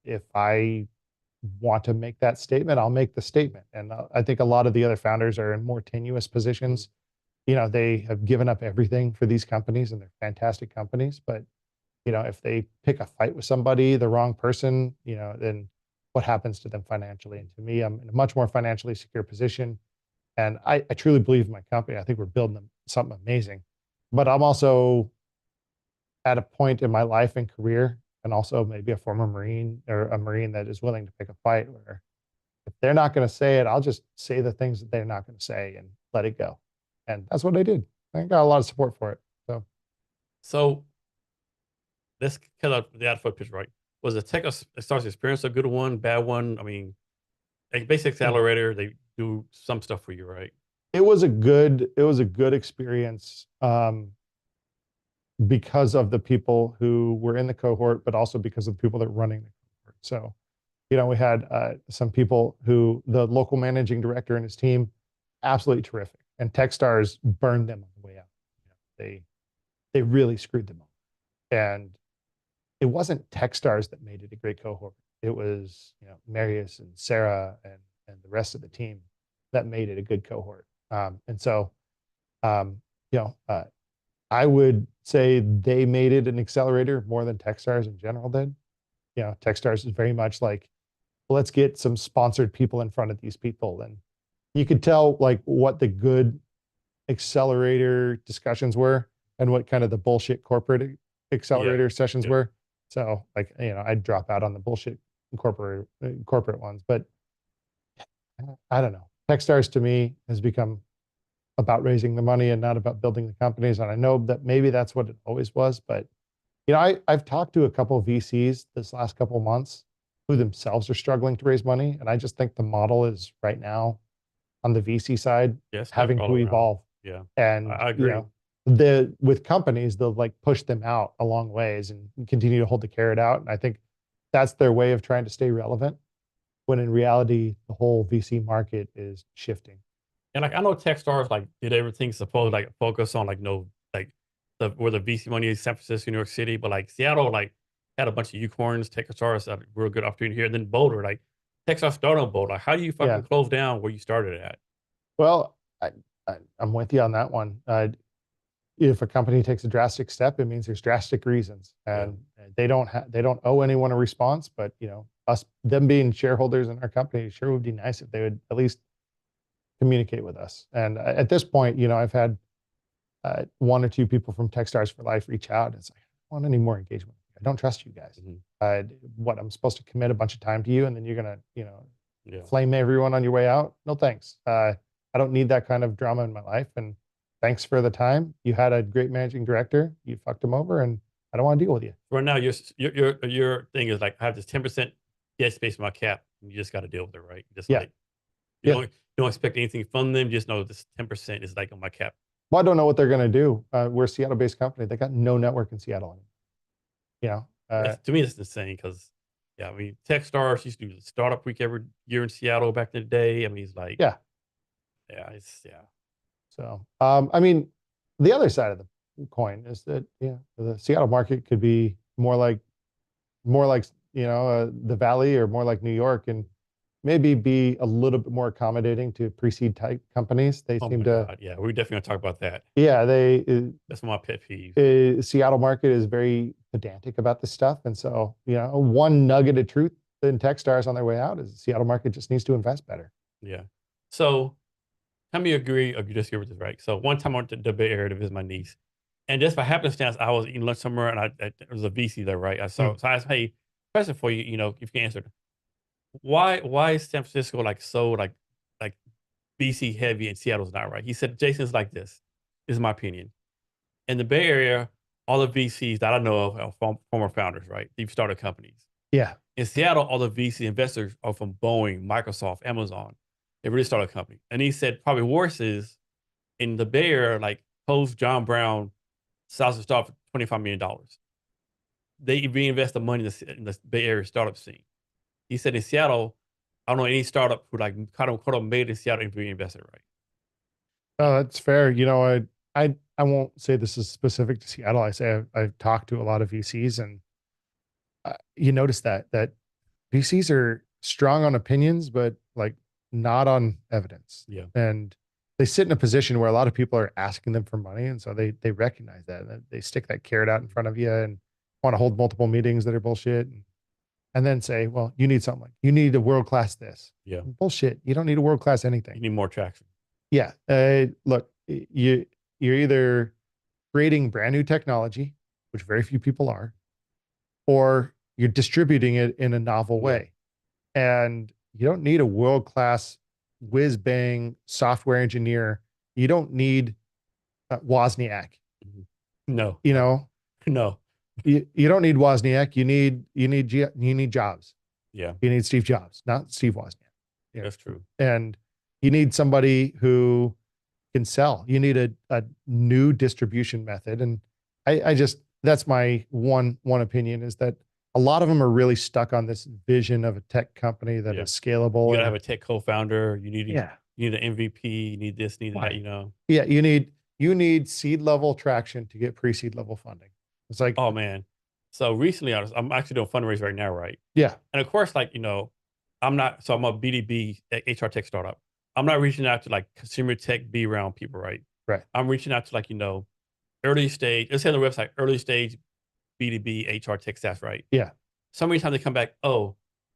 if I want to make that statement, I'll make the statement. And I think a lot of the other founders are in more tenuous positions. They have given up everything for these companies, and they're fantastic companies. But, if they pick a fight with somebody, the wrong person, then what happens to them financially? And to me, I'm in a much more financially secure position. And I truly believe in my company. I think we're building something amazing. But I'm also at a point in my life and career, and also maybe a former Marine or a Marine that is willing to pick a fight where if they're not going to say it, I'll just say the things that they're not going to say and let it go. And that's what I did. I got a lot of support for it. So let's cut out the outfit picture, right? Was the tech starts experience a good one, bad one? I mean, like basic accelerator, they do some stuff for you, right? It was a good experience because of the people who were in the cohort, but also because of the people that are running the cohort. So, we had some people who the local managing director and his team, absolutely terrific. And Techstars burned them on the way out. They really screwed them up. And it wasn't Techstars that made it a great cohort. It was, Marius and Sarah and the rest of the team that made it a good cohort. And so, um, I would say they made it an accelerator more than Techstars in general did. Techstars is very much like, let's get some sponsored people in front of these people. And you could tell like what the good accelerator discussions were and what kind of the bullshit corporate accelerator sessions were. So like, I'd drop out on the bullshit corporate ones, but I don't know. Techstars to me has become about raising the money and not about building the companies. And I know that maybe that's what it always was, but I've talked to a couple of VCs this last couple of months who themselves are struggling to raise money. And I just think the model is right now on the VC side having to evolve. Yeah. And I agree. With companies, they'll like push them out a long ways and continue to hold the carrot out. And I think that's their way of trying to stay relevant, when in reality, the whole VC market is shifting. And like I know Techstars like did everything supposed like focus on like where the VC money is, San Francisco, New York City, but like Seattle like had a bunch of unicorns. Techstars had a real good opportunity here. And then Boulder, like Techstars started on Boulder. Like, how do you fucking close down where you started at? Well, I'm with you on that one. If a company takes a drastic step, it means there's drastic reasons, and they don't owe anyone a response. But them being shareholders in our company, sure would be nice if they would at least communicate with us. And at this point, I've had one or two people from Techstars for Life reach out. It's like, I don't want any more engagement. I don't trust you guys. What, I'm supposed to commit a bunch of time to you, and then you're gonna, flame everyone on your way out? No, thanks. I don't need that kind of drama in my life. And thanks for the time. You had a great managing director. You fucked him over, and I don't want to deal with you. Right now, your thing is like, I have this 10% dead space in my cap. And you just got to deal with it, right? Just like you don't expect anything from them. Just know this 10% is like on my cap. Well, I don't know what they're going to do. We're a Seattle-based company. They got no network in Seattle anymore. To me, it's insane because, I mean, Techstars used to do the startup week every year in Seattle back in the day. I mean, it's like, So, I mean, the other side of the coin is that, the Seattle market could be more like, the Valley, or more like New York, and maybe be a little bit more accommodating to pre-seed type companies. They seem to. God, yeah, we're definitely gonna talk about that. Yeah, that's my pet peeve. Seattle market is very pedantic about this stuff, and so one nugget of truth in Techstars on their way out is the Seattle market just needs to invest better. Yeah. So, tell me you agree or you disagree with this, right? So one time I went to the Bay Area to visit my niece, and just by happenstance, I was eating lunch somewhere, and there was a VC there, right? So I asked, "Hey, question for you, if you can answer, why is San Francisco like so like VC heavy and Seattle's not, right?" He said, "Jason's like this. This is my opinion. In the Bay Area, all the VCs that I know of are former founders, right? They've started companies. Yeah. In Seattle, all the VC investors are from Boeing, Microsoft, Amazon. They really started a company." And he said, probably worse is in the Bay Area, like post John Brown, South to start for $25 million. They reinvest the money in the Bay Area startup scene. He said in Seattle, I don't know any startup who like kind of made in Seattle and reinvested, right? Oh, that's fair. I won't say this is specific to Seattle. I say I've talked to a lot of VCs, and you notice that VCs are strong on opinions, but like not on evidence. Yeah. And they sit in a position where a lot of people are asking them for money. And so they recognize that, and they stick that carrot out in front of you and want to hold multiple meetings that are bullshit. And then say, well, you need something, like you need a world-class this. Yeah. Bullshit. You don't need a world-class anything. You need more traction. Yeah. Look, you're either creating brand new technology, which very few people are, or you're distributing it in a novel way. And You don't need a world-class whiz bang software engineer. You don't need Wozniak. Mhm. No, You no, know, no. you don't need Wozniak. You need Jobs. Yeah, You need Steve Jobs, not Steve Wozniak. Yeah. that's true. And you need somebody who can sell. You need a new distribution method. And I just, that's my one opinion, is that a lot of them are really stuck on this vision of a tech company that Yeah. is You scalable. gotta have And a tech co-founder. yeah, You need an MVP. You need this, need that. why? You know. Yeah, you need seed level traction to get pre-seed level funding. It's like, Oh man. So recently, I'm actually doing fundraising right now, right? yeah, And of course, like I'm not. So I'm a BDB HR tech startup. I'm not reaching out to like consumer tech B round people, right? right. I'm reaching out to like early stage. Let's say on the website, early stage B2B HR tech staff, right? Yeah. So many times they come back, oh,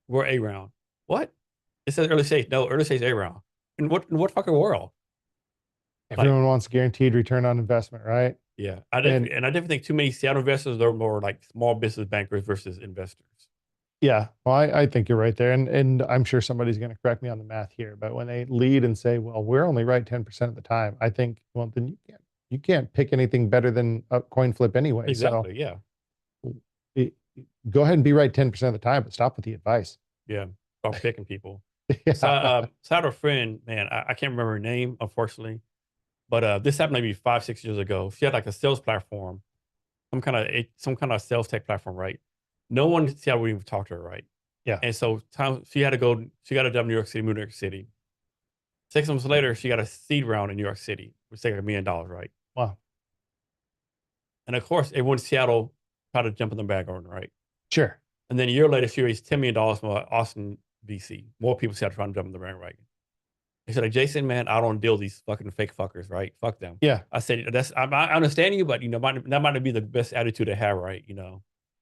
we're A round. What? It says early stage. No, early stage A round. In what fucking world? Like, Everyone wants guaranteed return on investment, right? yeah. And I definitely think too many Seattle investors are more like small business bankers versus investors. yeah, well, I think you're right there. And I'm sure somebody's going to correct me on the math here, but when they lead and say, well, we're only right 10% of the time, I think, well, then you can't pick anything better than a coin flip anyway. So Exactly. Yeah. it, go ahead and be right 10% of the time, but stop with the advice. Yeah. Start picking people. Yeah. So I had a friend, man, I can't remember her name, unfortunately, but this happened maybe 5, 6 years ago. She had like a sales platform, some kind of sales tech platform, right? No one in Seattle would even talk to her, right? Yeah. And so she had to go, she got a job in New York City, moved to New York City. 6 months later, she got a seed round in New York City, which is like $1 million, right? Wow. And of course, everyone in Seattle tried to jump in the bandwagon, right? Sure. And then a year later, she raised $10 million from Austin, VC. More people started trying to jump in the bandwagon. He said, like, Jason, man, I don't deal with these fucking fake fuckers, right? Fuck them. Yeah. I said, I understand you, but that might not be the best attitude to have, right?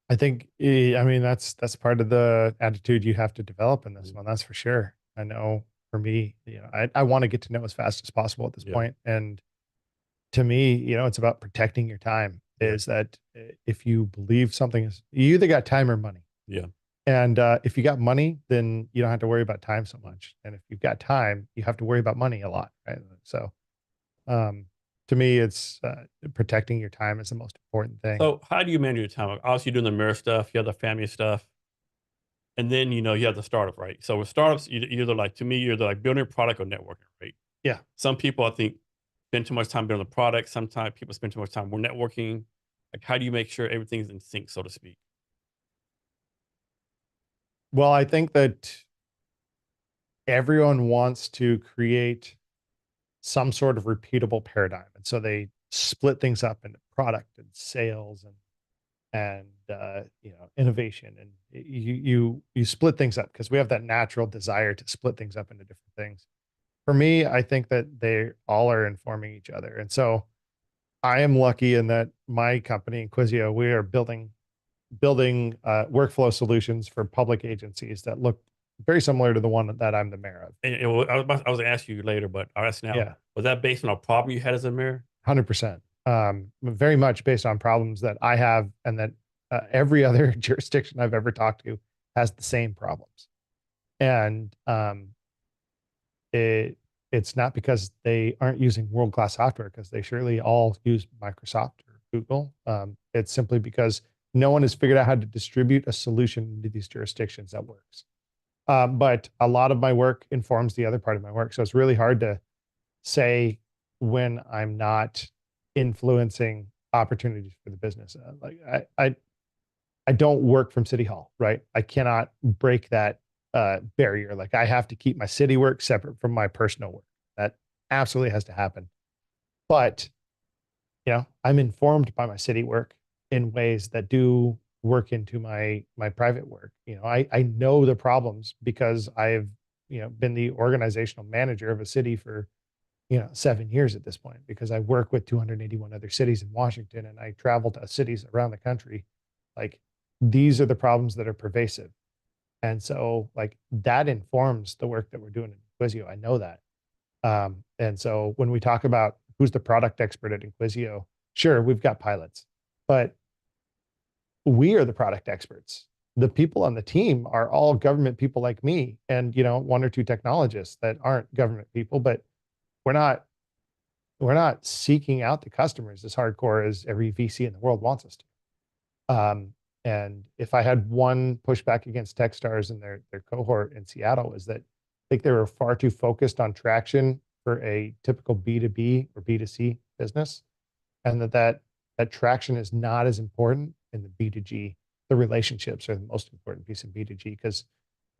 I think, I mean, that's part of the attitude you have to develop in this Mhm. one. That's for sure. I know for me, I want to get to know as fast as possible at this Yeah, point. And to me, it's about protecting your time. yeah, Is that if you believe something is, you either got time or money. yeah. And if you got money, then you don't have to worry about time so much. And if you've got time, you have to worry about money a lot, right? So, um, to me, it's protecting your time is the most important thing. So how do you manage your time? Like, obviously, you're doing the mirror stuff, you have the family stuff, and then you have the startup, right? So with startups, you're either like to me, you're either like building a product or networking, right? Yeah. Some people I think spend too much time building the product. Sometimes people spend too much time more networking. Like, how do you make sure everything's in sync, so to speak? Well, I think that everyone wants to create some sort of repeatable paradigm. And so they split things up into product and sales and innovation. And you split things up because we have that natural desire to split things up into different things. For me, I think that they all are informing each other. And so I am lucky in that my company, Inquisio, we are building workflow solutions for public agencies that look very similar to the one that I'm the mayor of. And I was gonna ask you later, but I'll ask now. Yeah, Was that based on a problem you had as a mayor? 100%. Very much based on problems that I have and that every other jurisdiction I've ever talked to has the same problems. And it it's not because they aren't using world class software, because they surely all use Microsoft or Google. It's simply because no one has figured out how to distribute a solution into these jurisdictions that works. But a lot of my work informs the other part of my work, so it's really hard to say when I'm not influencing opportunities for the business. I don't work from City Hall, right? I cannot break that barrier. Like, I have to keep my city work separate from my personal work. That absolutely has to happen. But I'm informed by my city work in ways that do work into my private work. I know the problems because I've been the organizational manager of a city for 7 years at this point, because I work with 281 other cities in Washington and I travel to cities around the country. Like, these are the problems that are pervasive. And so, like, that informs the work that we're doing in Inquisio. I know that. And so when we talk about who's the product expert at Inquisio, sure, we've got pilots, but we are the product experts. the people on the team are all government people like me, and one or two technologists that aren't government people, but we're not we're not seeking out the customers as hardcore as every VC in the world wants us to. And if I had one pushback against Techstars and their cohort in Seattle, is that I think they were far too focused on traction for a typical B2B or B2C business, and that traction is not as important in the B2G. The relationships are the most important piece of B2G, because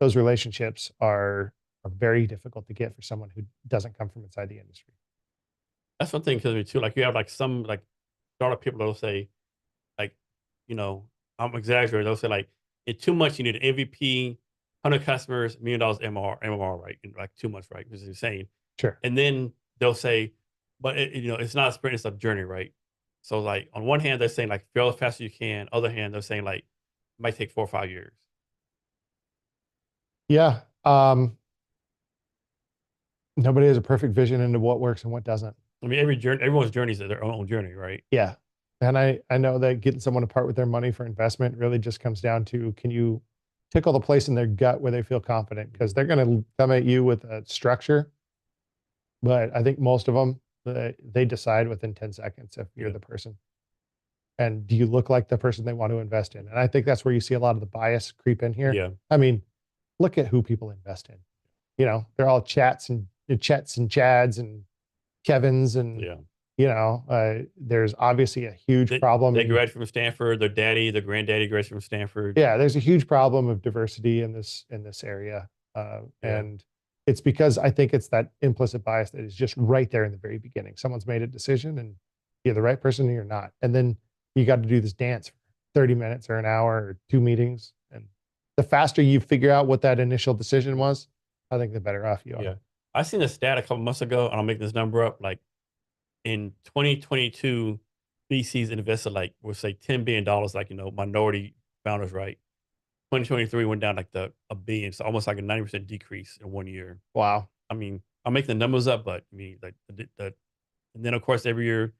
those relationships are very difficult to get for someone who doesn't come from inside the industry. That's one thing because me too. Like you have like some like startup people that'll say like, you know, I'm exaggerating. They'll say like, it's too much. You need an MVP, 100 customers, $1 million MMR, right? And like too much, right? Which is insane. Sure. And then they'll say, but it's not a sprint, it's a journey, right? So like on one hand, they're saying like fail as fast as you can. Other hand, they're saying like it might take 4 or 5 years. Yeah. Nobody has a perfect vision into what works and what doesn't. I mean, everyone's journey is their own journey, right? Yeah. And I know that getting someone to part with their money for investment really just comes down to, can you tickle the place in their gut where they feel confident? Because they're going to come at you with a structure, but I think most of them, they decide within 10 seconds if you're Yeah. the person. And do you look like the person they want to invest in? And I think that's where you see a lot of the bias creep in here. Yeah. I mean, look at who people invest in. They're all Chats and Chads and Kevins, and Yeah. there's obviously a huge problem. They graduated from Stanford. Their granddaddy graduated from Stanford. Yeah, there's a huge problem of diversity in this area, and it's because I think it's that implicit bias that is just right there in the very beginning. Someone's made a decision, and you're the right person, or you're not, and then you got to do this dance for 30 minutes or an hour or 2 meetings, and the faster you figure out what that initial decision was, I think the better off you are. Yeah. I seen a stat a couple months ago, and I'll make this number up. Like in 2022, VCs invested like, we'll say $10 billion, like, minority founders, right? 2023 went down like a billion. So almost like a 90% decrease in 1 year. Wow. I mean, I'll make the numbers up, but I mean, like and then of course every year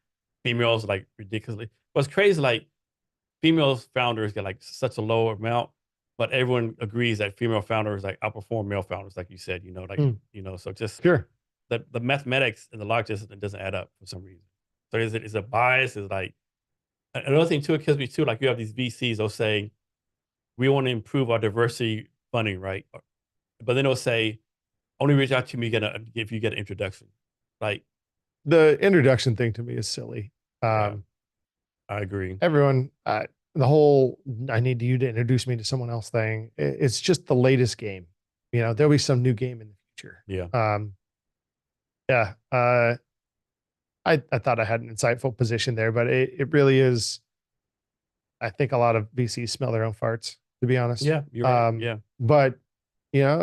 females like ridiculously. What's crazy, like female founders get like such a low amount, but everyone agrees that female founders like outperform male founders, like you said, so just Sure. the mathematics and the logic just doesn't add up for some reason. So is a bias? Is like another thing too, it kills me too. Like you have these VCs, they'll say, we want to improve our diversity funding, right? But then they'll say, only reach out to me if you get an introduction. Like The introduction thing to me is silly. I agree. Everyone, the whole "I need you to introduce me to someone else" thing, it's just the latest game. There'll be some new game in the future. Yeah. Yeah. I thought I had an insightful position there, but it really is. I think a lot of VCs smell their own farts, to be honest. Yeah, you're right. Yeah. But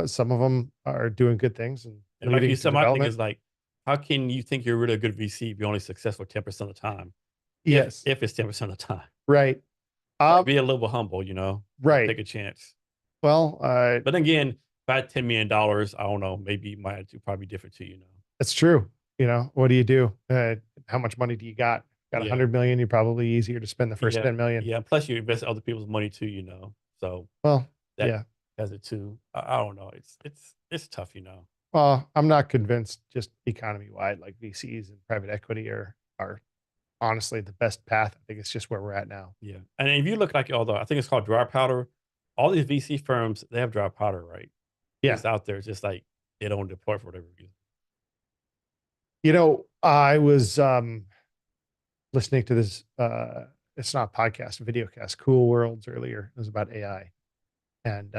some of them are doing good things and And like leading you to said, my thing development. is like, how can you think you're really a good VC if you're only successful 10% of the time? Yes. If it's 10% of the time. Right. Be a little bit humble, Right. Take a chance. Well, but then again, if I had $10 million, I don't know, maybe my attitude probably be different too, That's true. What do you do? How much money do you got? Got 100 million, you're probably easier to spend the first 10 million. Yeah. Plus you invest other people's money too, So well, that has it too. I don't know. It's tough, Well, I'm not convinced just economy wide, like VCs and private equity are honestly the best path. I think it's just where we're at now. Yeah. And if you look like, although I think it's called dry powder, all these VC firms, they have dry powder, right? Yeah. It's out there. It's just like they don't deploy for whatever reason. I was listening to this it's not a podcast, a video cast, Cool Worlds earlier. It was about AI. And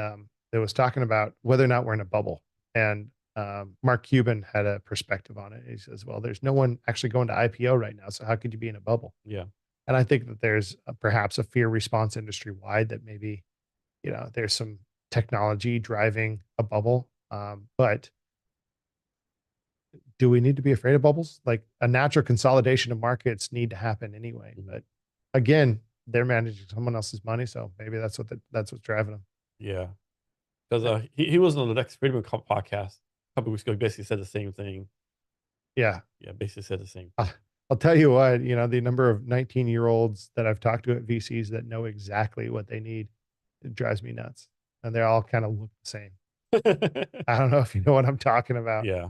it was talking about whether or not we're in a bubble. And Mark Cuban had a perspective on it. He says, well, there's no one actually going to IPO right now. So how could you be in a bubble? Yeah. And I think that there's perhaps a fear response industry wide that maybe, there's some technology driving a bubble. But do we need to be afraid of bubbles? Like a natural consolidation of markets need to happen anyway. But again, they're managing someone else's money. So maybe that's what's driving them. Yeah. Because he was on the next Freedom podcast a couple of weeks ago. He basically said the same thing. Yeah. Yeah. Basically said the same thing. I'll tell you what, the number of 19-year-olds that I've talked to at VCs that know exactly what they need. It drives me nuts. And they all kind of look the same. I don't know if you know what I'm talking about. Yeah.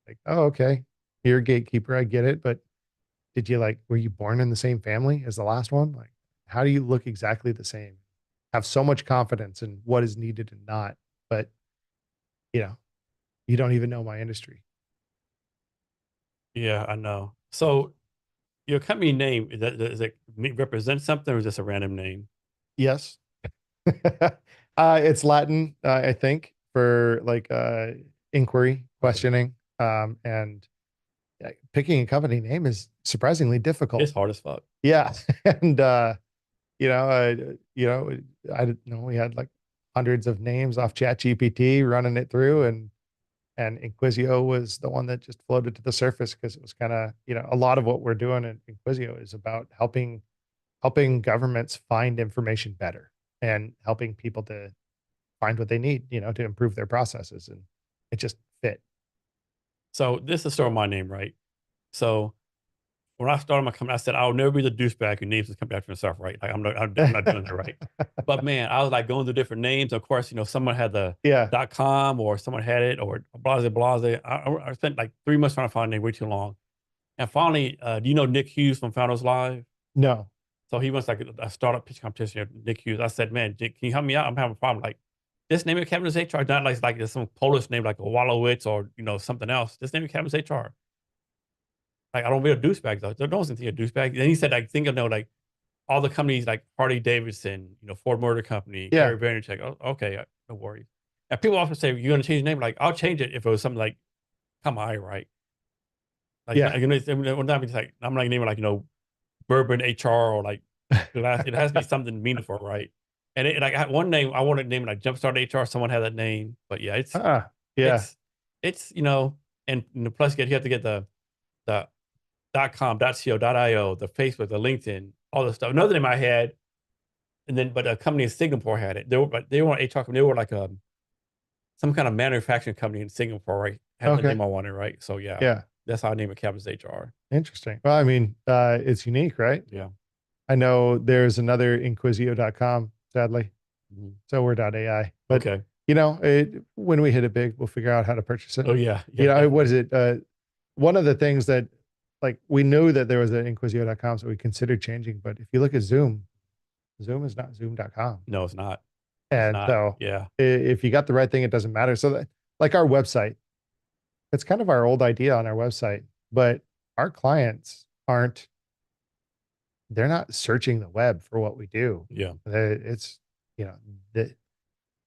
Like, oh, okay. You're a gatekeeper. I get it. But did you like, were you born in the same family as the last one? Like, how do you look exactly the same? Have so much confidence in what is needed and not, but you know, you don't even know my industry. Yeah, I know. So your company name, does it represent something or is this a random name? Yes. It's Latin, I think, for like inquiry, Okay. questioning. And picking a company name is surprisingly difficult. It's hard as fuck. Yeah. And you know, I didn't know we had like hundreds of names off Chat GPT running it through, and Inquisio was the one that just floated to the surface because it was kind of, you know, a lot of what we're doing in Inquisio is about helping governments find information better and helping people to find what they need, you know, to improve their processes. And it just fit. So this is still my name, right? So when I started my company, I said I'll never be the douchebag who names his company after himself, right? Like I'm not doing that, right? But man, I was like going through different names. Of course, you know, someone had the Yeah. .com or someone had it or blase blase. I spent like 3 months trying to find a name, way too long. And finally, do you know Nick Hughes from Founders Live? No. So he wants like a startup pitch competition. Nick Hughes. I said, man, Nick, can you help me out? I'm having a problem. Like this name of cabinet's HR, not like there's some Polish name like a Wallowitz or you know something else. This name of cabinet's HR. Like I don't be a douchebag though. There don't seem to be a douchebag. And he said, I think I know like all the companies like Harley Davidson, you know, Ford Motor Company, Yeah. Gary Vaynerchuk. Oh, okay, no worries. And people often say, you're gonna change your name. Like, I'll change it if it was something like, come on, right? Like, Yeah. you know, it's like I'm not naming like, you know, Bourbon HR or like it has to be something meaningful, right? And like I had one name, I wanted to name it like Jumpstart HR. Someone had that name, but yeah, Yeah. it's, you know, and plus you have to get the .com, .co, .io, the Facebook, the LinkedIn, all this stuff. Another name I had, and then but a company in Singapore had it. They weren't HR company. They were like some kind of manufacturing company in Singapore, right? Had the Okay. name I wanted, right? So yeah, Yeah. that's how I name it, Cabinets HR. Interesting. Well, I mean, it's unique, right? Yeah. I know there's another Inquisio.com, sadly. Mhm. So we're .ai, but Okay. you know, when we hit it big, we'll figure out how to purchase it. Oh yeah, yeah, You know, what definitely. is it? One of the things that like we knew that there was an Inquisio.com, so we considered changing. But if you look at Zoom, Zoom is not Zoom.com. No, it's not. It's And not. so Yeah. if you got the right thing, it doesn't matter. So that, like our website, it's kind of our old idea on our website, but our clients aren't, they're not searching the web for what we do. Yeah. It's, you know, the,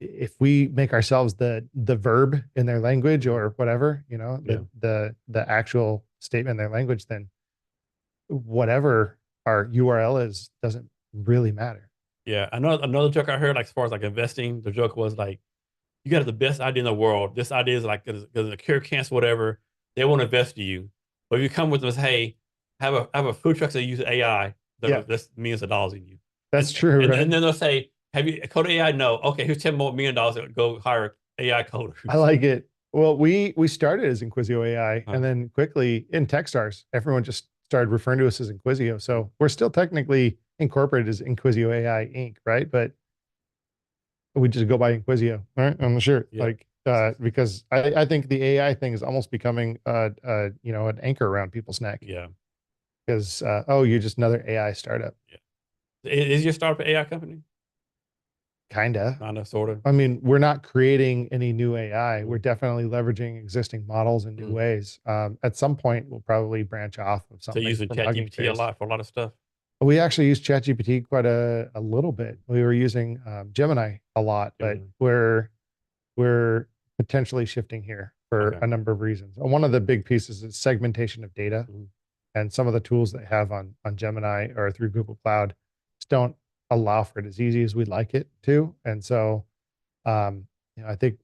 if we make ourselves the verb in their language Mhm. or whatever, you know, Yeah. the actual statement in their language, then whatever our URL is doesn't really matter. Yeah. Another joke I heard, like as far as like investing, the joke was like, you got the best idea in the world. This idea is like because the cure cancer, whatever. They want to invest in you, but if you come with them, hey, have a food truck that uses AI, Yeah, that's millions of dollars in you, that's true, and right? then they'll say, have you coded AI? No. Okay, here's $10 more million. Go hire AI I coders. like it. Well, we started as Inquisio AI, Huh. and then quickly in Techstars, everyone just started referring to us as Inquisio. So we're still technically incorporated as Inquisio AI Inc., right? But we just go by Inquisio, right? On the shirt, Yeah. like because I think the AI thing is almost becoming you know, an anchor around people's neck Yeah. because oh, you're just another AI startup, Yeah. Is your startup an AI company? kinda. Kinda, sorta. I mean, we're not creating any new AI. We're Mm, definitely leveraging existing models in new mm. ways. At some point, we'll probably branch off of So something using from Hugging ChatGPT a Face. lot for a lot of stuff. We actually use ChatGPT quite a little bit. We were using Gemini a lot, but Gemini. we're potentially shifting here for Okay. a number of reasons. One of the big pieces is segmentation of data, Mhm. and some of the tools they have on Gemini or through Google Cloud just don't allow for it as easy as we'd like it to. And so, you know, I think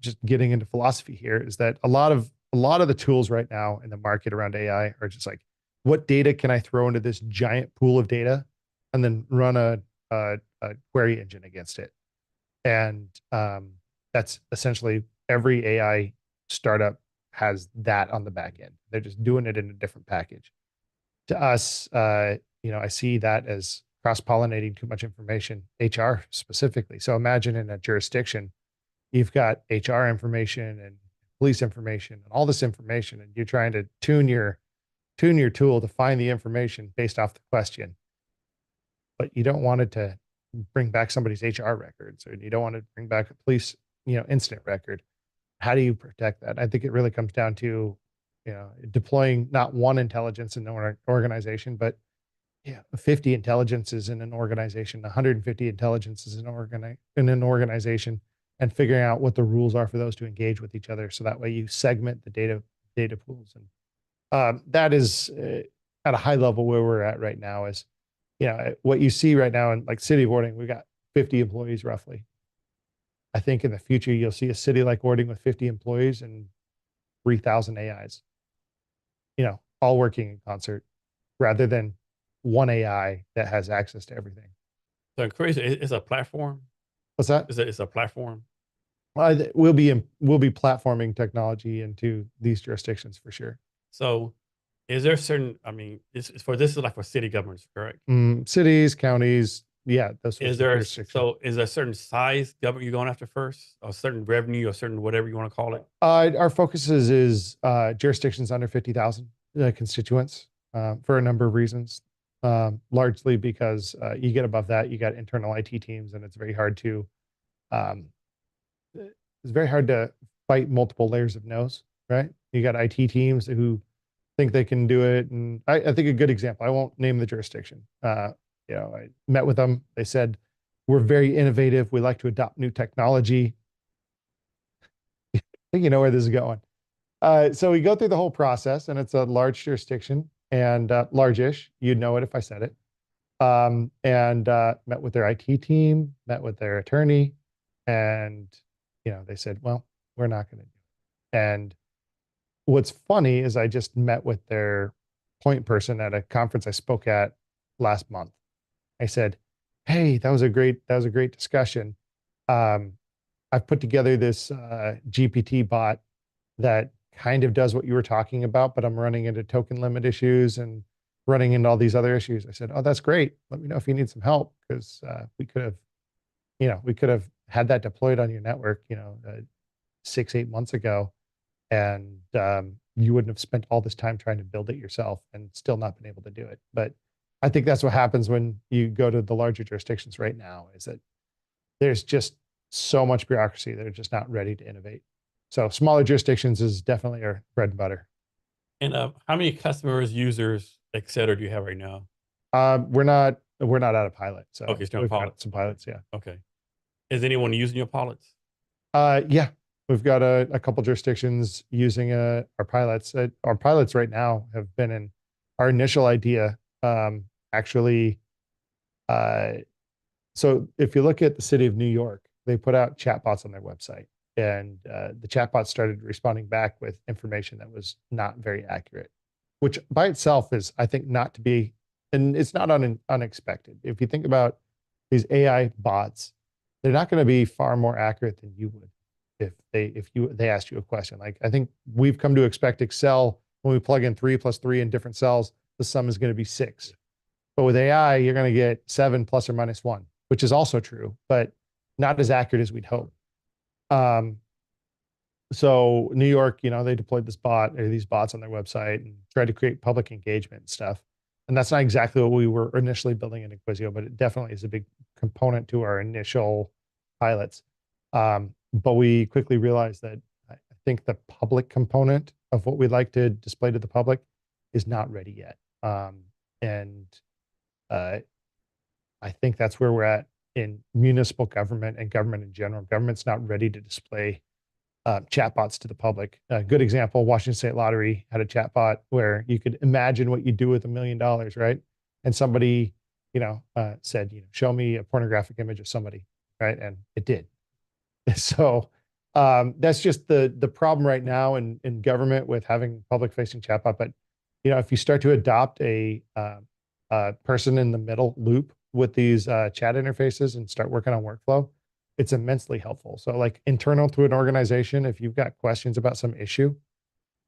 just getting into philosophy here is that a lot of the tools right now in the market around AI are just like, what data can I throw into this giant pool of data, and then run a query engine against it, and that's essentially every AI startup has that on the back end. They're just doing it in a different package. To us, you know, I see that as cross-pollinating too much information, HR specifically. So imagine in a jurisdiction, you've got HR information and police information and all this information, and you're trying to tune your tool to find the information based off the question. But you don't want it to bring back somebody's HR records, or you don't want to bring back a police, incident record. How do you protect that? I think it really comes down to, deploying not one intelligence in an organization, but 50 intelligences in an organization, 150 intelligences in an organization, and figuring out what the rules are for those to engage with each other. So that way you segment the data pools. And that is at a high level where we're at right now. Is what you see right now in like City of Orting, we've got 50 employees roughly. I think in the future you'll see a city like Orting with 50 employees and 3,000 AIs, all working in concert, rather than one AI that has access to everything. So Inquisio is a platform. What's that? It's a platform. We'll be platforming technology into these jurisdictions for sure. So is there certain, I mean, this is like for city governments, correct? Cities, counties, yeah. Is there is there a certain size government you're going after first, or certain revenue, or certain whatever you want to call it? Our focus is jurisdictions under 50,000 constituents for a number of reasons. Largely because you get above that, you got internal IT teams, and it's very hard to fight multiple layers of no's, right? You got IT teams who think they can do it. And I think a good example, I won't name the jurisdiction. I met with them. They said, we're very innovative. We like to adopt new technology. I think you know where this is going. So we go through the whole process, and it's a large jurisdiction, and large-ish. You'd know it if I said it. And met with their IT team, met with their attorney, and they said, well, we're not going to do it. And what's funny is I just met with their point person at a conference I spoke at last month. I said, hey, that was a great discussion. I've put together this GPT bot that kind of does what you were talking about, but I'm running into token limit issues and running into all these other issues. I said, oh, that's great. Let me know if you need some help, because we could have had that deployed on your network, 6-8 months ago, and you wouldn't have spent all this time trying to build it yourself and still not been able to do it. But I think that's what happens when you go to the larger jurisdictions right now, is that there's just so much bureaucracy. They're just not ready to innovate. So smaller jurisdictions is definitely our bread and butter. And how many customers, users, et cetera, do you have right now? We're not out of pilot. So okay, still we've pilot. got some pilots. Yeah. Okay. Is anyone using your pilots? Yeah, we've got a couple jurisdictions using our pilots. Our pilots right now have been in our initial idea. Actually, so if you look at the city of New York, they put out chatbots on their website, and the chatbots started responding back with information that was not very accurate, which by itself is, I think, not to be, and it's not unexpected. If you think about these AI bots, they're not going to be far more accurate than you would if they asked you a question. Like, I think we've come to expect Excel, when we plug in 3 + 3 in different cells, the sum is going to be 6. But with AI, you're going to get 7 ± 1, which is also true, but not as accurate as we'd hope. So New York, they deployed these bots on their website and tried to create public engagement and stuff. And that's not exactly what we were initially building in Inquisio, but it definitely is a big component to our initial pilots. But we quickly realized that I think the public component of what we'd like to display to the public is not ready yet. And I think that's where we're at in municipal government and government in general. Government's not ready to display chatbots to the public. A good example, Washington State Lottery had a chatbot where you could imagine what you do with $1 million, right? And somebody, said, show me a pornographic image of somebody, right? And it did. So that's just the problem right now in government with having public-facing chatbot. But if you start to adopt a person in the middle loop with these chat interfaces and start working on workflow, it's immensely helpful. So like internal to an organization, if you've got questions about some issue,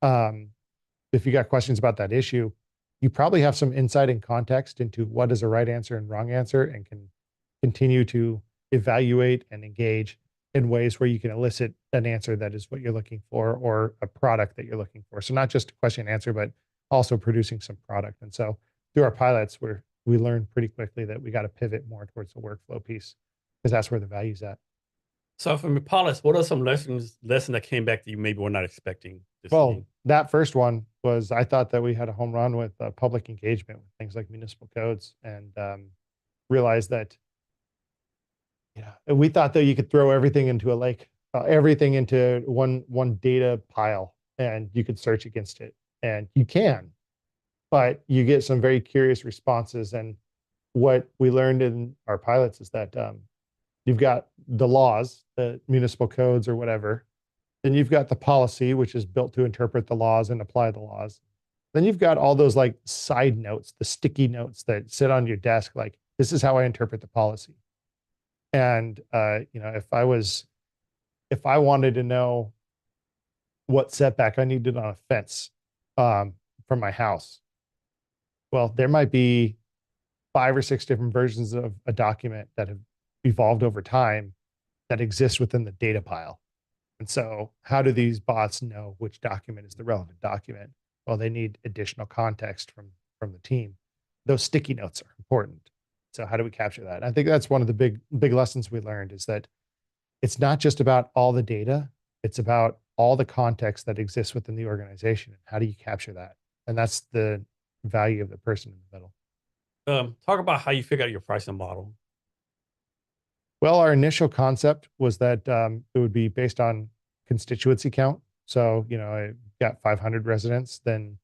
if you got questions about that issue, you probably have some insight and context into what is a right answer and wrong answer, and can continue to evaluate and engage in ways where you can elicit an answer that is what you're looking for, or a product that you're looking for. So not just a question and answer, but also producing some product. And so through our pilots, we learned pretty quickly that we got to pivot more towards the workflow piece, because that's where the value's at. So from your pilots, what are some lessons that came back that you maybe were not expecting to Well, see? that first one was, I thought that we had a home run with public engagement with things like municipal codes, and realized that, we thought that you could throw everything into a lake, everything into one data pile, and you could search against it, and you can, but you get some very curious responses. And what we learned in our pilots is that you've got the laws, the municipal codes or whatever. Then you've got the policy, which is built to interpret the laws and apply the laws. Then you've got all those like side notes, the sticky notes that sit on your desk, like, this is how I interpret the policy. And if I wanted to know what setback I needed on a fence from my house, well, there might be 5 or 6 different versions of a document that have evolved over time that exist within the data pile. And so how do these bots know which document is the relevant document? Well, they need additional context from the team. Those sticky notes are important. So how do we capture that? And I think that's one of the big lessons we learned, is that it's not just about all the data, it's about all the context that exists within the organization. And how do you capture that? And that's the value of the person in the middle. Talk about how you figure out your pricing model. Well, our initial concept was that it would be based on constituency count. So, I got 500 residents, then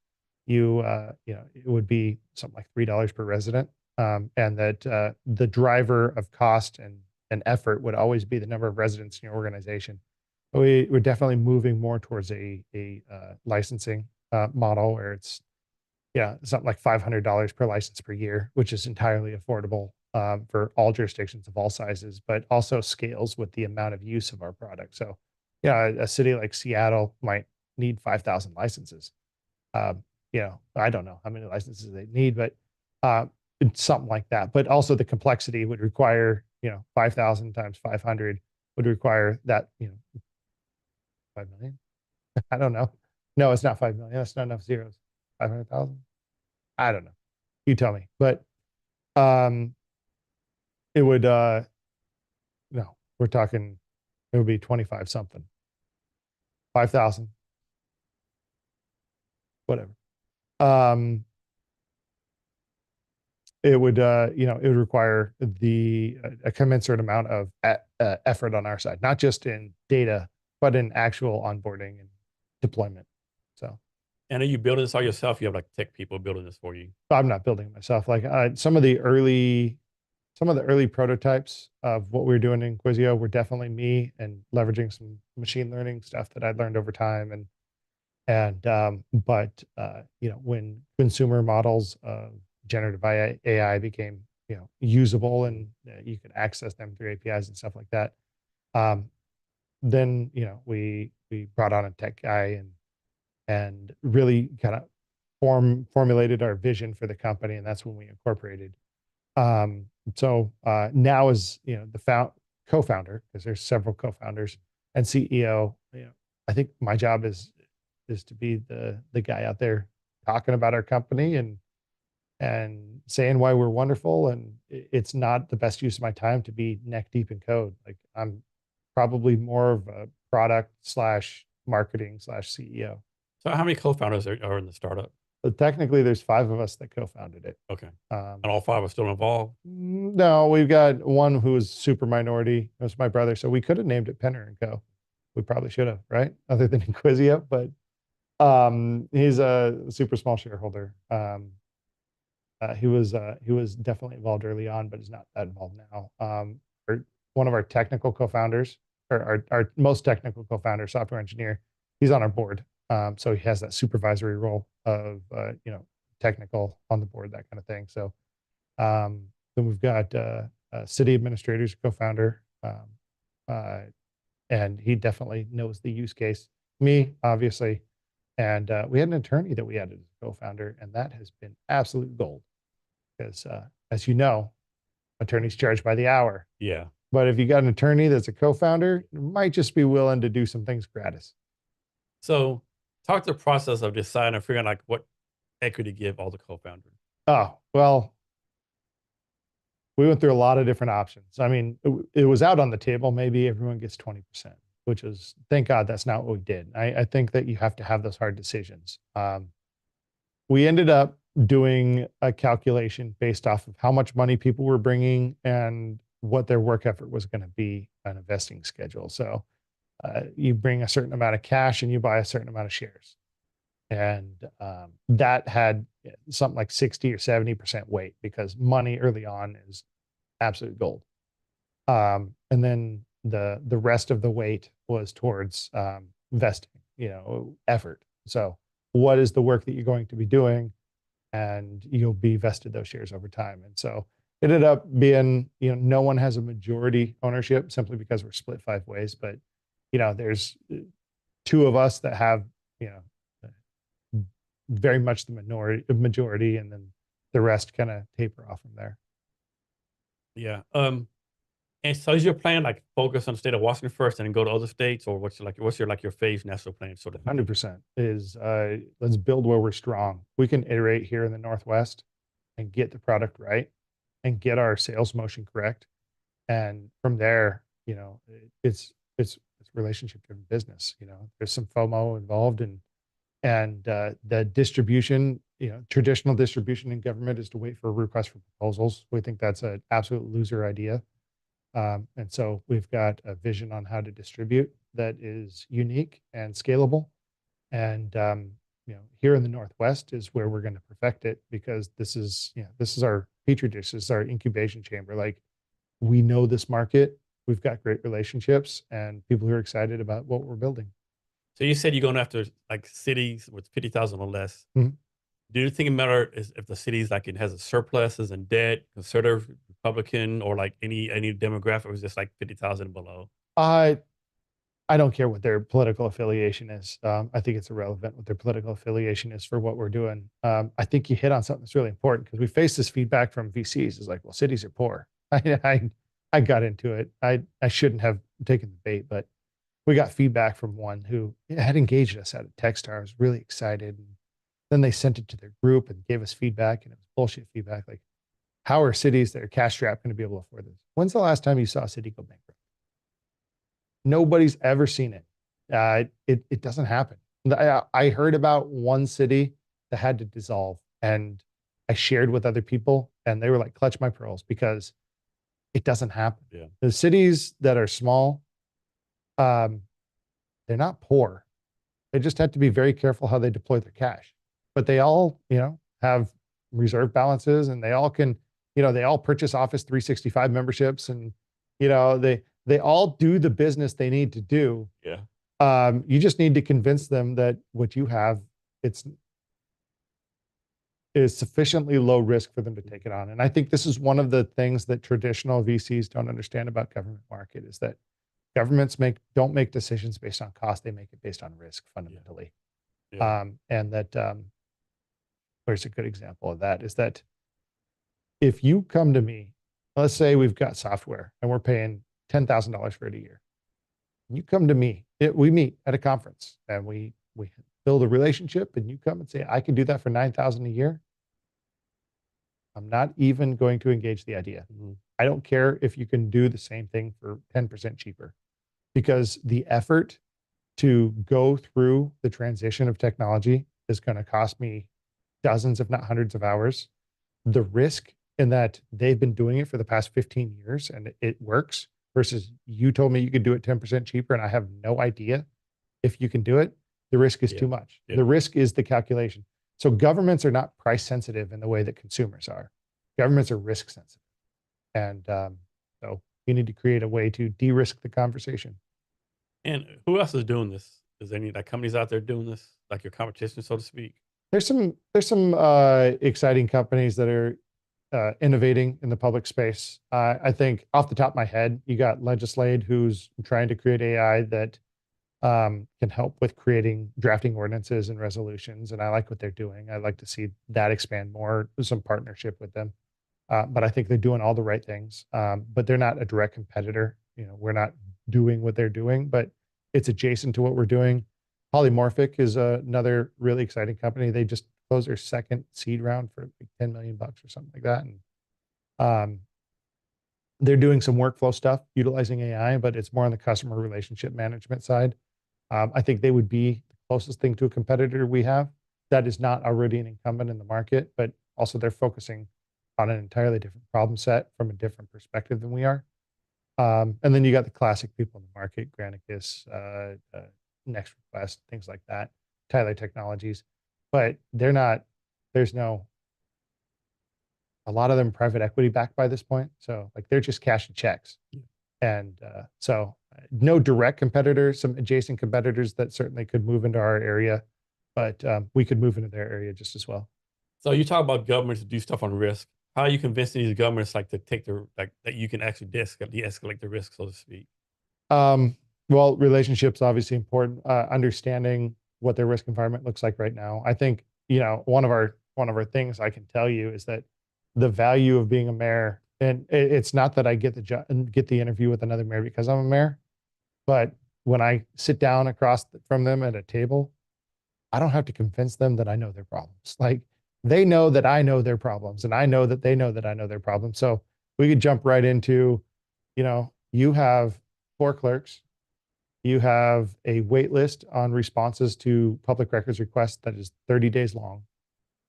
it would be something like $3 per resident. And that the driver of cost and effort would always be the number of residents in your organization. We're definitely moving more towards a licensing model, where it's something like $500 per license per year, which is entirely affordable for all jurisdictions of all sizes, but also scales with the amount of use of our product. So, a city like Seattle might need 5,000 licenses. I don't know how many licenses they need, but something like that. But also the complexity would require, 5,000 times 500 would require that, 5 million. I don't know. No, it's not 5 million. That's not enough zeros. 500,000. I don't know. You tell me. But it would no, we're talking, it would be 25 something. 5,000. Whatever. It would it would require a commensurate amount of effort on our side, not just in data, but in actual onboarding and deployment. So, And are you building this all yourself? You have like tech people building this for you? I'm not building it myself. Like some of the early prototypes of what we were doing in Inquisio were definitely me, and leveraging some machine learning stuff that I'd learned over time. But when consumer models of generative AI became, usable, and you could access them through APIs and stuff like that, then, we brought on a tech guy, and really kind of formulated our vision for the company. And that's when we incorporated. So now, as the co-founder, because there's several co-founders, and CEO, I think my job is to be the guy out there talking about our company, and saying why we're wonderful. And it's not the best use of my time to be neck deep in code. Like, I'm probably more of a product / marketing / CEO. So how many co-founders are in the startup? But technically there's 5 of us that co-founded it. Okay. And all 5 are still involved? No, we've got one who is super minority. That's my brother. So we could have named it Penner and Co. We probably should have, right? Other than Inquisio, but he's a super small shareholder. He was definitely involved early on, but is not that involved now. One of our technical co-founders, or our most technical co-founder, software engineer, he's on our board. So he has that supervisory role of technical on the board, that kind of thing. So then we've got city administrators, co-founder, and he definitely knows the use case. Me, obviously, And we had an attorney that we added as a co-founder, and that has been absolute gold because, as you know, attorneys charge by the hour. Yeah. But if you got an attorney that's a co-founder, you might just be willing to do some things gratis. So talk the process of deciding and figuring like what equity to give all the co-founders. Oh, well, we went through a lot of different options. I mean, it was out on the table. Maybe everyone gets 20%, which is, thank God that's not what we did. I think that you have to have those hard decisions. We ended up doing a calculation based off of how much money people were bringing and what their work effort was going to be on a vesting schedule. So you bring a certain amount of cash and you buy a certain amount of shares. And that had something like 60 or 70% weight because money early on is absolute gold. And then the rest of the weight was towards vesting, effort. So what is the work that you're going to be doing? And you'll be vested those shares over time. And so it ended up being, no one has a majority ownership simply because we're split 5 ways. But, there's 2 of us that have, very much the majority, and then the rest kind of taper off from there. Yeah. And so is your plan like focus on the state of Washington first and then go to other states, or what's your phase national plan sort of? 100% is let's build where we're strong. We can iterate here in the Northwest and get the product right and get our sales motion correct. And from there, it's relationship driven business. There's some FOMO involved, and the distribution, traditional distribution in government is to wait for a request for proposals. We think that's an absolute loser idea. And so we've got a vision on how to distribute that is unique and scalable. And here in the Northwest is where we're going to perfect it, because this is our petri dish, this is our incubation chamber. Like, we know this market, we've got great relationships, and people who are excited about what we're building. So you said you're going after like cities with 50,000 or less. Mhm. Do you think it matters is if the city's like it has a surpluses and debt, conservative, Republican, or like any demographic, or is just like 50,000 and below? I don't care what their political affiliation is. I think it's irrelevant what their political affiliation is for what we're doing. I think you hit on something that's really important, because we face this feedback from VCs. Is like, well, cities are poor. I got into it. I shouldn't have taken the bait, but we got feedback from one who had engaged us at a Techstar. I was really excited. And then they sent it to their group and gave us feedback, and it was bullshit feedback. Like, how are cities that are cash strapped going to be able to afford this? When's the last time you saw a city go bankrupt? Nobody's ever seen it. It doesn't happen. I heard about one city that had to dissolve, and I shared with other people, and they were like, clutch my pearls, because it doesn't happen. Yeah. The cities that are small, they're not poor. They just have to be very careful how they deploy their cash. But they all, have reserve balances, and they all can, they all purchase Office 365 memberships, and, they all do the business they need to do. Yeah. You just need to convince them that what you have, is sufficiently low risk for them to take it on. And I think this is one of the things that traditional VCs don't understand about government market, is that governments don't make decisions based on cost. They make it based on risk fundamentally. Yeah. And that, where's a good example of that is that if you come to me, let's say we've got software and we're paying $10,000 for it a year. You come to me, we meet at a conference, and we build a relationship, and you come and say, I can do that for $9,000 a year. I'm not even going to engage the idea. Mm-hmm. I don't care if you can do the same thing for 10% cheaper, because the effort to go through the transition of technology is going to cost me dozens, if not hundreds of hours. The risk in that they've been doing it for the past 15 years and it works, versus you told me you could do it 10% cheaper and I have no idea if you can do it. The risk is too much. Yeah. The risk is the calculation. So governments are not price sensitive in the way that consumers are. Governments are risk sensitive. And so you need to create a way to de-risk the conversation. And who else is doing this? Is there any like companies out there doing this, like your competition, so to speak? There's some exciting companies that are innovating in the public space. I think off the top of my head, you got Legislate, who's trying to create AI that can help with drafting ordinances and resolutions. And I like what they're doing. I'd like to see that expand more, some partnership with them. But I think they're doing all the right things. But they're not a direct competitor. We're not doing what they're doing, but it's adjacent to what we're doing. Polymorphic is another really exciting company. They just closed their second seed round for like 10 million bucks or something like that. And um, they're doing some workflow stuff utilizing AI, but it's more on the customer relationship management side. I think they would be the closest thing to a competitor we have that is not already an incumbent in the market, but also they're focusing on an entirely different problem set from a different perspective than we are. And then you got the classic people in the market, Granicus, Next Request, things like that, Tyler Technologies, but there's no, a lot of them private equity backed by this point. So like they're just cashing checks. And so no direct competitors, some adjacent competitors that certainly could move into our area, but we could move into their area just as well. So you talk about governments to do stuff on risk. How are you convincing these governments like to take the like that you can actually de-escalate the risk, so to speak? Um, well, relationships obviously important. Understanding what their risk environment looks like right now. I think one of our things I can tell you is that the value of being a mayor, and it's not that I get the job and get the interview with another mayor because I'm a mayor, but when I sit down across from them at a table, I don't have to convince them that I know their problems. Like they know that I know their problems, and I know that they know that I know their problems. So we could jump right into, you have 4 clerks, you have a wait list on responses to public records requests that is 30 days long.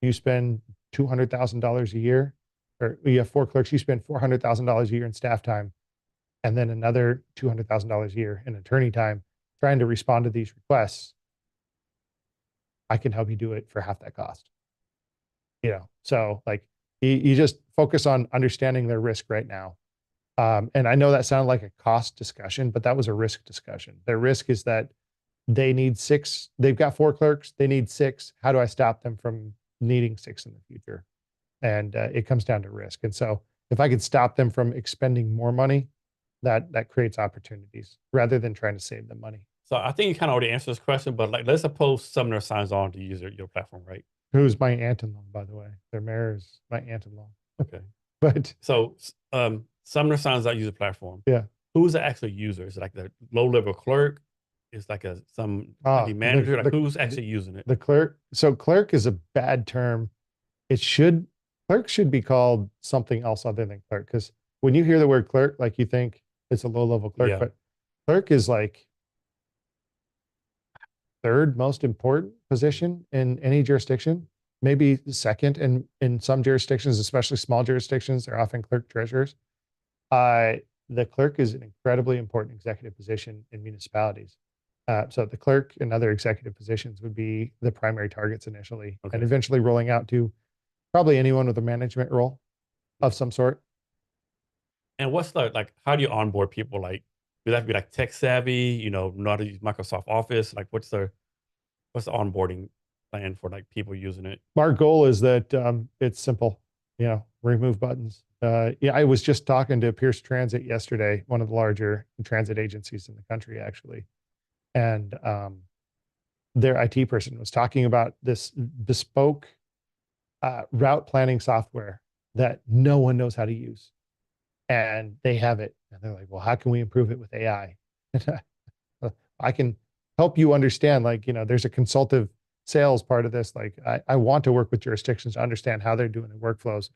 You spend $200,000 a year, or you have 4 clerks, you spend $400,000 a year in staff time, and then another $200,000 a year in attorney time trying to respond to these requests. I can help you do it for half that cost. So like you just focus on understanding their risk right now. And I know that sounded like a cost discussion, but that was a risk discussion. Their risk is that they've got 4 clerks, they need 6. How do I stop them from needing 6 in the future? And it comes down to risk. And so if I could stop them from expending more money, that creates opportunities rather than trying to save them money. So I think you kind of already answered this question, but like let's suppose Sumner signs on to use your platform, right? Who's my aunt-in-law, by the way? Their mayor is my aunt-in-law. Okay. But So Sumner signs out user platform. yeah, Who's the actual user? Is it like the low level clerk? Is like some city manager? Like who's actually using it? the clerk. So clerk is a bad term. It should Clerk should be called something else other than clerk, because when you hear the word clerk, like you think it's a low level clerk, Yeah. but clerk is like third most important position in any jurisdiction, maybe second. And in some jurisdictions, especially small jurisdictions, they're often clerk treasurers. The clerk is an incredibly important executive position in municipalities. So the clerk and other executive positions would be the primary targets initially, Okay. and eventually rolling out to probably anyone with a management role of some sort. And what's like how do you onboard people? Like, do they have to be like tech savvy, know how to use Microsoft Office? Like what's the onboarding plan for like people using it? Our goal is that it's simple, remove buttons. Yeah, I was just talking to Pierce Transit yesterday, one of the larger transit agencies in the country, actually. And their IT person was talking about this bespoke route planning software that no one knows how to use. And they have it. And they're like, well, how can we improve it with AI? I can help you understand, like, there's a consultative sales part of this. Like, I want to work with jurisdictions to understand how they're doing their workflows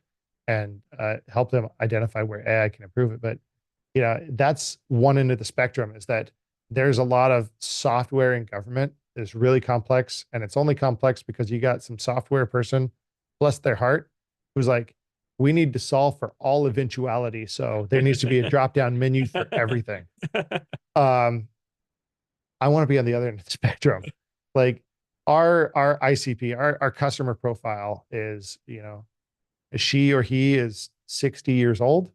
and help them identify where AI can improve it. But, that's one end of the spectrum, is that there's a lot of software in government that's really complex. And it's only complex because you got some software person, bless their heart, who's like, we need to solve for all eventuality. So there needs to be a drop down menu for everything. I want to be on the other end of the spectrum. Like our ICP, our customer profile is, she or he is 60 years old.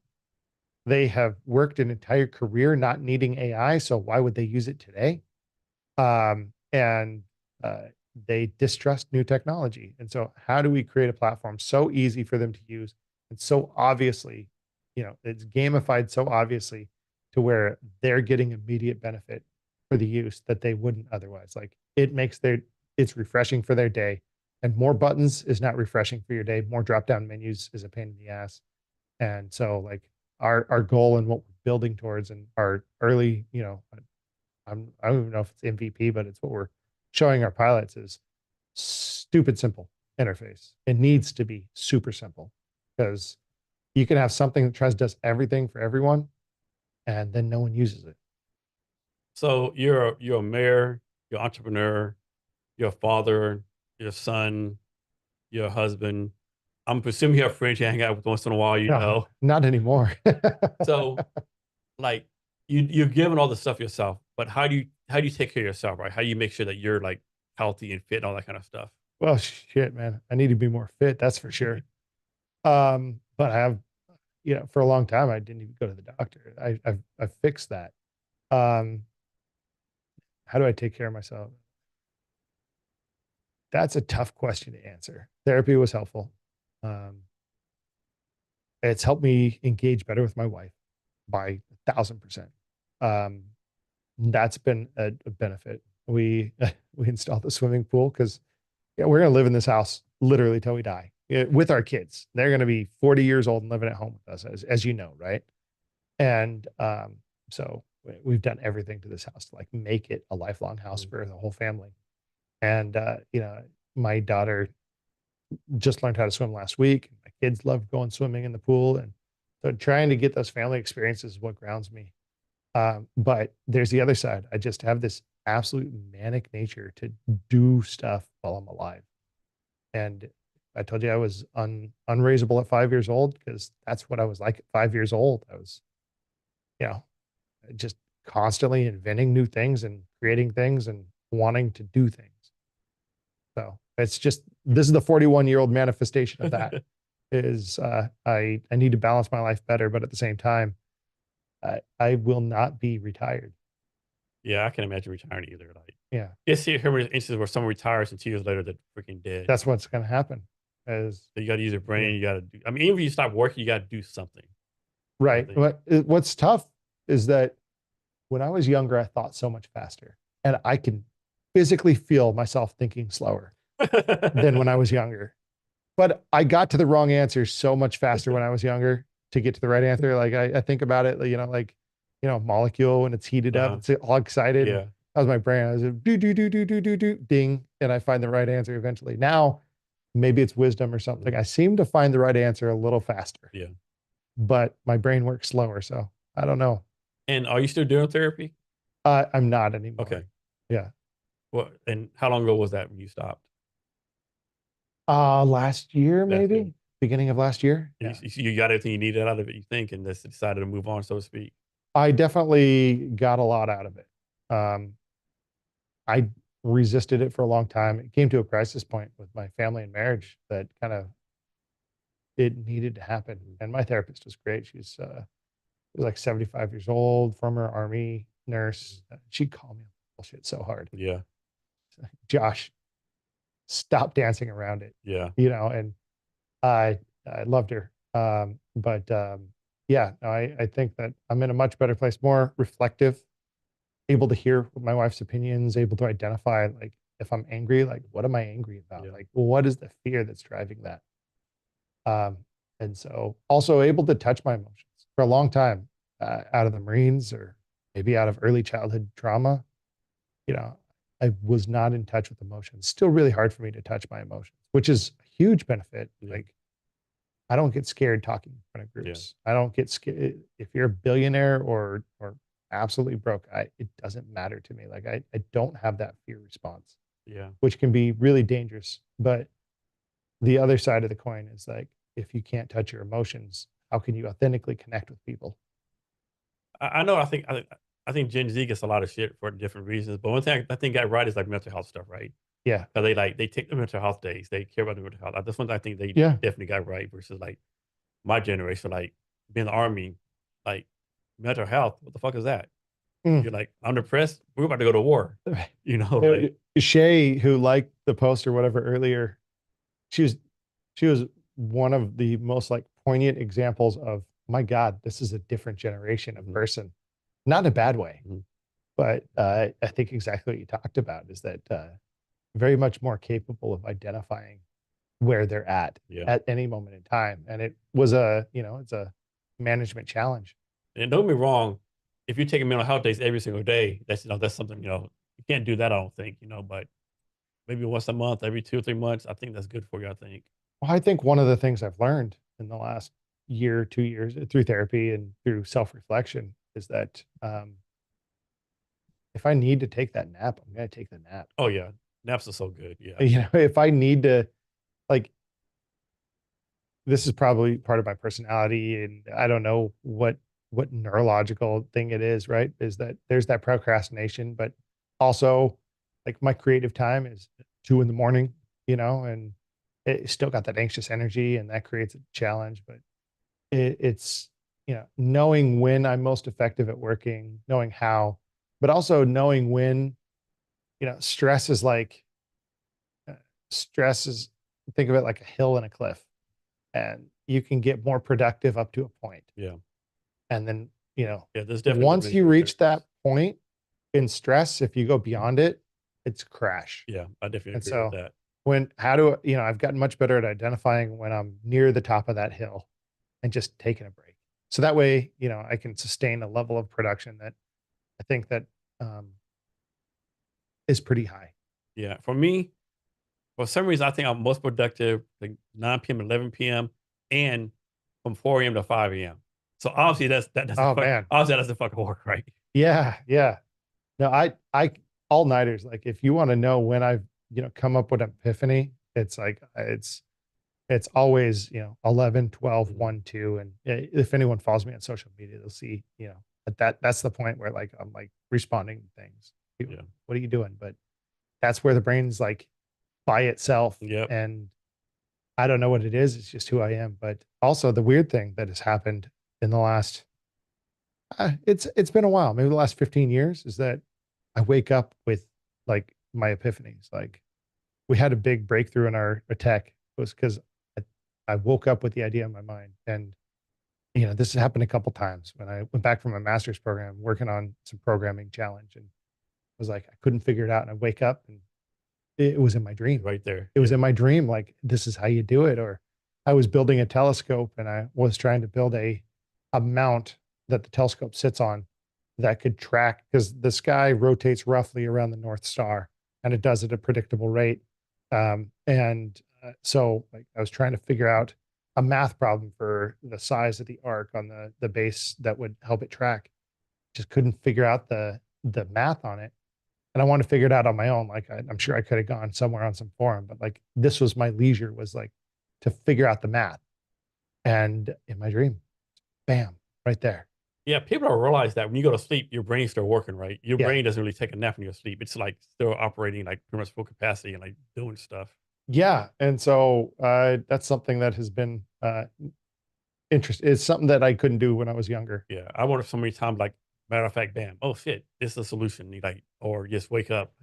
They have worked an entire career not needing AI. So why would they use it today? And they distrust new technology. And so how do we create a platform so easy for them to use and so obviously, it's gamified so obviously to where they're getting immediate benefit for the use that they wouldn't otherwise. Like it makes it's refreshing for their day. And more buttons is not refreshing for your day. More drop down menus is a pain in the ass. And so like our goal and what we're building towards and our early, I don't even know if it's MVP, but it's what we're showing our pilots is stupid simple interface. It needs to be super simple because you can have something that does everything for everyone and then no one uses it. So you're a mayor, you're an entrepreneur, you're a father, you're a son, you're a husband. I'm presuming you have friends you hang out with once in a while, you No, know. not anymore. So like you're given all the stuff yourself, but how do you take care of yourself, right? How do you make sure that you're like healthy and fit and all that kind of stuff? Well, shit, man. I need to be more fit, that's for sure. But I have, for a long time I didn't even go to the doctor. I've fixed that. Um, how do I take care of myself? That's a tough question to answer. Therapy was helpful. Um, it's helped me engage better with my wife by 1,000%. Um, that's been a benefit. We we installed the swimming pool because we're gonna live in this house literally till we die with our kids. They're gonna be 40 years old and living at home with us, as you know, right? And so we've done everything to this house to like make it a lifelong house for the whole family. And my daughter just learned how to swim last week. My kids love going swimming in the pool, and so trying to get those family experiences is what grounds me. But there's the other side. I just have this absolute manic nature to do stuff while I'm alive. And I told you I was unraisable at 5 years old because that's what I was like at 5 years old. I was, you know, just constantly inventing new things and creating things and wanting to do things. So it's just this is the 41-year-old manifestation of that. Is I need to balance my life better, but at the same time, I will not be retired. Yeah, I can't imagine retiring either. Like, Yeah, it's here instances where someone retires and 2 years later they're freaking dead. that's what's going to happen. As So you got to use your brain. yeah, You got to do. I mean, even if you stop working, you got to do something. I right. think. What's tough is that when I was younger, I thought so much faster, and I can physically feel myself thinking slower than when I was younger. But I got to the wrong answer so much faster when I was younger to get to the right answer. Like I think about it, like molecule when it's heated up, Uh-huh. it's all excited. And Yeah. that was my brain. I was like, do ding, and I find the right answer eventually. Now, maybe it's wisdom or something. I seem to find the right answer a little faster, Yeah. but my brain works slower. So I don't know. And are you still doing therapy? I'm not anymore. Okay. Yeah. Well, and how long ago was that when you stopped? Last year, That's it. maybe beginning of last year. And Yeah. you got everything you needed out of it, you think, and just decided to move on, so to speak. I definitely got a lot out of it. Um, I resisted it for a long time. It came to a crisis point with my family and marriage that kind of it needed to happen. And my therapist was great. She was like 75 years old, former army nurse. She'd call me on bullshit so hard. Yeah. Josh, stop dancing around it, Yeah. and I loved her. But yeah, no, I think that I'm in a much better place, more reflective, able to hear my wife's opinions, able to identify like if I'm angry, like what am I angry about? Yeah. Like, well, what is the fear that's driving that? Um, and so also able to touch my emotions for a long time, out of the Marines or maybe out of early childhood trauma. You know, I was not in touch with emotions. Still really hard for me to touch my emotions, which is a huge benefit. Yeah. Like I don't get scared talking in front of Yeah. groups. I don't get scared if you're a billionaire or absolutely broke. It doesn't matter to me. Like I don't have that fear response, Yeah. which can be really dangerous. But the other side of the coin is like if you can't touch your emotions, how can you authentically connect with people? I know. I think Gen Z gets a lot of shit for different reasons, but one thing I think got right is like mental health stuff, right? Yeah. Because they take the mental health days. They care about the mental health. This one I think they Yeah. definitely got right versus like my generation, like being in the army, like mental health. What the fuck is that? Mm. You're like, I'm depressed. We're about to go to war. Like Shay, who liked the post or whatever earlier, she was she was one of the most like poignant examples of my God, this is a different generation of mhm, person, not in a bad way. mhm. But I think exactly what you talked about is that very much more capable of identifying where they're Yeah. at any moment in time. And it was a, it's a management challenge. And don't get me wrong, if you're taking mental health days every single day, that's something, you can't do that, I don't think, but maybe once a month, every 2 or 3 months, I think that's good for you, I think. Well, I think one of the things I've learned in the last year, 2 years through therapy and through self-reflection is that if I need to take that nap, I'm going to take the nap. Oh yeah. Naps are so good. Yeah. If I need to, like, this is probably part of my personality, and I don't know what neurological thing it is, right? Is that there's that procrastination, but also like my creative time is 2 in the morning, and it still got that anxious energy, and that creates a challenge. But it's knowing when I'm most effective at working, knowing how, but also knowing when stress is like uh, stress is think of it like a hill and a cliff, and you can get more productive up to a point. Yeah. And then, Yeah. There's definitely once you motivation reach factors. that point in stress, if you go beyond it, it's crash. Yeah. I definitely And agree with so that. I've gotten much better at identifying when I'm near the top of that hill and just taking a break. So that way, I can sustain a level of production that I think that um, is pretty high. Yeah. For me, for some reason, I think I'm most productive like 9 p.m. 11 p.m. and from 4 a.m. to 5 a.m. So obviously that doesn't Oh fuck man. obviously that doesn't fucking work, right? Yeah. Yeah. No, I all nighters. Like if you want to know when I've, come up with an epiphany, it's like, it's always, 11, 12, Mhm. 1, 2. And if anyone follows me on social media, they'll see, that's the point where like, I'm like responding to things. People, Yeah. what are you doing? But that's where the brain's like by itself. Yep. And I don't know what it is. It's just who I am. But also the weird thing that has happened in the last, it's been a while, maybe the last 15 years, is that I wake up with like my epiphanies. Like we had a big breakthrough in our tech was because I woke up with the idea in my mind. And, this has happened a couple times when I went back from my master's program, working on some programming challenge, and was like, I couldn't figure it out. And I wake up and it was in my dream. Right there. It was Yeah. in my dream. Like, this is how you do it. Or I was building a telescope and I was trying to build a mount that the telescope sits on that could track, because the sky rotates roughly around the North Star and it does at a predictable rate. So like I was trying to figure out a math problem for the size of the arc on the base that would help it track. Just couldn't figure out the math on it, and I wanted to figure it out on my own. Like I'm sure I could have gone somewhere on some forum, but like this was my leisure, was like to figure out the math. And in my dream, bam, right there. Yeah. People don't realize that when you go to sleep, your brain's still working, right? Your Yeah. brain doesn't really take a nap when you're asleep. It's like still operating like pretty much full capacity and like doing stuff. Yeah. And so that's something that has been interesting. It's something that I couldn't do when I was younger. Yeah. I wonder so many times, like, matter of fact, bam, oh shit, this is a solution. You like, or just wake up.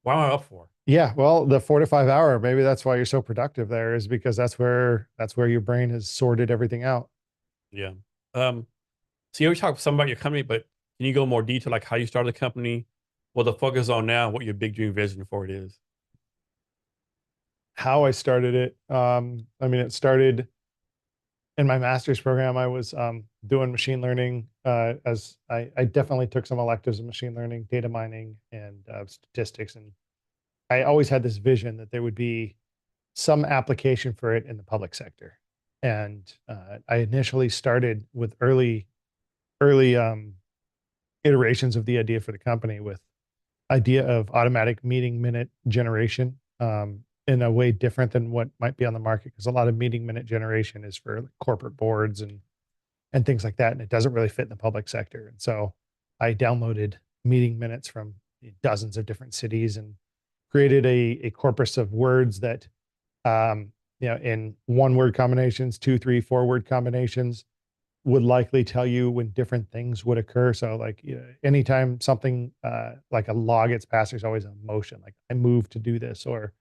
What am I up for? Yeah. Well, the 4 to 5 hour, maybe that's why you're so productive there, is because that's where your brain has sorted everything out. Yeah. Um, so you always talk some about your company, but can you go more detail, like how you started the company, what the focus on now, what your big dream vision for it is? How I started it. I mean, it started in my master's program. I was doing machine learning, as I definitely took some electives of machine learning, data mining, and statistics. And I always had this vision that there would be some application for it in the public sector. And I initially started with early iterations of the idea for the company, with idea of automatic meeting minute generation, in a way different than what might be on the market, because a lot of meeting minute generation is for like corporate boards and things like that, and it doesn't really fit in the public sector. And so I downloaded meeting minutes from dozens of different cities and created a corpus of words that, in one word combinations, 2, 3, 4 word combinations, would likely tell you when different things would occur. So like, anytime something like a law gets passed, there's always a motion, like I move to do this, or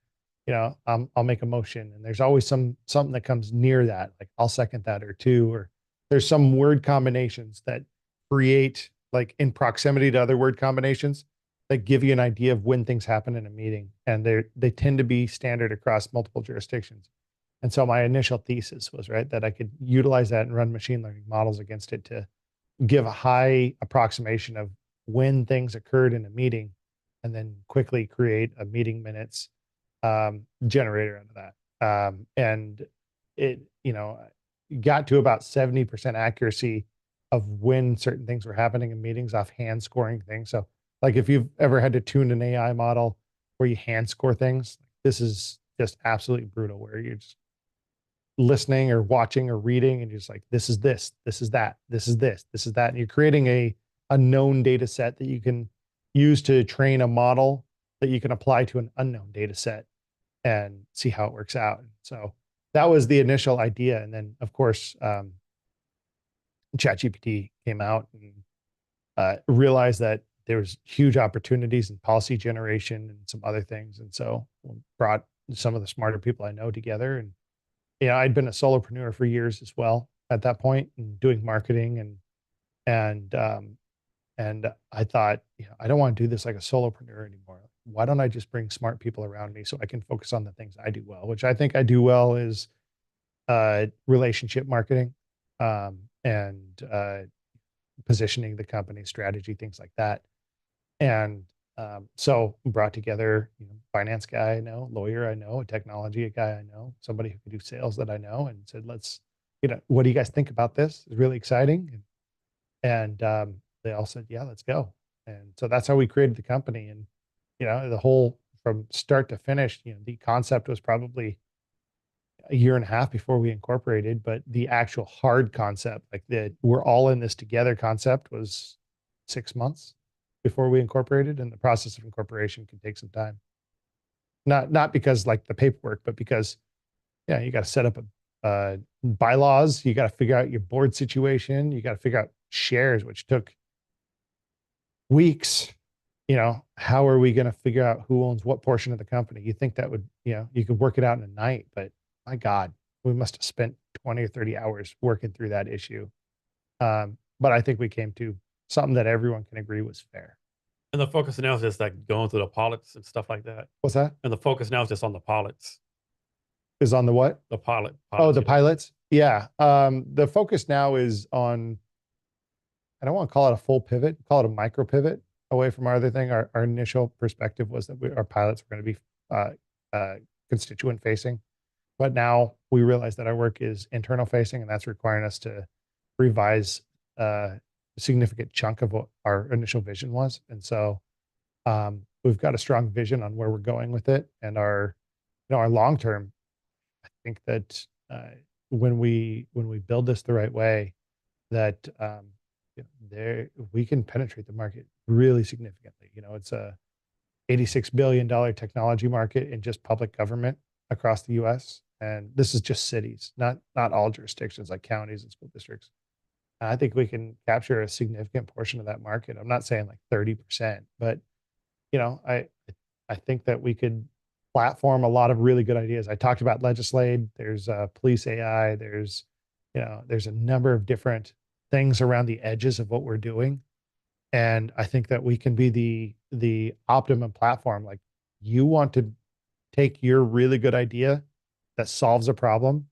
I'll make a motion, and there's always something that comes near that, like I'll second that, or two, or there's some word combinations that create like in proximity to other word combinations that give you an idea of when things happen in a meeting. And they tend to be standard across multiple jurisdictions. And so my initial thesis was, right, that I could utilize that and run machine learning models against it to give a high approximation of when things occurred in a meeting, and then quickly create a meeting minutes generator out of that. And it, got to about 70% accuracy of when certain things were happening in meetings off hand scoring things. So like if you've ever had to tune an AI model where you hand score things, this is just absolutely brutal, where you're just listening or watching or reading and you're just like, this is this, this is that, this is this, this is that. And you're creating a known data set that you can use to train a model that you can apply to an unknown data set and see how it works out. So that was the initial idea. And then of course, ChatGPT came out and realized that there was huge opportunities in policy generation and some other things. And so brought some of the smarter people I know together. And I'd been a solopreneur for years as well at that point, and doing marketing and I thought, I don't want to do this like a solopreneur anymore. Why don't I just bring smart people around me so I can focus on the things I do well, which I think I do well is relationship marketing, and positioning the company strategy, things like that. And so brought together, finance guy I know, lawyer I know, a technology guy I know, somebody who can do sales that I know, and said, let's, what do you guys think about this? It's really exciting. And they all said, yeah, let's go. And so that's how we created the company. And, the whole from start to finish, the concept was probably a year and a half before we incorporated, but the actual hard concept, like the we're all in this together concept, was 6 months before we incorporated. And the process of incorporation can take some time. Not because like the paperwork, but because you got to set up a bylaws, you got to figure out your board situation, you got to figure out shares, which took weeks. How are we going to figure out who owns what portion of the company? You think that would, you could work it out in a night, but my God, we must have spent 20 or 30 hours working through that issue. But I think we came to something that everyone can agree was fair. And the focus now is just like going through the pilots and stuff like that. What's that? And the focus now is just on the pilots. Is on the what? The pilot. Oh, the pilots. Yeah. The focus now is on, I don't want to call it a full pivot, call it a micro pivot away from our other thing. Our initial perspective was that our pilots were going to be constituent facing, but now we realize that our work is internal facing, and that's requiring us to revise a significant chunk of what our initial vision was. And so we've got a strong vision on where we're going with it, and our long term. I think that when we build this the right way, that there we can penetrate the market really significantly. It's a $86 billion technology market in just public government across the US. And this is just cities, not all jurisdictions like counties and school districts. And I think we can capture a significant portion of that market. I'm not saying like 30%, but I think that we could platform a lot of really good ideas. I talked about legislate, there's police AI, there's a number of different things around the edges of what we're doing. And I think that we can be the optimum platform. Like, you want to take your really good idea that solves a problem,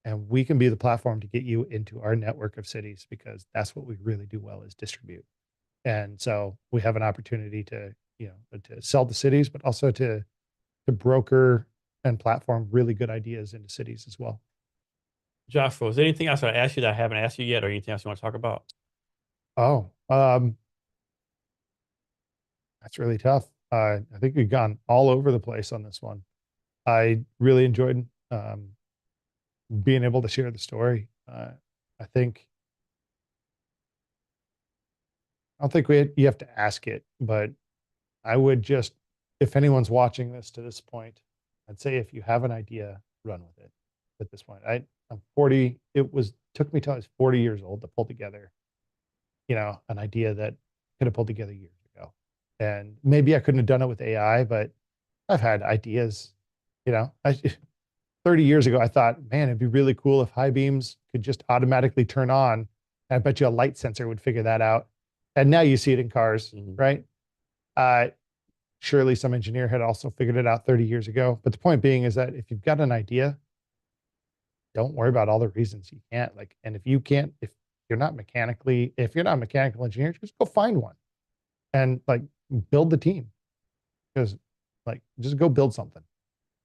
and we can be the platform to get you into our network of cities, because that's what we really do well, is distribute. And so we have an opportunity to sell to cities, but also to broker and platform really good ideas into cities as well. Joshua, is there anything else I asked you that I haven't asked you yet, or anything else you want to talk about? Oh, that's really tough. I think we've gone all over the place on this one. I really enjoyed being able to share the story. I don't think you have to ask it, but I would just, if anyone's watching this to this point, I'd say if you have an idea, run with it at this point. I'm 40. Took me till I was 40 years old to pull together, an idea that I could have pulled together years ago. And maybe I couldn't have done it with AI, but I've had ideas, 30 years ago, I thought, man, it'd be really cool if high beams could just automatically turn on. I bet you a light sensor would figure that out. And now you see it in cars, Mhm. right? Uh, Surely some engineer had also figured it out 30 years ago. But the point being is that if you've got an idea, don't worry about all the reasons you can't. Like, and if you can't, if you're not a mechanical engineer, just go find one and like build the team. Because like just go build something.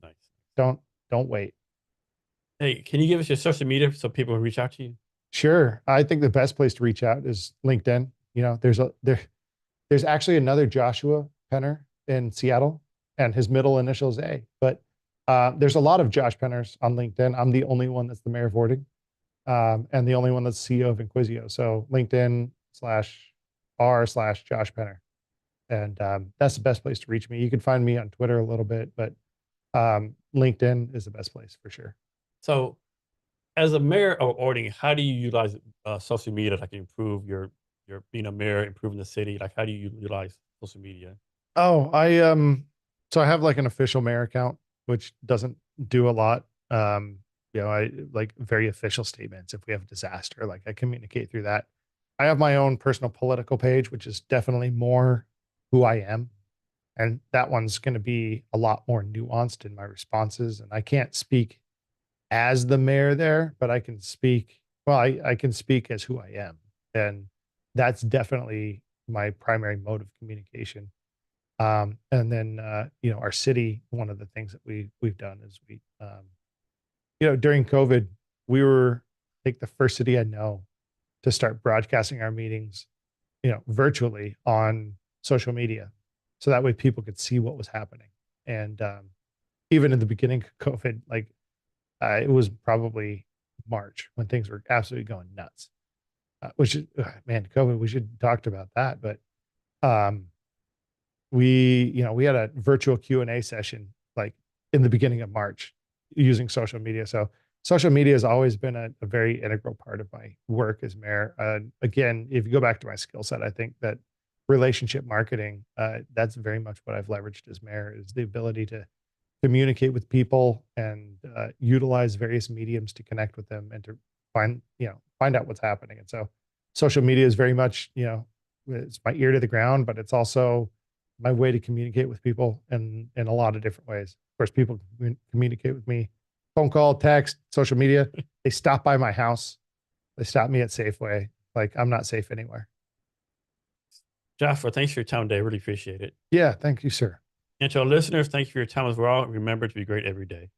Nice. Don't don't wait. Hey, can you give us your social media so people can reach out to you? Sure. I think the best place to reach out is LinkedIn. You know, there's actually another Joshua Penner in Seattle, and his middle initial is A. But there's a lot of Josh Penners on LinkedIn. I'm the only one that's the mayor of Orting, and the only one that's CEO of Inquisio. So LinkedIn/r/Josh Penner, and that's the best place to reach me. You can find me on Twitter a little bit, but LinkedIn is the best place for sure. So, as a mayor of Orting, how do you utilize social media to like improve your being a mayor, improving the city? Like, how do you utilize social media? Oh, so I have like an official mayor account, which doesn't do a lot. I like very official statements. If we have a disaster, like I communicate through that. I have my own personal political page, which is definitely more who I am. And that one's going to be a lot more nuanced in my responses. And I can't speak as the mayor there, but I can speak, well, I can speak as who I am. And that's definitely my primary mode of communication. And then, our city, one of the things that we've done is during COVID, we were, I think, the first city I know to start broadcasting our meetings, virtually on social media. So that way people could see what was happening. And even in the beginning of COVID, like it was probably March when things were absolutely going nuts. Which is, man, COVID, we should have talked about that. But um, we had a virtual Q&A session like in the beginning of March using social media. So social media has always been a very integral part of my work as mayor. Again, if you go back to my skill set, I think that relationship marketing, that's very much what I've leveraged as mayor, is the ability to communicate with people and utilize various mediums to connect with them and to find out what's happening. And so social media is very much, it's my ear to the ground, but it's also my way to communicate with people in a lot of different ways. Of course, people communicate with me, phone call, text, social media. They stop by my house. They stop me at Safeway. Like I'm not safe anywhere. Joshua, thanks for your time today. Really appreciate it. Yeah. Thank you, sir. And to our listeners, thank you for your time as well. Remember to be great every day.